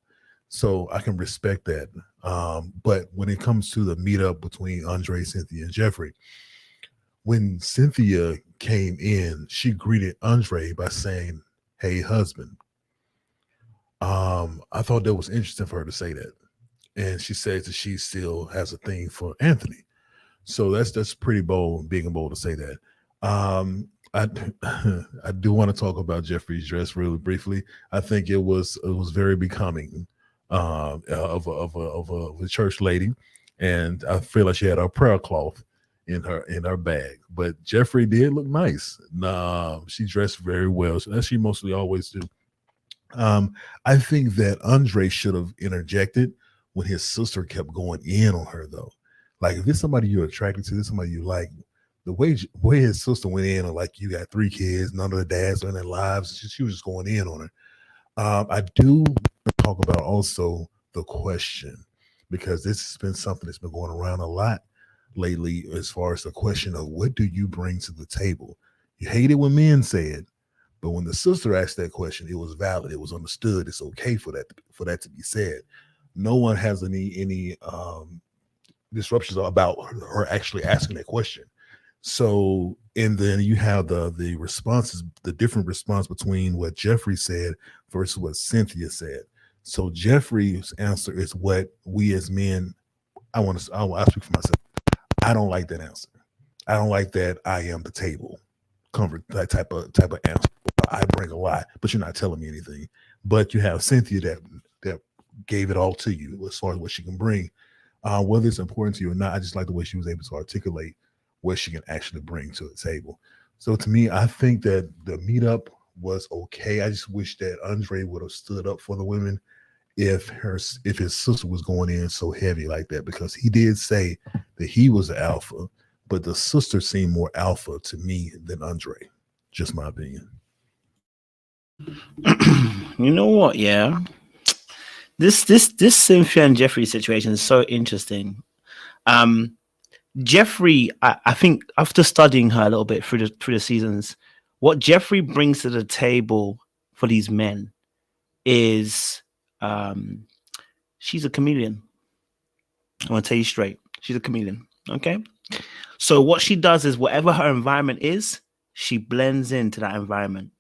So I can respect that. But when it comes to the meetup between Andre, Cynthia, and Jeffrey, when Cynthia came in, she greeted Andre by saying, hey, husband. I thought that was interesting for her to say that. And she says that she still has a thing for Anthony. So that's pretty bold, being bold to say that. I do want to talk about Jeffrey's dress really briefly. I think it was very becoming of a church lady, and I feel like she had a prayer cloth in her bag. But Jeffrey did look nice. She dressed very well, so as she mostly always do. I think that Andre should have interjected when his sister kept going in on her, though. Like, if it's somebody you're attracted to, this somebody you like, the way his sister went in, or like, you got 3 kids, none of the dads are in their lives, she was just going in on her. I do talk about also the question, because this has been something that's been going around a lot lately, as far as the question of what do you bring to the table? You hate it when men say it, but when the sister asked that question, it was valid, it was understood, it's okay for that to be said. No one has any disruptions about her actually asking that question. So, and then you have the responses, the different response between what Jeffrey said versus what Cynthia said. So Jeffrey's answer is what we as men, I speak for myself. I don't like that answer. I don't like that I am the table comfort, that type of answer. I bring a lot, but you're not telling me anything. But you have Cynthia that gave it all to you as far as what she can bring. Whether it's important to you or not, I just like the way she was able to articulate what she can actually bring to the table. So to me, I think that the meetup was okay. I just wish that Andre would have stood up for the women if his sister was going in so heavy like that, because he did say that he was the alpha, but the sister seemed more alpha to me than Andre. Just my opinion. You know what? Yeah. This Cynthia and Jeffrey situation is so interesting. Jeffrey, I think after studying her a little bit through the seasons, what Jeffrey brings to the table for these men is she's a chameleon. I want to tell you straight. She's a chameleon. Okay. So what she does is whatever her environment is, she blends into that environment.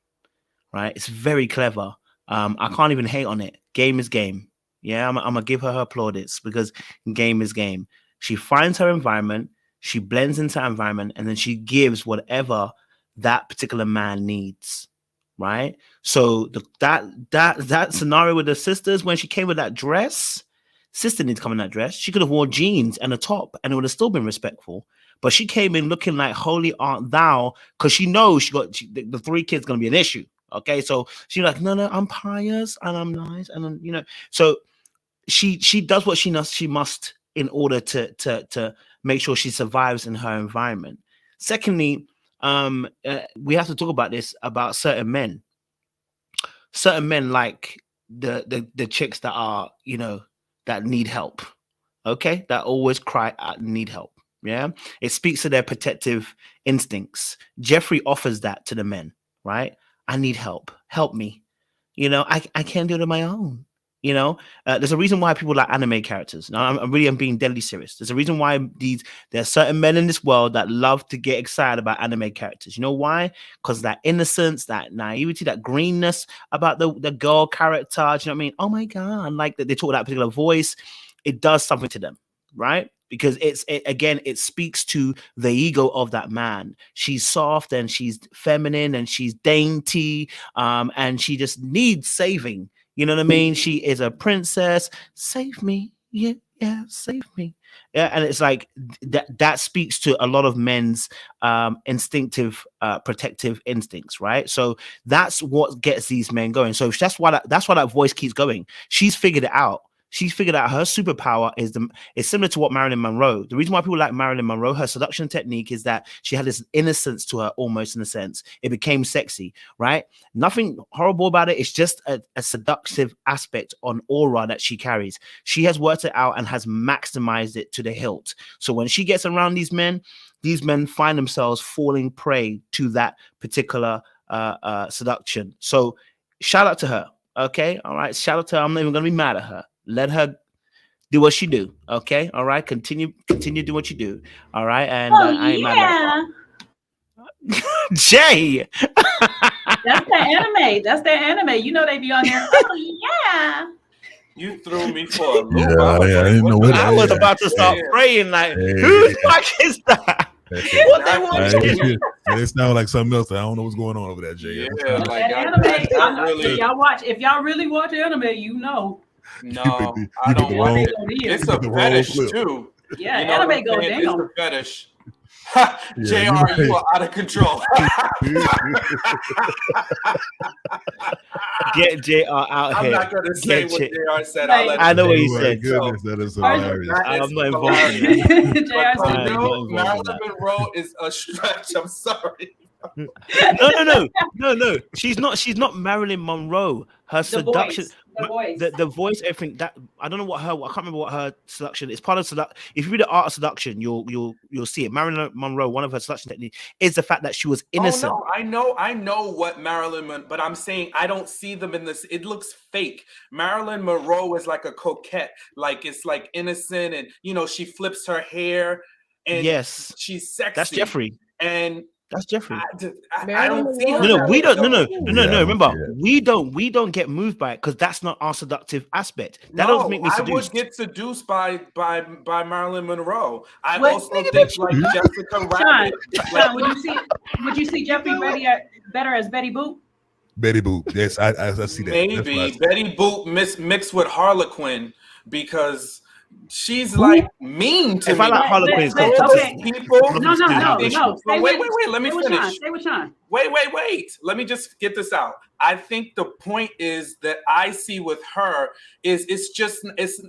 Right. It's very clever. I can't even hate on it. Game is game. Yeah, I'm gonna give her plaudits, because game is game. She finds her environment, she blends into her environment, and then she gives whatever that particular man needs. Right. So that scenario with the sisters, when she came with that dress, sister needs to come in that dress. She could have worn jeans and a top, and it would have still been respectful. But she came in looking like holy art thou, because she knows the 3 kids gonna be an issue. Okay, so she's like, no, I'm pious and I'm nice, and so she does what she must in order to make sure she survives in her environment. Secondly, we have to talk about this about certain men like the chicks that are, that need help. Okay, that always cry out need help. Yeah, it speaks to their protective instincts. Jeffrey offers that to the men, right? I need help. Help me. I can't do it on my own. There's a reason why people like anime characters. Now, I'm being deadly serious. There's a reason why there are certain men in this world that love to get excited about anime characters. You know why? Because that innocence, that naivety, that greenness about the girl character. Do you know what I mean? Oh my God! Like they talk that particular voice, it does something to them, right? Because it speaks to the ego of that man. She's soft and she's feminine and she's dainty, and she just needs saving. You know what I mean? She is a princess. Save me. Yeah, save me. Yeah, and it's like that speaks to a lot of men's instinctive protective instincts, right? So that's what gets these men going. So that's why that voice keeps going. She's figured it out. She's figured out her superpower is similar to what Marilyn Monroe. The reason why people like Marilyn Monroe, her seduction technique is that she had this innocence to her, almost in a sense. It became sexy, right? Nothing horrible about it. It's just a seductive aspect on aura that she carries. She has worked it out and has maximized it to the hilt. So when she gets around these men find themselves falling prey to that particular seduction. So shout out to her. Okay, all right. Shout out to her. I'm not even gonna be mad at her. Let her do what she do. Okay, all right. Continue do what you do. All right, and I ain't mad at her. Jay. That's that anime. That's that anime. You know they be on there. Oh yeah. You threw me for a loop. I didn't know what I was about to start praying. Like, who the fuck is that? What they watching? It sounds like something else. I don't know what's going on over there, Jay. Yeah, like anime. If y'all really watch anime, you know. No, I don't want it. It's a fetish too. Yeah, anime go down. It's a fetish. JR, you are out of control. Get JR out I'm here. not going to say what JR said. I know what he said. Goodness, that is hilarious. I'm not involved in that. Marilyn Monroe is a stretch. I'm sorry. No. She's not Marilyn Monroe. Her seduction, the voice, everything. That I don't know I can't remember what her seduction is. Part of seduction. If you read the art of seduction, you'll see it. Marilyn Monroe, one of her seduction techniques is the fact that she was innocent. Oh, no, I know what Marilyn, but I'm saying I don't see them in this. It looks fake. Marilyn Monroe is like a coquette, like it's like innocent, and she flips her hair, and yes, she's sexy. That's Jeffrey. And that's Jeffrey. I don't see her. No. Remember, we don't get moved by it because that's not our seductive aspect. That doesn't make me seduced. I would get seduced by Marilyn Monroe. I also think like Jessica Rabbit. Sean, would you see Jeffrey better as Betty Boop? Betty Boop. Yes, I see that. Maybe Betty Boop mixed with Harlequin because she's like mean to me. If I like Harlequin, people. No. Wait. Let me finish. Stay with Sean. Wait. Let me just get this out. I think the point is that I see with her is it's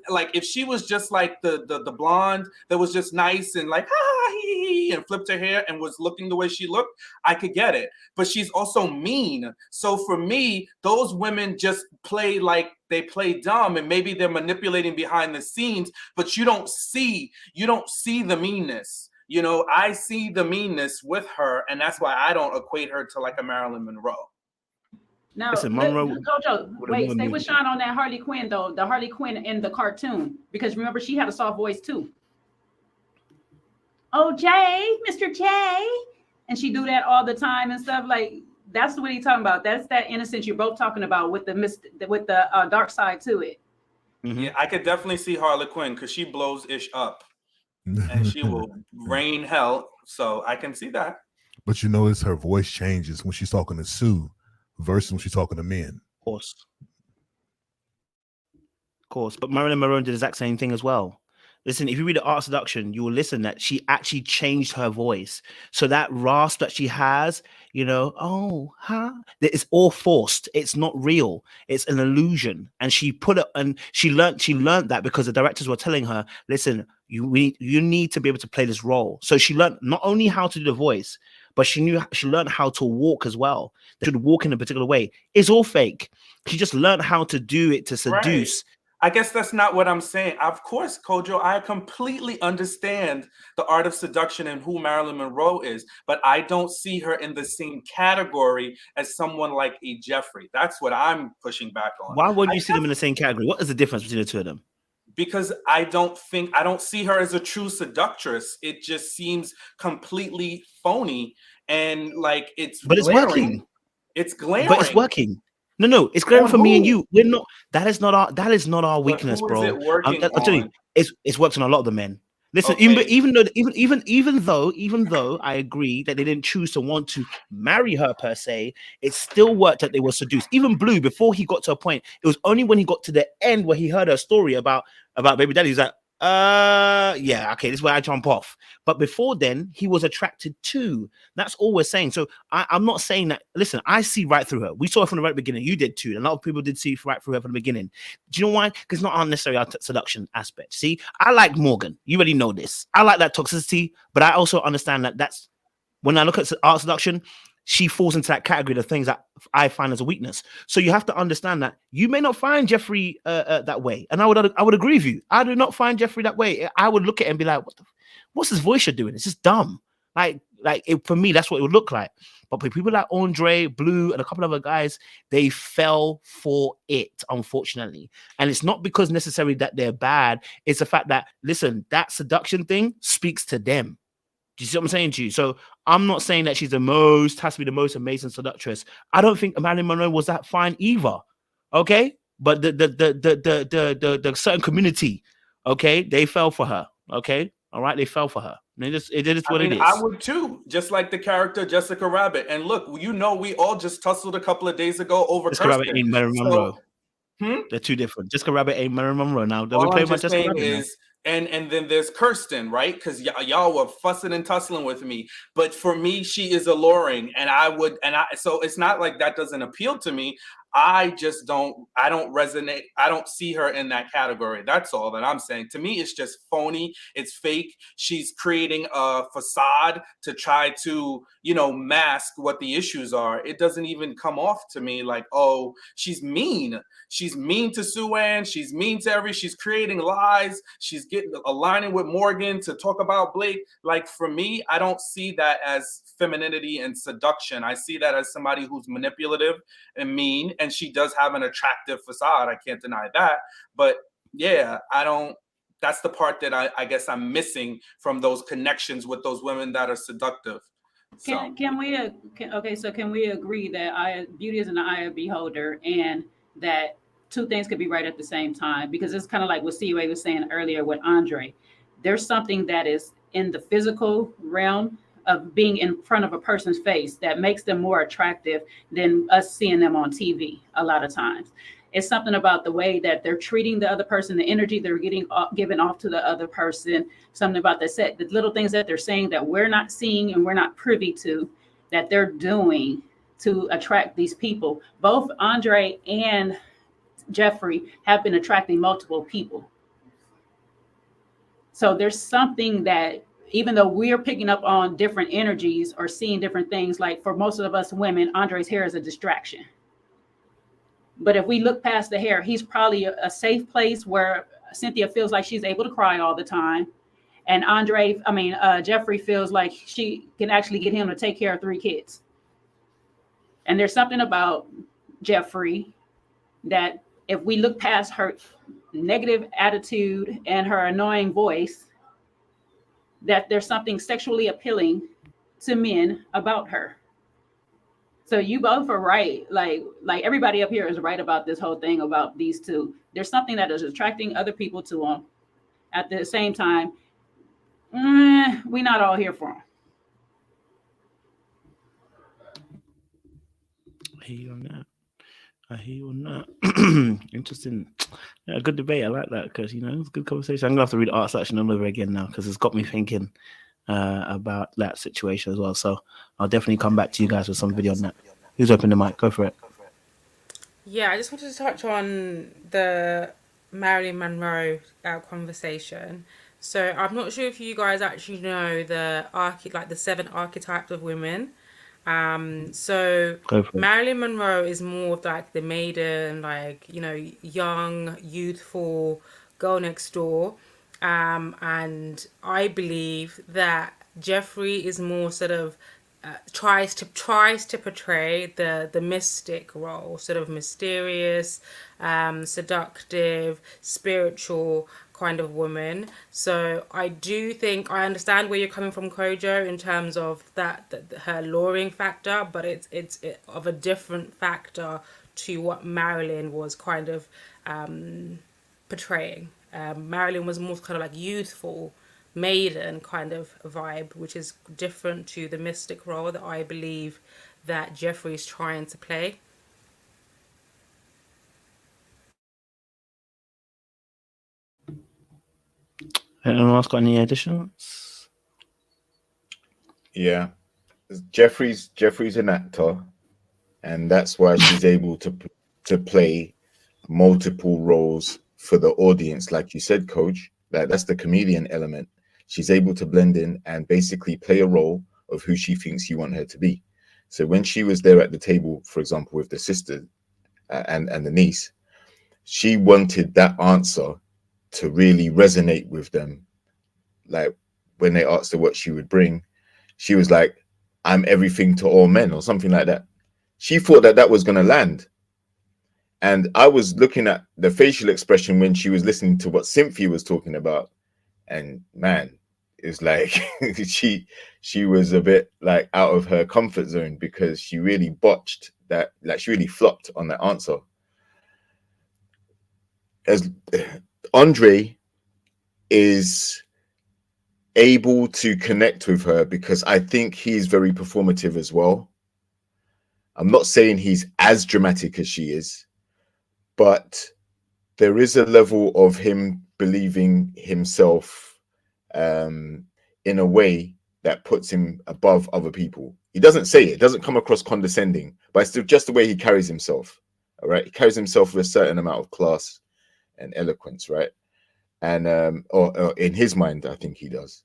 like if she was just like the blonde that was just nice and like and flipped her hair and was looking the way she looked, I could get it. But she's also mean. So for me, those women just play like they play dumb and maybe they're manipulating behind the scenes, but you don't see the meanness. I see the meanness with her, and that's why I don't equate her to like a Marilyn Monroe. Now, Monroe, Kojo, wait, stay with Sean on that Harley Quinn though. The Harley Quinn in the cartoon, because remember she had a soft voice too. Oh, Jay, Mr. J, and she do that all the time and stuff. Like that's what he's talking about. That's that innocence you're both talking about with the dark side to it. Mm-hmm. Yeah, I could definitely see Harley Quinn because she blows ish up, and she will rain hell. So I can see that. But you notice her voice changes when she's talking to Sue versus when she's talking to men. Of course. But Marilyn Monroe did the exact same thing as well. listen, if you read the Art of Seduction, you will listen that she actually changed her voice. So that rasp that she has, you know, oh, huh? It's all forced. It's not real. It's an illusion. And she put it, and she learned that because the directors were telling her, listen, you need to be able to play this role. So she learned not only how to do the voice, but she learned how to walk as well. She should walk in a particular way. It's all fake. She just learned how to do it to seduce. Right. I guess that's not what I'm saying. Of course, Kojo, I completely understand the Art of Seduction and who Marilyn Monroe is, but I don't see her in the same category as someone like a Jeffrey. That's what I'm pushing back on. Why wouldn't you see them in the same category? What is the difference between the two of them? Because I don't see her as a true seductress. It just seems completely phony and like it's working. It's glaring. But it's working. No, it's glaring for me and you. We're not. That is not our weakness, bro. I'll tell you, it's worked on a lot of the men. Listen, even though I agree that they didn't choose to want to marry her per se, it still worked that they were seduced. Even Blue, before he got to a point, it was only when he got to the end where he heard her story about baby daddy. He's like, yeah, okay, this is where I jump off. But before then, he was attracted to. That's all we're saying. So I'm not saying that. Listen, I see right through her. We saw her from the very beginning. You did too. A lot of people did see right through her from the beginning. Do you know why? Because it's not unnecessarily our seduction aspect. See, I like Morgan. You already know this. I like that toxicity, but I also understand that that's when I look at art seduction, she falls into that category of things that I find as a weakness. So you have to understand that you may not find Jeffrey that way, and I would agree with you. I do not find Jeffrey that way. I would look at it and be like, what's his voice you're doing? It's just dumb. For me, that's what it would look like. But for people like Andre, Blue, and a couple of other guys, they fell for it, unfortunately. And it's not because necessarily that they're bad. It's the fact that, listen, that seduction thing speaks to them. Do you see what I'm saying to you? So I'm not saying that she's has to be the most amazing seductress. I don't think Marilyn Monroe was that fine either. Okay, but the certain community, okay, they fell for her. Okay, all right, they fell for her. It is what it is. I would too, just like the character Jessica Rabbit. And look, we all just tussled a couple of days ago over Jessica Rabbit ain't Marilyn Monroe. Hmm? They're two different. Jessica Rabbit ain't Marilyn Monroe now. All I'm just saying is, and then there's Kirsten, right? Because y'all were fussing and tussling with me, but for me, she is alluring, so it's not like that doesn't appeal to me. I don't resonate. I don't see her in that category. That's all that I'm saying. To me, it's just phony. It's fake. She's creating a facade to try to, mask what the issues are. It doesn't even come off to me like, oh, she's mean. She's mean to Sue-Ann. She's mean to she's creating lies. She's aligning with Morgan to talk about Blake. Like, for me, I don't see that as femininity and seduction. I see that as somebody who's manipulative and mean, and she does have an attractive facade. I can't deny that. But yeah, that's the part that I guess I'm missing from those connections with those women that are seductive. Can we agree that beauty is in the eye of the beholder, and that two things could be right at the same time? Because it's kind of like what C-Way was saying earlier with Andre. There's something that is in the physical realm of being in front of a person's face that makes them more attractive than us seeing them on TV a lot of times. It's something about the way that they're treating the other person, the energy they're giving off to the other person, something about the little things that they're saying that we're not seeing and we're not privy to, that they're doing to attract these people. Both Andre and Jeffrey have been attracting multiple people. So there's something that, even though we're picking up on different energies or seeing different things, like for most of us women, Andre's hair is a distraction. But if we look past the hair, he's probably a safe place where Cynthia feels like she's able to cry all the time. And Jeffrey feels like she can actually get him to take care of 3 kids. And there's something about Jeffrey that if we look past her negative attitude and her annoying voice, that there's something sexually appealing to men about her. So you both are right. Like everybody up here is right about this whole thing about these two. There's something that is attracting other people to them. At the same time, we're not all here for them. I hear you on that. Interesting A good debate. I like that because it's a good conversation. I'm gonna have to read the art section all over again now because it's got me thinking about that situation as well. So I'll definitely come back to you guys with some video on that. Who's opened the mic? Go for it. Yeah, I just wanted to touch on the Marilyn Monroe conversation. So I'm not sure if you guys actually know the the 7 archetypes of women. So Marilyn Monroe is more of like the maiden, young, youthful girl next door. And I believe that Jeffrey is more sort of tries to portray the mystic role, sort of mysterious, seductive, spiritual kind of woman. So I do think I understand where you're coming from, Kojo, in terms of that her luring factor, but it's of a different factor to what Marilyn was kind of portraying. Marilyn was more kind of like youthful, maiden kind of vibe, which is different to the mystic role that I believe that Jeffrey is trying to play. Anyone else got any additions? Yeah, Jeffrey's an actor, and that's why she's able to play multiple roles for the audience, like you said, Coach. That's the comedian element. She's able to blend in and basically play a role of who she thinks you want her to be. So when she was there at the table, for example, with the sister and the niece, she wanted that answer to really resonate with them. Like when they asked her what she would bring, she was like, "I'm everything to all men," or something like that. She thought that was going to land. And I was looking at the facial expression when she was listening to what Cynthia was talking about. And man, it's like she was a bit like out of her comfort zone because she really botched that, like she really flopped on that answer. As Andre is able to connect with her because I think he's very performative as well. I'm not saying he's as dramatic as she is, but there is a level of him believing himself in a way that puts him above other people. He doesn't say it doesn't come across condescending, but it's just the way he carries himself. All right, he carries himself with a certain amount of class and eloquence, right? And or in his mind, I think he does,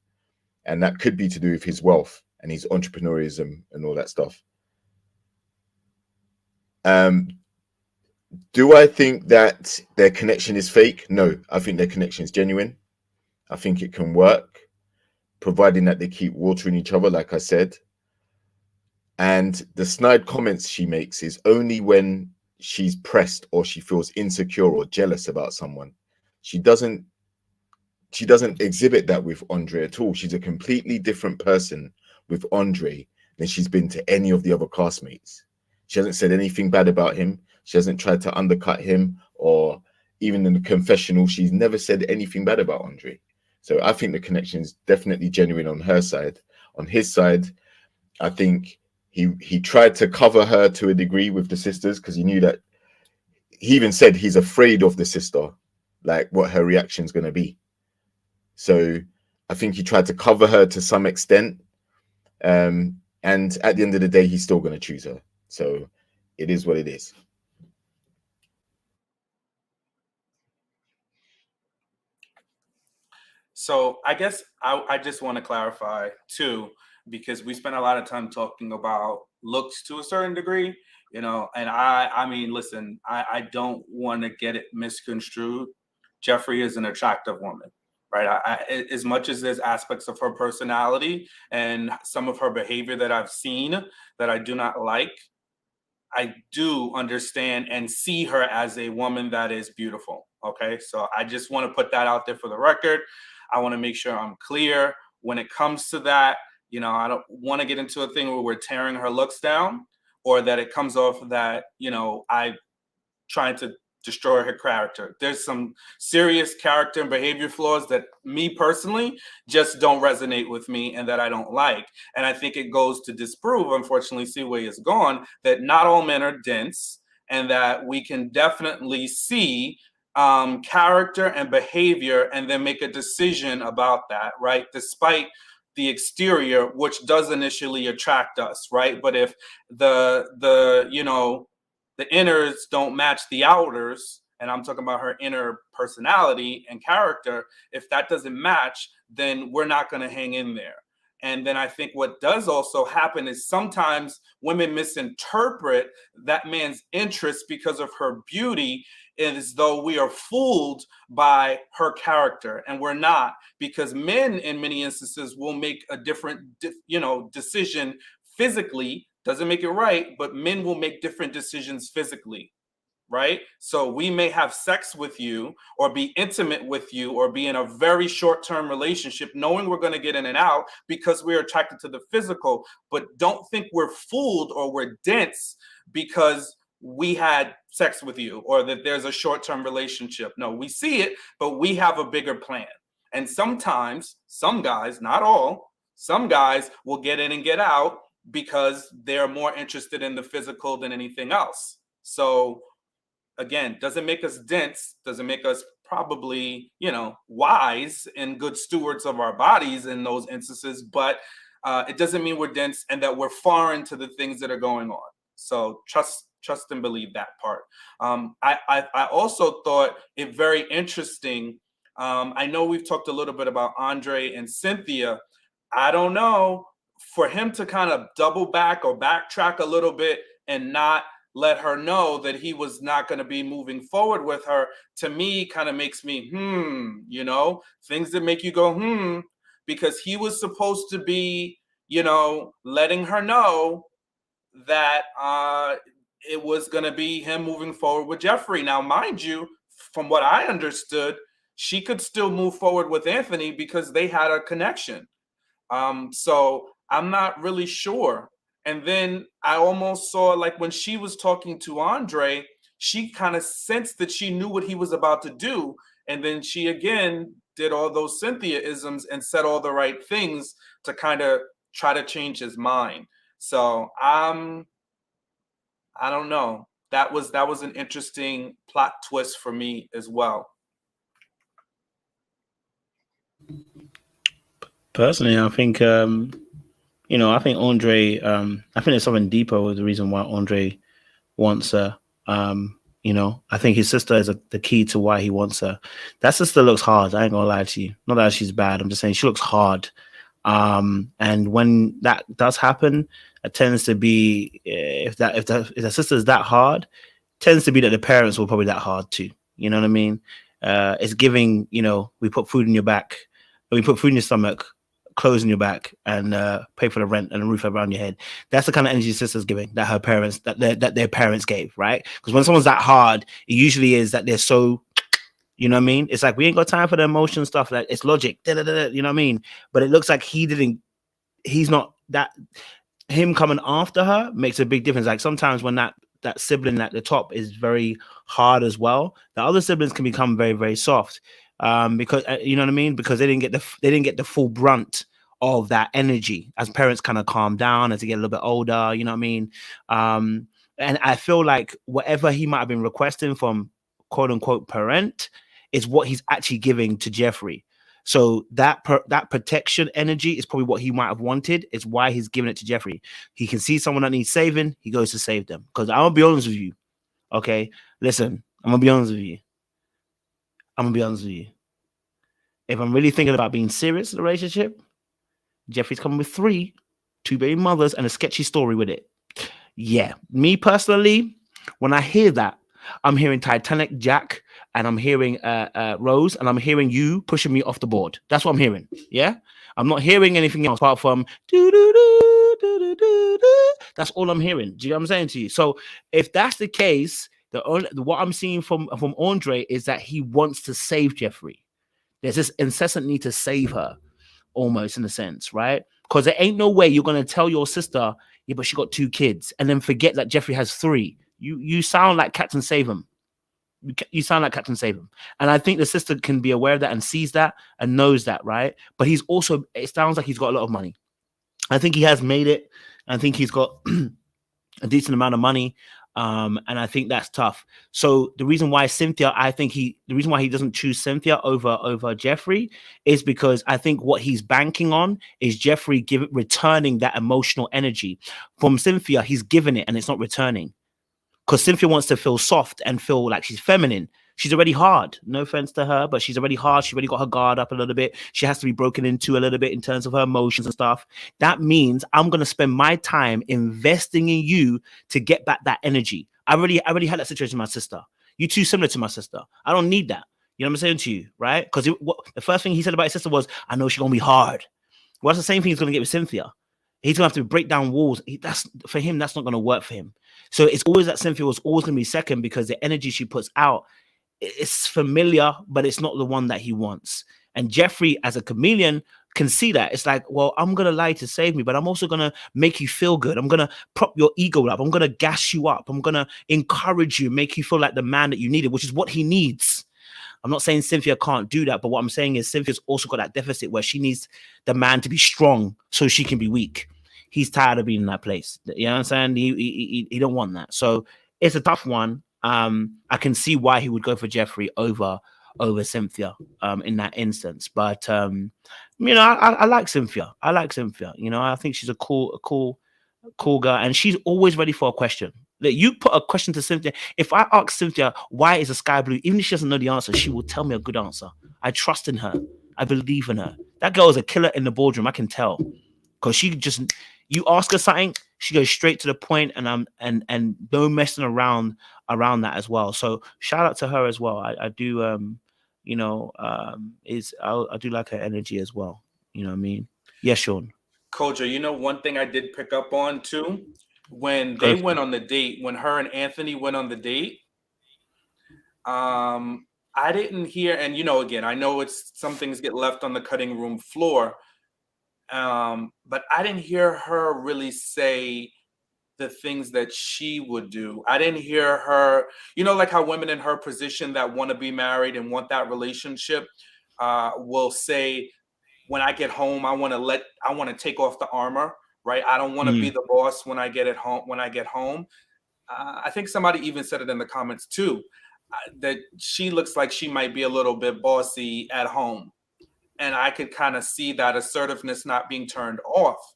and that could be to do with his wealth and his entrepreneurism and all that stuff. Do I think that their connection is fake? No, I think their connection is genuine. I think it can work, providing that they keep watering each other, like I said. And the snide comments she makes is only when she's pressed or she feels insecure or jealous about someone. She doesn't exhibit that with Andre at all. She's a completely different person with Andre than she's been to any of the other castmates. She hasn't said anything bad about him. She hasn't tried to undercut him, or even in the confessional, she's never said anything bad about Andre. So I think the connection is definitely genuine on her side. On his side, I think he tried to cover her to a degree with the sisters because he knew that. He even said he's afraid of the sister, like what her reaction is going to be. So I think he tried to cover her to some extent. And at the end of the day, he's still going to choose her. So it is what it is. So I guess I just want to clarify too, because we spent a lot of time talking about looks to a certain degree, and I mean, listen, I don't want to get it misconstrued. Jeffrey is an attractive woman, right? As much as there's aspects of her personality and some of her behavior that I've seen that I do not like, I do understand and see her as a woman that is beautiful. Okay, so I just want to put that out there for the record. I want to make sure I'm clear when it comes to that. I don't want to get into a thing where we're tearing her looks down, or that it comes off that, I trying to destroy her character. There's some serious character and behavior flaws that me personally just don't resonate with me and that I don't like. And I think it goes to disprove, unfortunately, Seaway is gone, that not all men are dense, and that we can definitely see character and behavior and then make a decision about that, right? Despite the exterior, which does initially attract us, right? But if the inners don't match the outers, and I'm talking about her inner personality and character, if that doesn't match, then we're not going to hang in there. And then I think what does also happen is sometimes women misinterpret that man's interest because of her beauty, as though we are fooled by her character, and we're not, because men in many instances will make a different decision physically. Doesn't make it right, but men will make different decisions physically, right? So we may have sex with you or be intimate with you or be in a very short-term relationship knowing we're going to get in and out because we're attracted to the physical, but don't think we're fooled or we're dense because we had sex with you or that there's a short-term relationship. No, we see it, but we have a bigger plan. And sometimes some guys, not all, some guys will get in and get out because they're more interested in the physical than anything else. So again, doesn't make us dense, doesn't make us probably, wise and good stewards of our bodies in those instances, but it doesn't mean we're dense and that we're foreign to the things that are going on. So trust and believe that part. I also thought it very interesting. I know we've talked a little bit about Andre and Cynthia. I don't know, for him to kind of double back or backtrack a little bit and not let her know that he was not going to be moving forward with her, to me kind of makes me, things that make you go, because he was supposed to be, letting her know that it was going to be him moving forward with Jeffrey. Now, mind you, from what I understood, she could still move forward with Anthony because they had a connection. So I'm not really sure. And then I almost saw, like, when she was talking to Andre, she kind of sensed that she knew what he was about to do. And then she, again, did all those Cynthia-isms and said all the right things to kind of try to change his mind. So I don't know. That was an interesting plot twist for me as well. Personally, I think I think Andre, I think there's something deeper with the reason why Andre wants her. I think his sister is the key to why he wants her. That sister looks hard. I ain't gonna lie to you. Not that she's bad. I'm just saying she looks hard. And when that does happen, it tends to be if the sister is that hard, tends to be that the parents were probably that hard too. You know what I mean? It's giving. We put food in your back, we put food in your stomach, clothes in your back, and pay for the rent and a roof around your head. That's the kind of energy sister's giving that her parents, that their parents gave, right? Because when someone's that hard, it usually is that they're so, you know what I mean? It's like, we ain't got time for the emotion stuff. Like, it's logic, you know what I mean? But it looks like he's not that. Him coming after her makes a big difference. Like, sometimes when that sibling at the top is very hard as well, the other siblings can become very, very soft. Because you know what I mean? Because they didn't get the full brunt of that energy as parents kind of calm down as they get a little bit older, you know what I mean? And I feel like whatever he might have been requesting from quote unquote parent is what he's actually giving to Jeffrey. So that protection energy is probably what he might have wanted. It's why he's giving it to Jeffrey. He can see someone that needs saving, he goes to save them. Because I'm gonna be honest with you. Okay, listen, I'm gonna be honest with you. If I'm really thinking about being serious in a relationship, Jeffrey's coming with 2 baby mothers, and a sketchy story with it. Yeah, me personally, when I hear that, I'm hearing Titanic Jack, and I'm hearing Rose, and I'm hearing you pushing me off the board. That's what I'm hearing. Yeah, I'm not hearing anything else apart from do do do do do do do. That's all I'm hearing. Do you know what I'm saying to you? So if that's the case, what I'm seeing from Andre is that he wants to save Jeffrey. There's this incessant need to save her, almost in a sense, right? Because there ain't no way you're gonna tell your sister, yeah, but she got 2 kids, and then forget that Jeffrey has 3. You sound like Captain Save him. You sound like Captain Save him. And I think the sister can be aware of that and sees that and knows that, right? But it sounds like he's got a lot of money. I think he has made it. I think he's got a decent amount of money. And I think that's tough. So the reason why the reason why he doesn't choose Cynthia over Jeffree is because I think what he's banking on is Jeffree returning that emotional energy from Cynthia. He's given it and it's not returning, because Cynthia wants to feel soft and feel like she's feminine. She's already hard. No offense to her, but she's already hard. She already got her guard up a little bit. She has to be broken into a little bit in terms of her emotions and stuff. That means I'm going to spend my time investing in you to get back that energy. I already had that situation with my sister. You too similar to my sister. I don't need that. You know what I'm saying to you, right? Because the first thing he said about his sister was, I know she's going to be hard. Well, that's the same thing he's going to get with Cynthia. He's going to have to break down walls. For him, that's not going to work for him. So it's always that Cynthia was always going to be second, because the energy she puts out, it's familiar, but it's not the one that he wants. And Jeffree, as a chameleon, can see that. It's like, well, I'm going to lie to save me, but I'm also going to make you feel good. I'm going to prop your ego up. I'm going to gas you up. I'm going to encourage you, make you feel like the man that you needed, which is what he needs. I'm not saying Cynthia can't do that, but what I'm saying is Cynthia's also got that deficit where she needs the man to be strong so she can be weak. He's tired of being in that place. You know what I'm saying? He don't want that. So it's a tough one. I can see why he would go for Jeffree over Cynthia in that instance. But you know, I like Cynthia. I like Cynthia. You know, I think she's a cool girl, and she's always ready for a question. That you put a question to Cynthia. If I ask Cynthia why is the sky blue, even if she doesn't know the answer, she will tell me a good answer. I trust in her. I believe in her. That girl is a killer in the boardroom. I can tell, because you ask her something, she goes straight to the point, and no messing around that as well. So shout out to her as well. I do you know, I do like her energy as well. You know what I mean? Yeah, Sean. Kojo, you know, one thing I did pick up on too, when they went on the date, when her and Anthony went on the date, I didn't hear, and you know, again, I know it's some things get left on the cutting room floor, but I didn't hear her really say the things that she would do. I didn't hear her, you know, like how women in her position that want to be married and want that relationship will say, when I get home, I want to take off the armor, right? I don't want to be the boss when I get home. I think somebody even said it in the comments too, that she looks like she might be a little bit bossy at home. And I could kind of see that assertiveness not being turned off,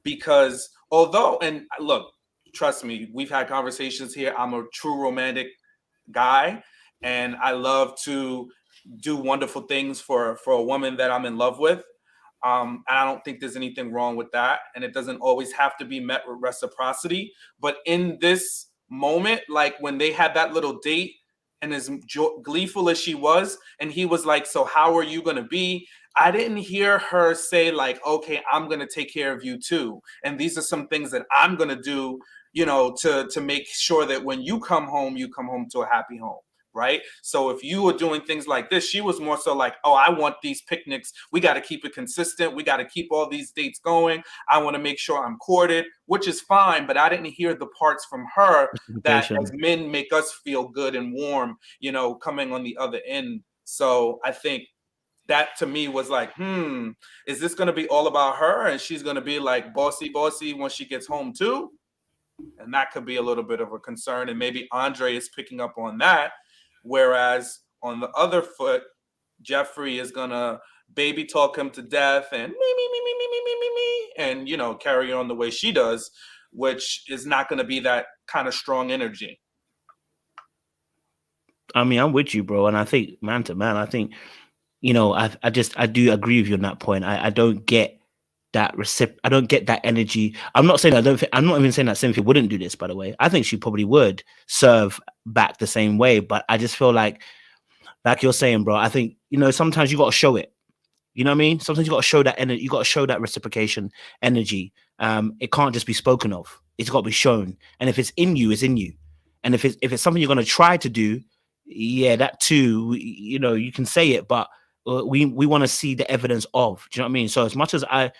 because although, and look, trust me, we've had conversations here. I'm a true romantic guy, and I love to do wonderful things for a woman that I'm in love with. And I don't think there's anything wrong with that. And it doesn't always have to be met with reciprocity. But in this moment, like when they had that little date, and as gleeful as she was, and he was like, so how are you going to be? I didn't hear her say like, okay, I'm going to take care of you too. And these are some things that I'm going to do, you know, to make sure that when you come home to a happy home. Right. So if you were doing things like this, she was more so like, oh, I want these picnics. We got to keep it consistent. We got to keep all these dates going. I want to make sure I'm courted, which is fine. But I didn't hear the parts from her that as men make us feel good and warm, you know, coming on the other end. So I think that to me was like, is this going to be all about her? And she's going to be like bossy when she gets home too. And that could be a little bit of a concern. And maybe Andre is picking up on that. Whereas on the other foot, Jeffree is gonna baby talk him to death and me, and you know, carry on the way she does, which is not gonna be that kind of strong energy. I mean, I'm with you, bro, and I think man to man, I think, you know, I do agree with you on that point. I don't get that I don't get that energy. I'm not saying I'm not even saying that Cynthia wouldn't do this, by the way. I think she probably would serve back the same way, but I just feel like you're saying, bro, I think, you know, sometimes you got to show it. You know what I mean? Sometimes you got to show that energy. You got to show that reciprocation energy. It can't just be spoken of. It's got to be shown. And if it's in you, it's in you. And if it's something you're going to try to do, yeah, that too, you know, you can say it, but we want to see the evidence of. Do you know what I mean? So as much as I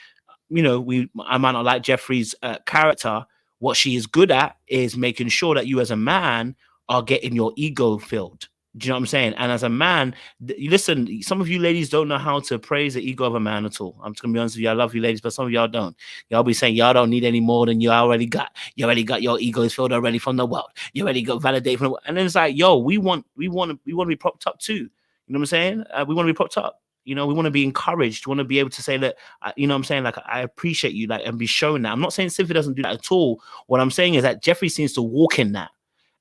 might not like Jeffree's character, what she is good at is making sure that you as a man are getting your ego filled. Do you know what I'm saying? And as a man, listen, some of you ladies don't know how to praise the ego of a man at all. I'm just gonna be honest with you. I love you ladies, but some of y'all don't. Y'all be saying y'all don't need any more than you already got. You already got your ego is filled already from the world. You already got validated from the world. And then it's like, yo, we want to be propped up too. You know what I'm saying? We want to be propped up. You know, we want to be encouraged. We want to be able to say that, you know what I'm saying? Like, I appreciate you, like, and be shown that. I'm not saying Cynthia doesn't do that at all. What I'm saying is that Jeffree seems to walk in that.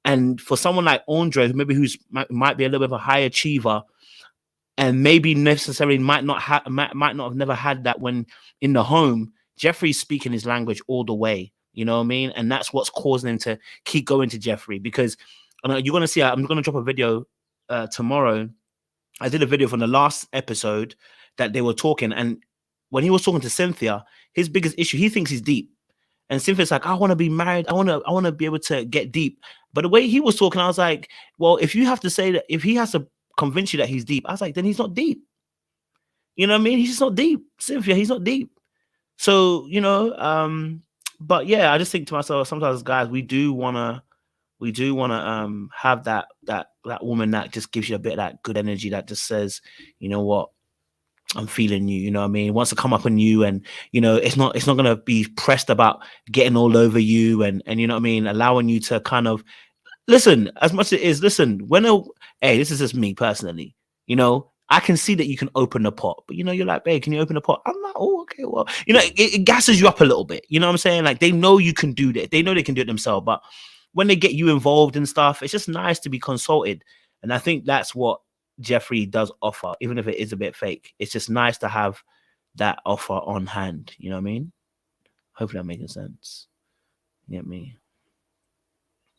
And for someone like Andre, who's might be a little bit of a high achiever, and maybe necessarily might not have never had that when in the home, Jeffree's speaking his language all the way. You know what I mean? And that's what's causing him to keep going to Jeffree, because you're going to see, I'm going to drop a video tomorrow. I did a video from the last episode that they were talking. And when he was talking to Cynthia, his biggest issue, he thinks he's deep. And Cynthia's like, I want to be married. I want to be able to get deep. But the way he was talking, I was like, well, if you have to say that, if he has to convince you that he's deep, I was like, then he's not deep. You know what I mean? He's just not deep. Cynthia, he's not deep. So, you know, but yeah, I just think to myself, sometimes guys, we do want to have that woman that just gives you a bit of that good energy, that just says, you know what, I'm feeling you, you know what I mean? Wants to come up on you, and you know, it's not gonna be pressed about getting all over you, and you know what I mean, allowing you to kind of listen as much as it is. Listen, hey, this is just me personally, you know, I can see that you can open the pot, but you know, you're like, babe, can you open the pot? I'm like, oh, okay, well, you know, it gasses you up a little bit, you know what I'm saying? Like, they know you can do that, they know they can do it themselves, but when they get you involved and stuff, it's just nice to be consulted. And I think that's what Jeffree does offer, even if it is a bit fake. It's just nice to have that offer on hand. You know what I mean? Hopefully I'm making sense. You get me?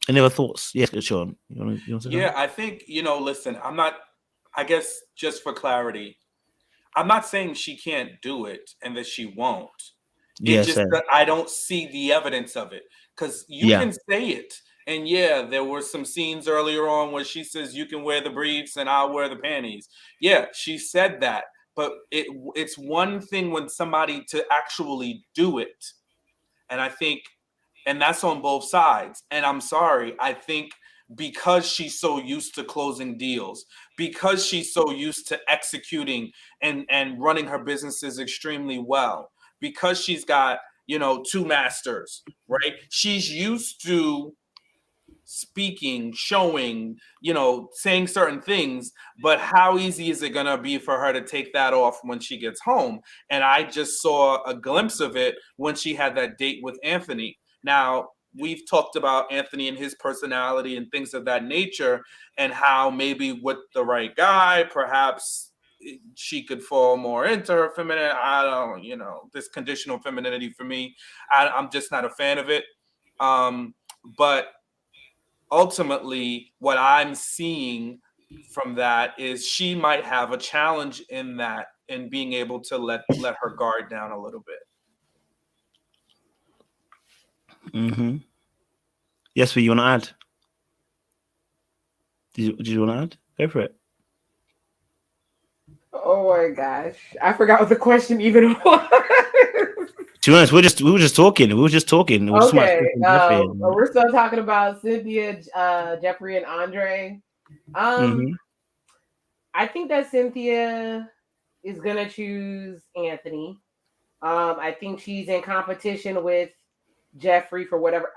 Any other thoughts? Yes, Sean. You want to say something? I think, you know, listen, I guess just for clarity, I'm not saying she can't do it and that she won't. It's just that I don't see the evidence of it, because you can say it. And yeah, there were some scenes earlier on where she says, you can wear the briefs and I'll wear the panties. Yeah, she said that. But it's one thing when somebody to actually do it. And I think, and that's on both sides. And I'm sorry, I think because she's so used to closing deals, because she's so used to executing and running her businesses extremely well, because she's got, you know, 2 masters, right? She's used to speaking, showing, you know, saying certain things, but how easy is it gonna be for her to take that off when she gets home? And I just saw a glimpse of it when she had that date with Anthony. Now, we've talked about Anthony and his personality and things of that nature, and how maybe with the right guy, perhaps she could fall more into her feminine. I don't, you know, this conditional femininity for me, I'm just not a fan of it. But ultimately, what I'm seeing from that is she might have a challenge in that, in being able to let her guard down a little bit. Mm-hmm. Yes, you want to add? Did you want to add? Go for it. Oh my gosh, I forgot what the question even was. To be honest, we were just talking. We're still talking about Cynthia, Jeffree, and Andre. I think that Cynthia is gonna choose Anthony. I think she's in competition with Jeffree for whatever.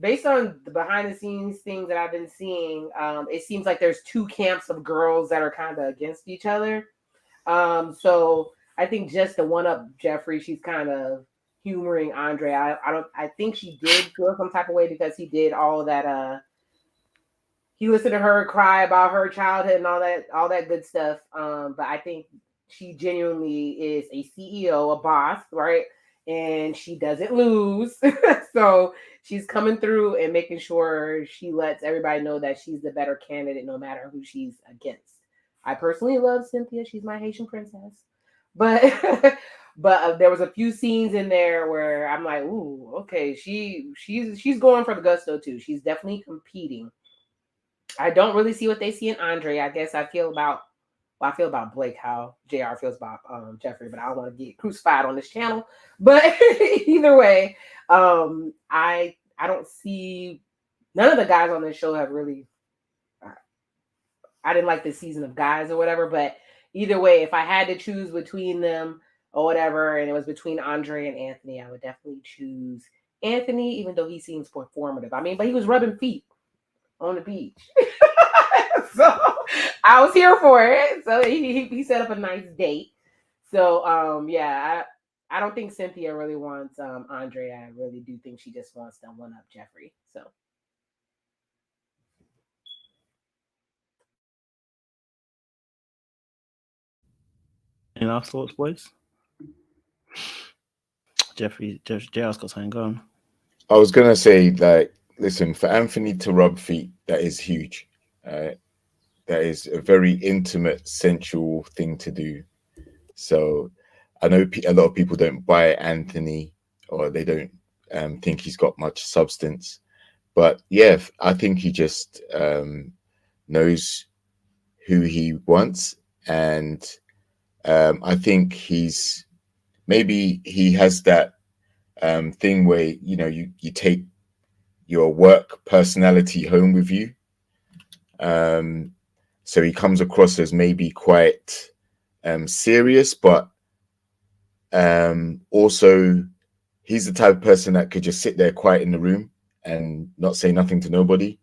Based on the behind the scenes things that I've been seeing, it seems like there's 2 camps of girls that are kind of against each other. So I think just to one up Jeffree, she's kind of humoring Andre. I think she did feel some type of way because he did all that. He listened to her cry about her childhood and all that good stuff. But I think she genuinely is a CEO, a boss, right? And she doesn't lose. So she's coming through and making sure she lets everybody know that she's the better candidate no matter who she's against. I personally love Cynthia. She's my Haitian princess. But there was a few scenes in there where I'm like, ooh, okay, she's going for the gusto too. She's definitely competing. I don't really see what they see in Andre. I guess I feel about Blake how JR feels about Jeffree, but I don't want to get crucified on this channel. But either way, I don't see, none of the guys on this show have really, I didn't like this season of Guys or whatever. But either way, if I had to choose between them or whatever, and it was between Andre and Anthony, I would definitely choose Anthony, even though he seems performative. I mean, but he was rubbing feet on the beach. So I was here for it. So he set up a nice date. So yeah, I don't think Cynthia really wants Andre. I really do think she just wants to one up Jeffrey. So any last thoughts, boys? JR's got something going. I was gonna say, like, listen, for Anthony to rub feet, that is huge. That is a very intimate, sensual thing to do. So I know a lot of people don't buy Anthony, or they don't think he's got much substance. But yeah, I think he just knows who he wants, and I think he has that thing where you take your work personality home with you. So he comes across as maybe quite serious, but also he's the type of person that could just sit there quiet in the room and not say nothing to nobody.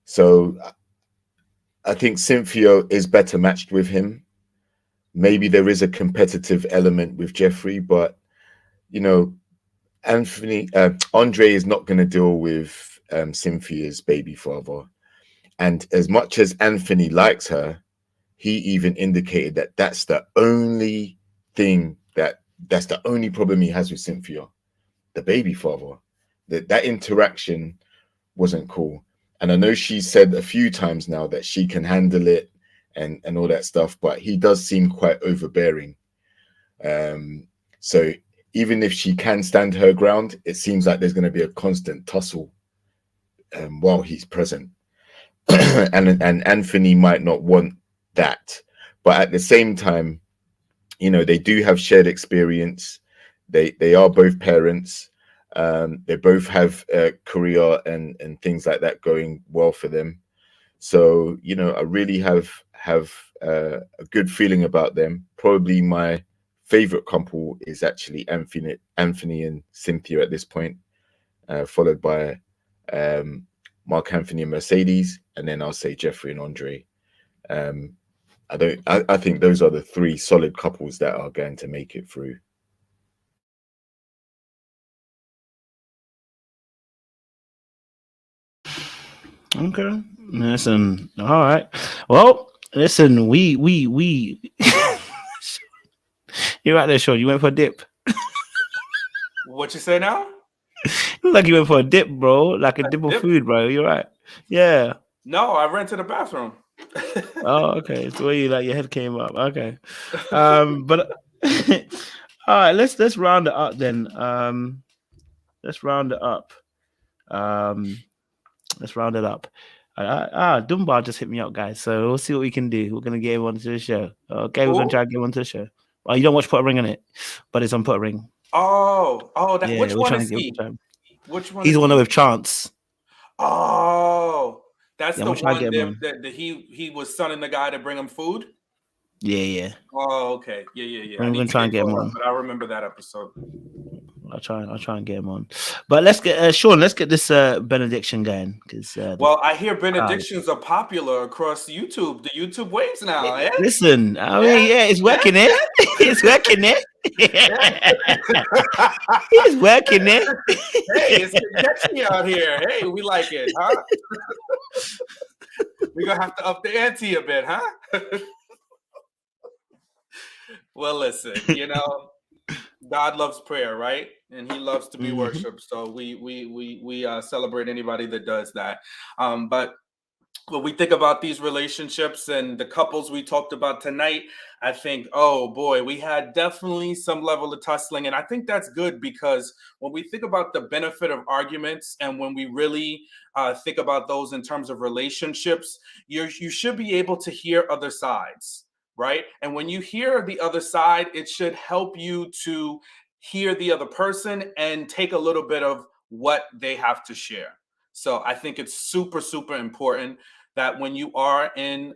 So I think Cynthia is better matched with him. Maybe there is a competitive element with Jeffrey, but Andre is not going to deal with Cynthia's baby father. And as much as Anthony likes her, he even indicated that that's the only thing that's the only problem he has with Cynthia, the baby father. That interaction wasn't cool. And I know she said a few times now that she can handle it and all that stuff, but he does seem quite overbearing. So even if she can stand her ground, it seems like there's going to be a constant tussle while he's present. and Anthony might not want that. But at the same time, they do have shared experience. They are both parents. They both have a career and things like that going well for them. So, I really have a good feeling about them. Probably my favorite couple is actually Anthony and Cynthia at this point, followed by Mark Anthony and Mercedes, and then I'll say Jeffrey and Andre. I think those are the three solid couples that are going to make it through. Okay. Listen. All right. Well, listen, we you're right there, Sean. You went for a dip. What you say now? Like you went for a dip, bro. Like a dip of food, bro. You're right. Yeah. No, I ran to the bathroom. Oh, okay. So where your head came up. Okay. But all right, let's round it up then. Let's round it up. Dunbar just hit me up, guys. So we'll see what we can do. We're gonna get him onto the show. Okay, we're gonna try to get him onto the show. Well, you don't watch Put a Ring on it, but it's on Put a Ring. Which one is he? Which one? He's the one with Chance. Oh, that's the one that he was sending the guy to bring him food. Yeah. Oh, okay. Yeah. I'm gonna try and get him on. But I remember that episode. I'll try and get him on. But let's get Sean. Let's get this benediction going, because I hear benedictions are popular across YouTube. The YouTube waves now. Eh? Listen, I mean, it's working it. It's working it. It's working it. Hey, it's catchy out here. Hey, we like it, huh? We're gonna have to up the ante a bit, huh? Well, listen, God loves prayer, right? And he loves to be worshipped. So we celebrate anybody that does that. But when we think about these relationships and the couples we talked about tonight, I think, oh boy, we had definitely some level of tussling. And I think that's good, because when we think about the benefit of arguments, and when we really think about those in terms of relationships, you should be able to hear other sides. Right. And when you hear the other side, it should help you to hear the other person and take a little bit of what they have to share. So I think it's super, super important that when you are in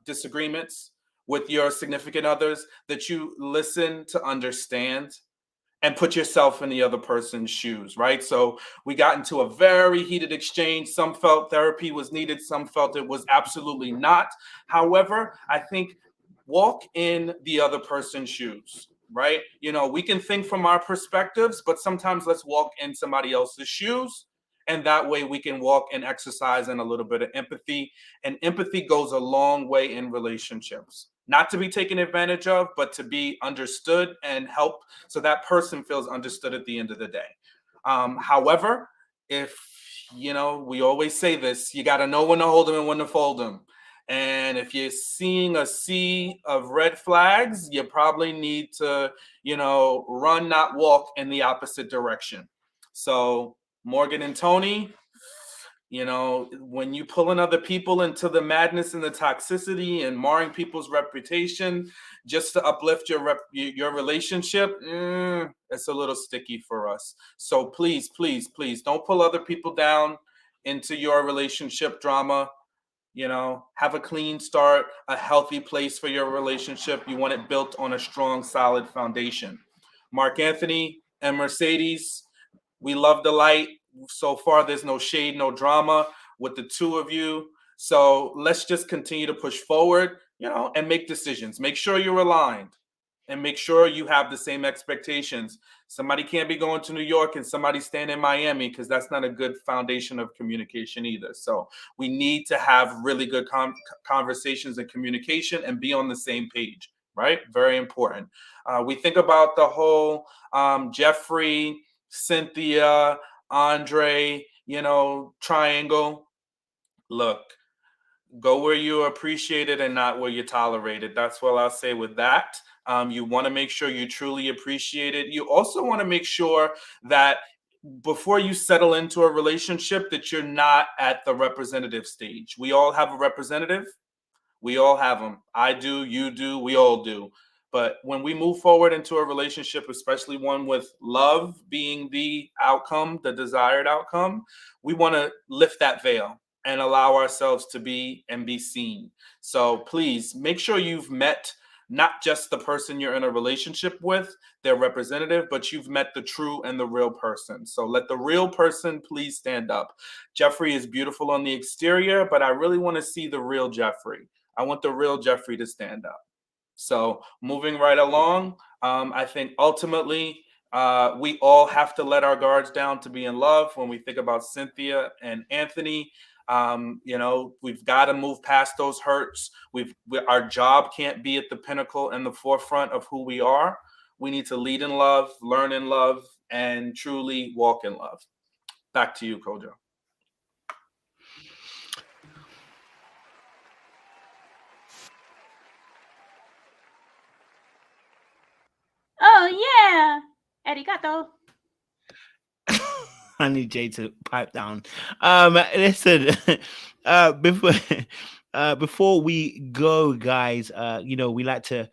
disagreements with your significant others, that you listen to understand and put yourself in the other person's shoes, right? So we got into a very heated exchange. Some felt therapy was needed, some felt it was absolutely not. However, I think walk in the other person's shoes, right? You know, we can think from our perspectives, but sometimes let's walk in somebody else's shoes. And that way we can walk and exercise in a little bit of empathy. And empathy goes a long way in relationships. Not to be taken advantage of, but to be understood and help so that person feels understood at the end of the day. However, if, you know, we always say this, you got to know when to hold them and when to fold them. And if you're seeing a sea of red flags, you probably need to, you know, run, not walk in the opposite direction. So Morgan and Tony, you know, when you pulling other people into the madness and the toxicity and marring people's reputation just to uplift your relationship, it's a little sticky for us. So please, please, please don't pull other people down into your relationship drama. You know, have a clean start, a healthy place for your relationship. You want it built on a strong, solid foundation. Mark Anthony and Mercedes, we love the light. So far, there's no shade, no drama with the two of you. So let's just continue to push forward, you know, and make decisions. Make sure you're aligned and make sure you have the same expectations. Somebody can't be going to New York and somebody staying in Miami, because that's not a good foundation of communication either. So we need to have really good conversations and communication and be on the same page, right? Very important. We think about the whole Jeffrey, Cynthia, Andre, you know, triangle. Look, go where you're appreciated and not where you're tolerated. That's what I'll say with that. You want to make sure you truly appreciate it. You also want to make sure that before you settle into a relationship that you're not at the representative stage. We all have a representative. We all have them. I do, you do, we all do. But when we move forward into a relationship, especially one with love being the outcome, the desired outcome, we want to lift that veil and allow ourselves to be and be seen. So please make sure you've met not just the person you're in a relationship with, their representative, but you've met the true and the real person. So let the real person please stand up. Jeffrey is beautiful on the exterior, but I really want to see the real Jeffrey. I want the real Jeffrey to stand up. So moving right along, I think ultimately we all have to let our guards down to be in love. When we think about Cynthia and Anthony, you know, we've got to move past those hurts. Our job can't be at the pinnacle and the forefront of who we are. We need to lead in love, learn in love, and truly walk in love. Back to you, Kojo. Oh yeah, arigato. I need Jay to pipe down. Listen, before we go, guys, you know, we like to,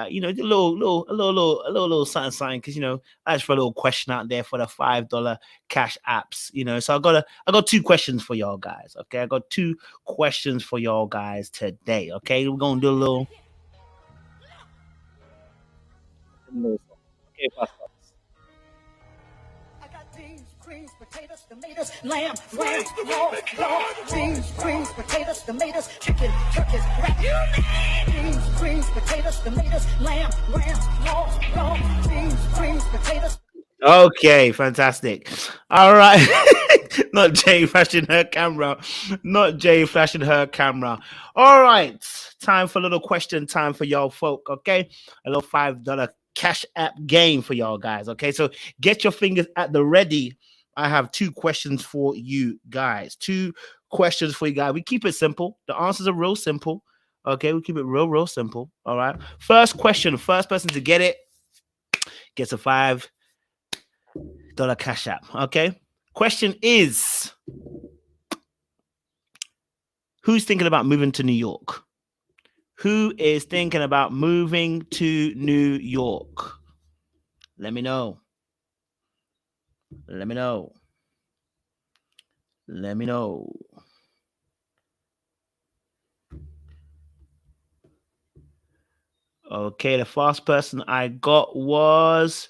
you know, do a little something, because, you know, I just for a little question out there for the $5 cash apps, you know. So I got two questions for y'all guys. Okay, I got two questions for y'all guys today. Okay, we're gonna do a little. Okay, Greens, potatoes, tomatoes, lamb, lamb, raw, beans, greens, potatoes, tomatoes, chicken, turkeys, rat, beans, potatoes, tomatoes, lamb, raw, beans, potatoes. Okay, fantastic. All right. Not Jay flashing her camera. Not Jay flashing her camera. All right. Time for a little question time for y'all folk. Okay. A little $5 cash app game for y'all guys. Okay. So get your fingers at the ready. I have two questions for you guys. Two questions for you guys. We keep it simple. The answers are real simple. Okay. We keep it real simple. All right. First question. First person to get it gets a $5 cash app. Okay. Question is, who's thinking about moving to New York? Who is thinking about moving to New York? Let me know. Let me know. Let me know. Okay, the first person I got was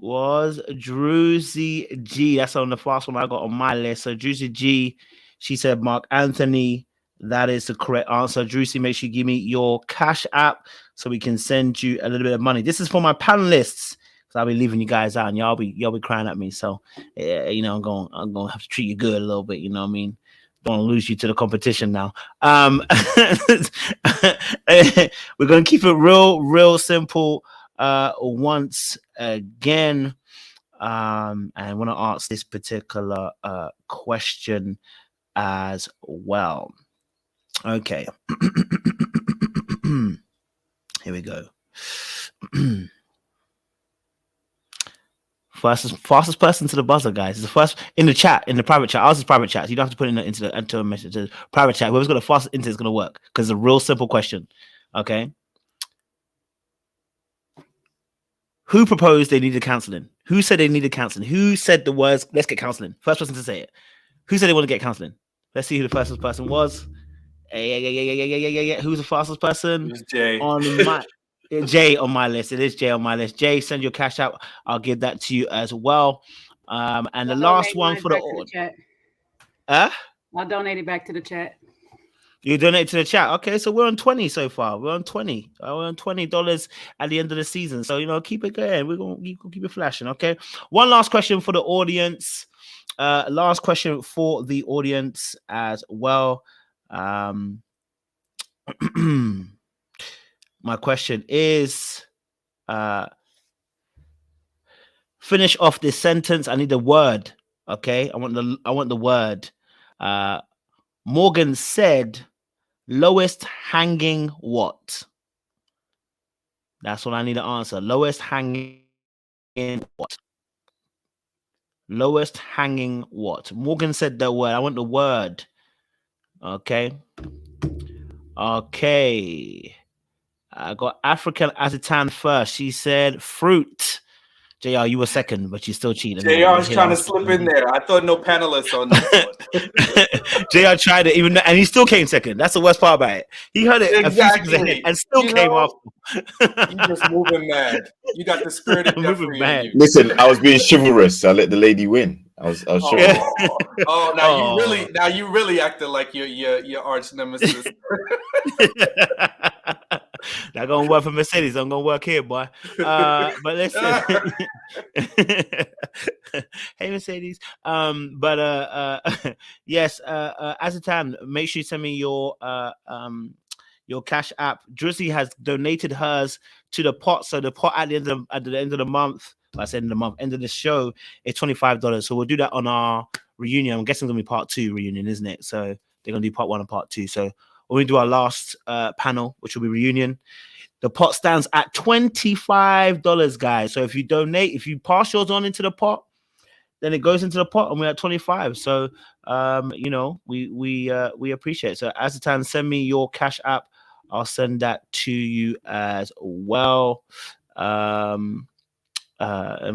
Druzy G. That's on the first one I got on my list. So Druzy G, she said Mark Anthony. That is the correct answer. Druzy, make sure you give me your Cash App so we can send you a little bit of money. This is for my panelists. So I'll be leaving you guys out and y'all be crying at me. So you know, I'm gonna have to treat you good a little bit, you know what I mean? Don't want to lose you to the competition now. We're gonna keep it real simple once again. And I want to ask this particular question as well. Okay. Here we go. Fastest person to the buzzer, guys. It's the first in the chat, in the private chat. Ours is private chat. So you don't have to put it into a message. To the private chat. Whoever's got the fastest internet is going to work because it's a real simple question. Okay. Who proposed they needed counseling? Who said they needed counseling? Who said the words, let's get counseling? First person to say it. Who said they want to get counseling? Let's see who the fastest person was. Yeah. Who's the fastest person? It's Jay. On my Jay on my list. It is Jay on my list. Jay, send your Cash out. I'll give that to you as well. And the last one for the chat. I'll donate it back to the chat. You donate to the chat. Okay, so we're on 20 so far. We're on 20. We're on $20 at the end of the season. So, you know, keep it going. We're going to keep it flashing. Okay. One last question for the audience. Last question for the audience as well. My question is, finish off this sentence. I need a word. Okay. I want the word. Morgan said, lowest hanging what? That's what I need to answer. Lowest hanging what? Lowest hanging what? Morgan said the word. I want the word. Okay. Okay. I got African Azitan first. She said fruit. JR, you were second, but you still cheated. JR was trying to slip in there. I thought no panelists on this one. JR tried it, and he still came second. That's the worst part about it. He heard it a few seconds ahead and still came off. You just moving mad. You got the spirit of moving mad. Listen, I was being chivalrous. I let the lady win. I was sure. Now you really acted like your arch nemesis. Not gonna work for Mercedes. I'm gonna work here, boy. But listen, hey Mercedes. Yes. Azitan, make sure you send me your Cash App. Druzy has donated hers to the pot. So the pot at the end of the month. I said end of the show, it's $25. So we'll do that on our reunion. I'm guessing it's gonna be part 2 reunion, isn't it? So they're gonna do part 1 and part 2. So when we do our last panel, which will be reunion, the pot stands at $25, guys. So if you donate, if you pass yours on into the pot, then it goes into the pot, and we're at 25. So you know, we appreciate it. So Azitan, send me your Cash App. I'll send that to you as well. Let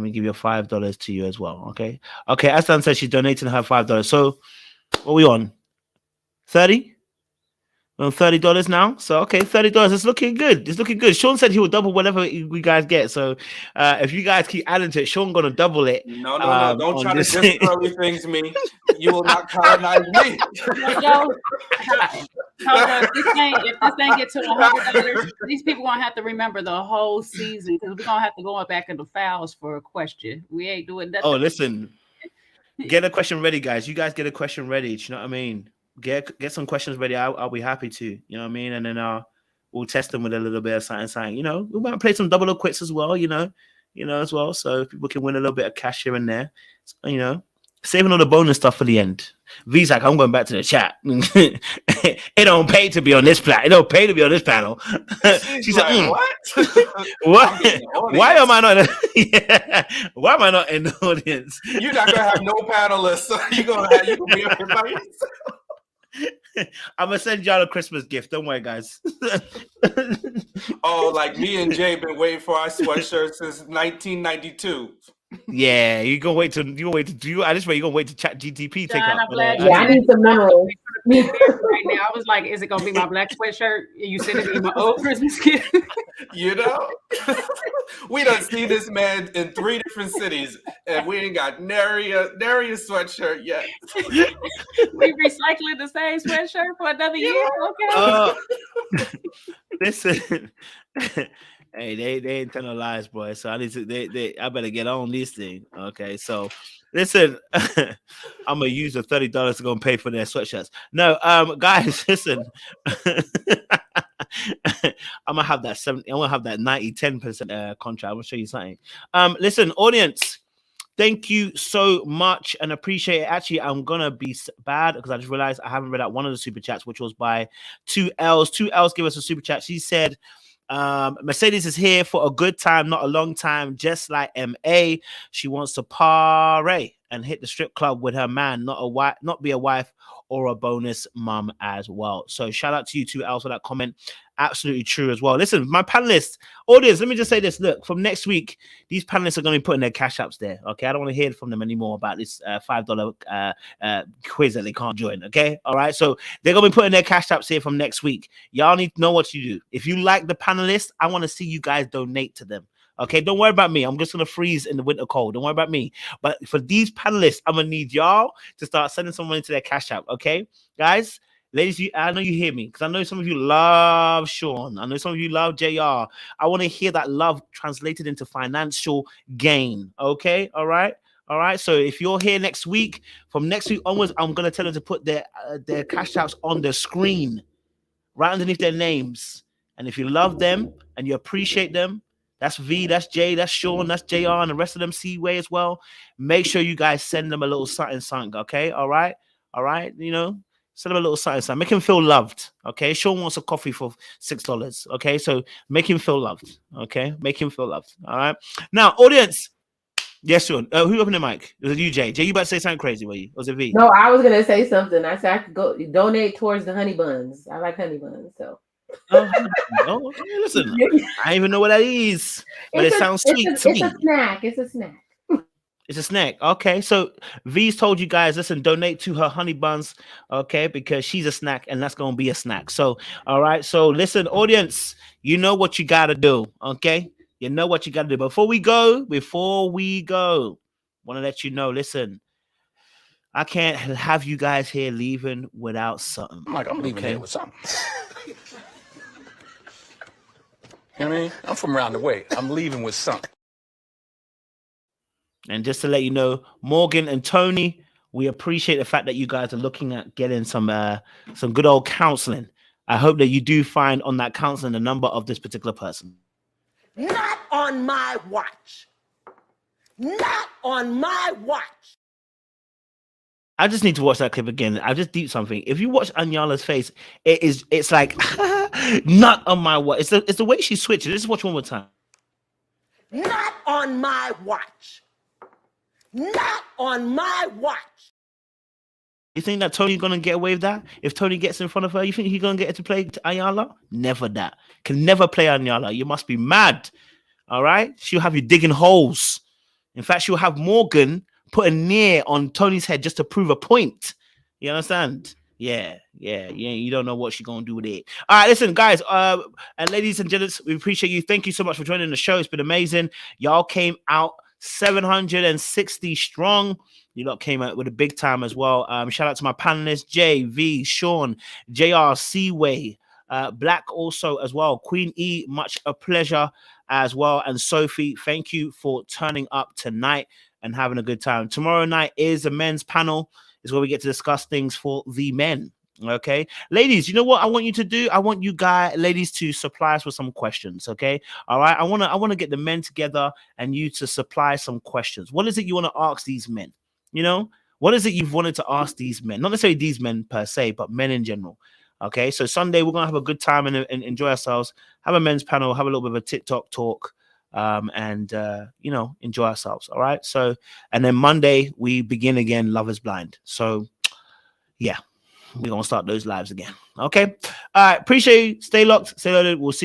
me give you $5 to you as well. Okay. Azitan says she's donating her $5. So what are we on? 30? On $30 now. So okay, $30. It's looking good. It's looking good. Sean said he will double whatever we guys get. So if you guys keep adding to it, Sean gonna double it. No. Don't try to just curly things me. You will not colonize me. If this thing get to $100, these people gonna have to remember the whole season because we're gonna have to go back into fouls for a question. We ain't doing that. Oh, listen. Get a question ready, guys. You guys get a question ready. Do you know what I mean? Get some questions ready. I'll be happy to, you know what I mean? And then we'll test them with a little bit of something. You know, we might play some double or quits as well, you know, as well. So people can win a little bit of cash here and there. So, you know, saving all the bonus stuff for the end. V's like, I'm going back to the chat. It don't pay to be on this It don't pay to be on this panel. She's like, what? What? Why am I not? Why am I not in the audience? You're not gonna have no panelists. So you gonna be up here by yourself. I'm gonna send y'all a Christmas gift. Don't worry, guys. Oh, like me and Jay been waiting for our sweatshirt since 1992. Yeah, you gonna wait to do. I just wait. You gonna wait to Chat GTP take Shine up. a black Yeah, I need some minerals. right now. I was like, is it gonna be my black sweatshirt? You said it be my old Christmas gift. You know, we done see this man in 3 different cities, and we ain't got nary a sweatshirt yet. We recycling the same sweatshirt for another year. Okay. Listen, hey, they ain't telling lies, boy. So I need to I better get on this thing. Okay, so listen, I'm gonna use the $30 to go and pay for their sweatshirts. No, guys, listen. I'm gonna have that 70. I'm gonna have that 90-10% contract. I'm gonna show you something. Listen, audience, thank you so much and appreciate it. Actually, I'm gonna be bad because I just realized I haven't read out one of the super chats, which was by 2Ls. 2Ls give us a super chat. She said, Mercedes is here for a good time, not a long time, just like MA. She wants to party and hit the strip club with her man, not be a wife or a bonus mum as well. So shout out to you 2Ls for that comment. Absolutely true as well. Listen, my panelists, audience, let me just say this. Look, from next week, these panelists are going to be putting their cash apps there. Okay, I don't want to hear from them anymore about this $5 quiz that they can't join. Okay, all right. So they're going to be putting their cash apps here from next week. Y'all need to know what you do. If you like the panelists, I want to see you guys donate to them. Okay, don't worry about me. I'm just gonna freeze in the winter cold. Don't worry about me. But for these panelists, I'm gonna need y'all to start sending some money to their cash app. Okay, guys. Ladies, I know you hear me because I know some of you love Sean. I know some of you love JR. I want to hear that love translated into financial gain. Okay, all right. All right. So if you're here next week, from next week onwards, I'm gonna tell them to put their cash apps on the screen, right underneath their names. And if you love them and you appreciate them, that's V, that's Jay, that's Sean, that's JR, and the rest of them Seaway as well. Make sure you guys send them a little something. Okay, all right, you know. Send him a little something. Make him feel loved. Okay. Sean wants a coffee for $6. Okay. So make him feel loved. Okay. Make him feel loved. All right. Now, audience. Yes, Sean. Who opened the mic? Was it you, Jay? Jay, you about to say something crazy, were you? Or was it V? No, I was gonna say something. I said I could go donate towards the honey buns. I like honey buns, so. Oh, okay. Listen, I don't even know what that is, but it sounds sweet to me. It's a snack. It's a snack. It's a snack. Okay, so V's told you guys, listen, donate to her honey buns, okay, because she's a snack and that's gonna be a snack. So, all right. So listen, audience, you know what you gotta do, okay? You know what you gotta do. Before we go, want to let you know, listen, I can't have you guys here leaving without something. I'm leaving here with something. You know what I mean? I'm from around the way. I'm leaving with something. And just to let you know, Morgan and Tony, we appreciate the fact that you guys are looking at getting some good old counseling. I hope that you do find on that counseling the number of this particular person. Not on my watch. Not on my watch. I just need to watch that clip again. I just deep something. If you watch Anyala's face, it's like not on my watch. It's the way she switches. Let's watch one more time. Not on my watch. Not on my watch. You think that Tony's gonna get away with that? If Tony gets in front of her, you think he's gonna get her to play Anyala? Never that. Can never play Anyala. You must be mad. All right? She'll have you digging holes. In fact, she'll have Morgan put a near on Tony's head just to prove a point. You understand? Yeah. You don't know what she's gonna do with it. All right, listen, guys, and ladies and gentlemen, we appreciate you. Thank you so much for joining the show. It's been amazing. Y'all came out 760 strong. You lot came out with a big time as well. Shout out to my panelists, Jay, V, Sean, JR, Seaway, Black also as well. Queen E, much a pleasure as well. And Sophie, thank you for turning up tonight and having a good time. Tomorrow night is a men's panel. Is where we get to discuss things for the men. Okay, ladies, you know what I want you to do? I want you ladies to supply us with some questions. Okay, all right. I want to get the men together and you to supply some questions. What is it you want to ask these men? You know, what is it you've wanted to ask these men? Not necessarily these men per se, but men in general. Okay, so Sunday we're gonna have a good time and enjoy ourselves. Have a men's panel. Have a little bit of a TikTok talk. And you know, enjoy ourselves. All right. So, and then Monday we begin again. Love is Blind. So, yeah. We're gonna start those lives again. Okay. All right. Appreciate you. Stay locked. Stay loaded. We'll see you.